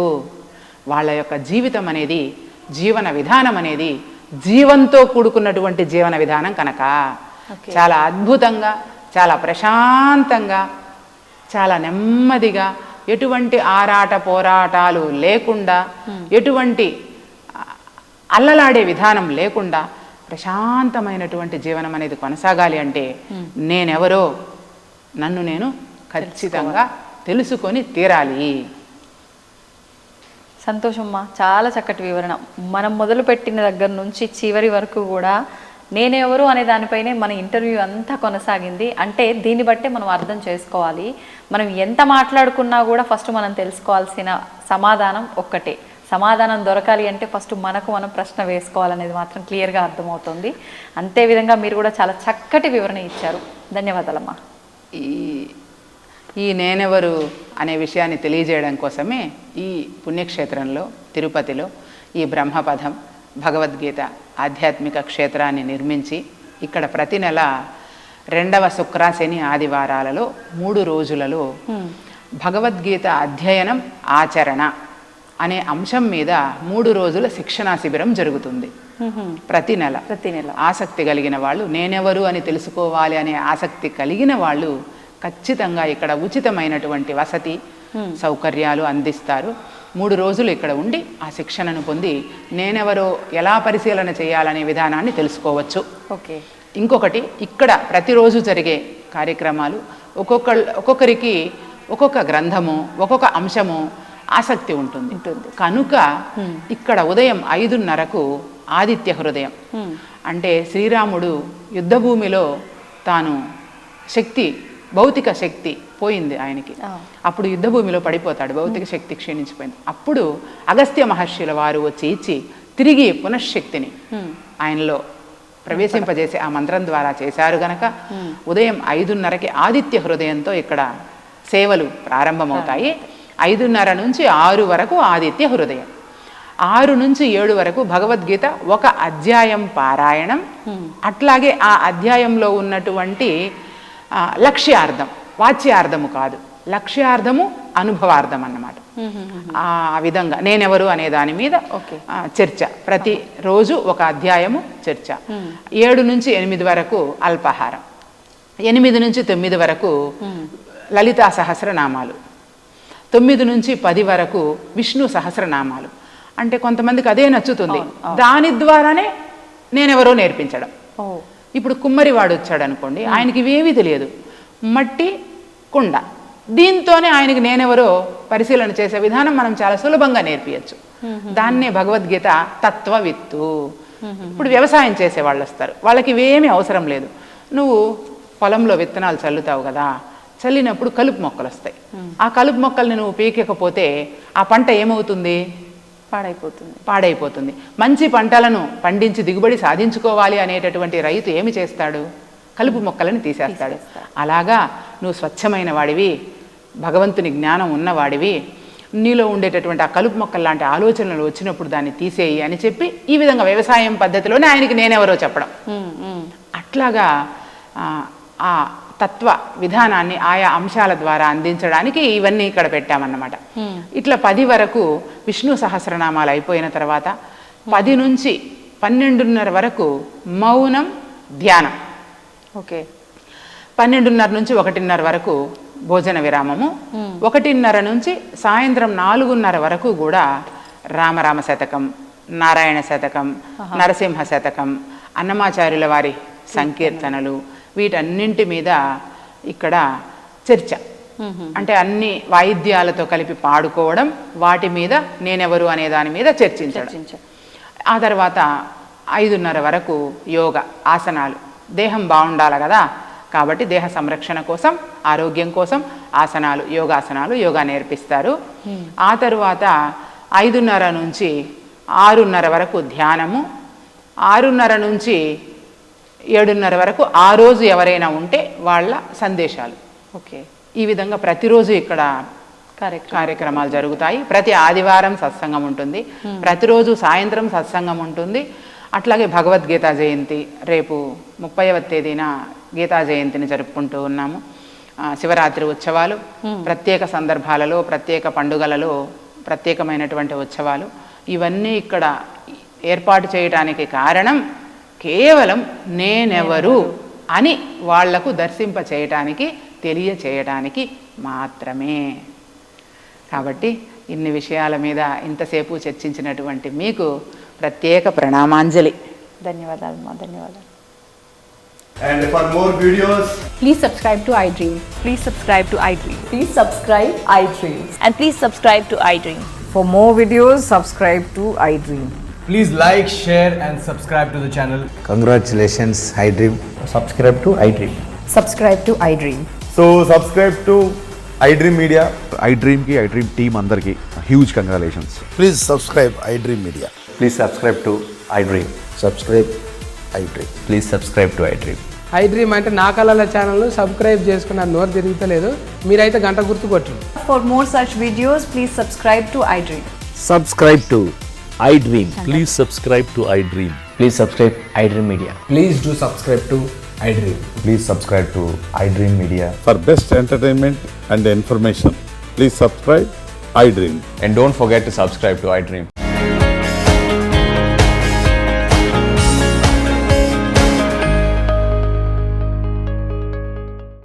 వాళ్ళ యొక్క జీవితం అనేది, జీవన విధానం అనేది జీవంతో కూడుకున్నటువంటి జీవన విధానం కనుక చాలా అద్భుతంగా, చాలా ప్రశాంతంగా, చాలా నెమ్మదిగా, ఎటువంటి ఆరాట పోరాటాలు లేకుండా, ఎటువంటి అల్లలాడే విధానం లేకుండా ప్రశాంతమైనటువంటి జీవనం అనేది కొనసాగాలి అంటే నేనెవరో నన్ను నేను ఖచ్చితంగా తెలుసుకొని తీరాలి. సంతోషమ్మా, చాలా చక్కటి వివరణ. మనం మొదలుపెట్టిన దగ్గర నుంచి చివరి వరకు కూడా నేనెవరు అనే దానిపైనే మన ఇంటర్వ్యూ అంతా కొనసాగింది. అంటే దీన్ని బట్టే మనం అర్థం చేసుకోవాలి, మనం ఎంత మాట్లాడుకున్నా కూడా ఫస్ట్ మనం తెలుసుకోవాల్సిన సమాధానం ఒక్కటే. సమాధానం దొరకాలి అంటే ఫస్ట్ మనకు మనం ప్రశ్న వేసుకోవాలనేది మాత్రం క్లియర్గా అర్థమవుతుంది. అంతే విధంగా మీరు కూడా చాలా చక్కటి వివరణ ఇచ్చారు. ధన్యవాదాలమ్మా. ఈ నేనెవరు అనే విషయాన్ని తెలియజేయడం కోసమే ఈ పుణ్యక్షేత్రంలో తిరుపతిలో ఈ బ్రహ్మపథం భగవద్గీత ఆధ్యాత్మిక క్షేత్రాన్ని నిర్మించి ఇక్కడ ప్రతి నెల 2వ శుక్ర శని ఆదివారాలలో 3 రోజులలో భగవద్గీత అధ్యయనం ఆచరణ అనే అంశం మీద 3 రోజుల శిక్షణా శిబిరం జరుగుతుంది. ప్రతి నెల ఆసక్తి కలిగిన వాళ్ళు, నేనెవరు అని తెలుసుకోవాలి అనే ఆసక్తి కలిగిన వాళ్ళు ఖచ్చితంగా ఇక్కడ ఉచితమైనటువంటి వసతి సౌకర్యాలు అందిస్తారు. 3 రోజులు ఇక్కడ ఉండి ఆ శిక్షణను పొంది నేనెవరో ఎలా పరిశీలన చేయాలనే విధానాన్ని తెలుసుకోవచ్చు. ఓకే. ఇంకొకటి, ఇక్కడ ప్రతిరోజు జరిగే కార్యక్రమాలు ఒక్కొక్కరికి ఒక్కొక్క గ్రంథము ఒక్కొక్క అంశము ఆసక్తి ఉంటుంది. కనుక ఇక్కడ ఉదయం 5:30కు ఆదిత్య హృదయం, అంటే శ్రీరాముడు యుద్ధభూమిలో తాను భౌతిక శక్తి పోయింది ఆయనకి, అప్పుడు యుద్ధభూమిలో పడిపోతాడు, భౌతిక శక్తి క్షీణించిపోయింది. అప్పుడు అగస్త్య మహర్షుల వారు వచ్చి ఇచ్చి తిరిగి పునఃశక్తిని ఆయనలో ప్రవేశింపజేసి ఆ మంత్రం ద్వారా చేశారు గనక ఉదయం 5:30కి ఆదిత్య హృదయంతో ఇక్కడ సేవలు ప్రారంభమవుతాయి. 5:30 నుంచి 6 వరకు ఆదిత్య హృదయం, 6 నుంచి 7 వరకు భగవద్గీత ఒక అధ్యాయం పారాయణం, అట్లాగే ఆ అధ్యాయంలో ఉన్నటువంటి లక్ష్యార్థం, వాచ్యార్థము కాదు, లక్ష్యార్థము అనుభవార్థం అన్నమాట. ఆ విధంగా నేనెవరు అనే దాని మీద చర్చ, ప్రతి రోజు ఒక అధ్యాయము చర్చ. 7 నుంచి 8 వరకు అల్పాహారం, 8 నుంచి 9 వరకు లలితా సహస్రనామాలు, 9 నుంచి 10 వరకు విష్ణు సహస్రనామాలు. అంటే కొంతమందికి అదే నచ్చుతుంది, దాని ద్వారానే నేనెవరో నేర్పించడం. ఇప్పుడు కుమ్మరివాడు వచ్చాడు అనుకోండి, ఆయనకి ఇవేమీ తెలియదు, మట్టి కుండ, దీంతోనే ఆయనకి నేనెవరో పరిశీలన చేసే విధానం మనం చాలా సులభంగా నేర్పించచ్చు. దాన్నే భగవద్గీత తత్వవిత్తు. ఇప్పుడు వ్యవసాయం చేసే వాళ్ళు వస్తారు, వాళ్ళకి ఇవేమీ అవసరం లేదు. నువ్వు పొలంలో విత్తనాలు చల్లుతావు కదా, చల్లినప్పుడు కలుపు మొక్కలు వస్తాయి. ఆ కలుపు మొక్కల్ని నువ్వు పీకకపోతే ఆ పంట ఏమవుతుంది? పాడైపోతుంది. మంచి పంటలను పండించి దిగుబడి సాధించుకోవాలి అనేటటువంటి రైతు ఏమి చేస్తాడు? కలుపు మొక్కలను తీసేస్తాడు. అలాగా నువ్వు స్వచ్ఛమైన వాడివి, భగవంతుని జ్ఞానం ఉన్నవాడివి, నీలో ఉండేటటువంటి ఆ కలుపు మొక్కలు లాంటి ఆలోచనలు వచ్చినప్పుడు దాన్ని తీసేయి అని చెప్పి ఈ విధంగా వ్యవసాయం పద్ధతిలోనే ఆయనకి నేనెవరో చెప్పడం. అట్లాగా ఆ తత్వ విధానాన్ని ఆయా అంశాల ద్వారా అందించడానికి ఇవన్నీ ఇక్కడ పెట్టామన్నమాట. ఇట్లా 10 వరకు విష్ణు సహస్రనామాలు అయిపోయిన తర్వాత 10 నుంచి 12:30 వరకు మౌనం ధ్యానం. ఓకే. 12:30 నుంచి 1:30 వరకు భోజన విరామము. 1:30 నుంచి సాయంత్రం 4:30 వరకు కూడా రామరామ శతకం, నారాయణ శతకం, నరసింహ శతకం, అన్నమాచార్యుల వారి సంకీర్తనలు, వీటన్నింటి మీద ఇక్కడ చర్చ. అంటే అన్ని వాయిద్యాలతో కలిపి పాడుకోవడం, వాటి మీద నేనెవరు అనే దాని మీద చర్చించడం. ఆ తర్వాత 5:30 వరకు యోగ ఆసనాలు. దేహం బాగుండాలి కదా, కాబట్టి దేహ సంరక్షణ కోసం, ఆరోగ్యం కోసం ఆసనాలు, యోగాసనాలు, యోగా నేర్పిస్తారు. ఆ తరువాత 5:30 నుంచి 6:30 వరకు ధ్యానము, 6:30 నుంచి 7:30 వరకు ఆ రోజు ఎవరైనా ఉంటే వాళ్ళ సందేశాలు. ఓకే. ఈ విధంగా ప్రతిరోజు ఇక్కడ కార్యక్రమాలు జరుగుతాయి. ప్రతి ఆదివారం సత్సంగం ఉంటుంది, ప్రతిరోజు సాయంత్రం సత్సంగం ఉంటుంది. అట్లాగే భగవద్గీత జయంతి, రేపు 30వ తేదీన గీతా జయంతిని జరుపుకుంటూ ఉన్నాము. శివరాత్రి ఉత్సవాలు, ప్రత్యేక సందర్భాలలో, ప్రత్యేక పండుగలలో ప్రత్యేకమైనటువంటి ఉత్సవాలు, ఇవన్నీ ఇక్కడ ఏర్పాటు చేయడానికి కారణం కేవలం నేనెవరు అని వాళ్లకు దర్శింప చేయటానికి, తెలియచేయటానికి మాత్రమే. కాబట్టి ఇన్ని విషయాల మీద ఇంతసేపు చర్చించినటువంటి మీకు ప్రత్యేక ప్రణామాంజలి. ధన్యవాదాలు. ధన్యవాదాలు. And for more videos, please subscribe to iDream. Please subscribe to iDream. Please subscribe iDream. And please subscribe to iDream. For more videos, subscribe to iDream. Please like, share, and subscribe to the channel. Congratulations, iDream. Subscribe to iDream. Subscribe to iDream. So subscribe to iDream Media. iDream की iDream team अंदर की huge congratulations. Please subscribe iDream Media. Please subscribe to iDream. Subscribe iDream. Please subscribe to iDream. iDream అంటే నా కళల channel subscribe చేసుకున్న నోరు తిరుగుతలేదు మీరైతే గంట గుర్తు కొట్టండి. For more such videos, please subscribe to iDream. Subscribe to iDream. Please subscribe to iDream. Please subscribe iDream Media. Please do subscribe to iDream. Please subscribe to iDream Media. For best entertainment and information, please subscribe iDream. And don't forget to subscribe to iDream.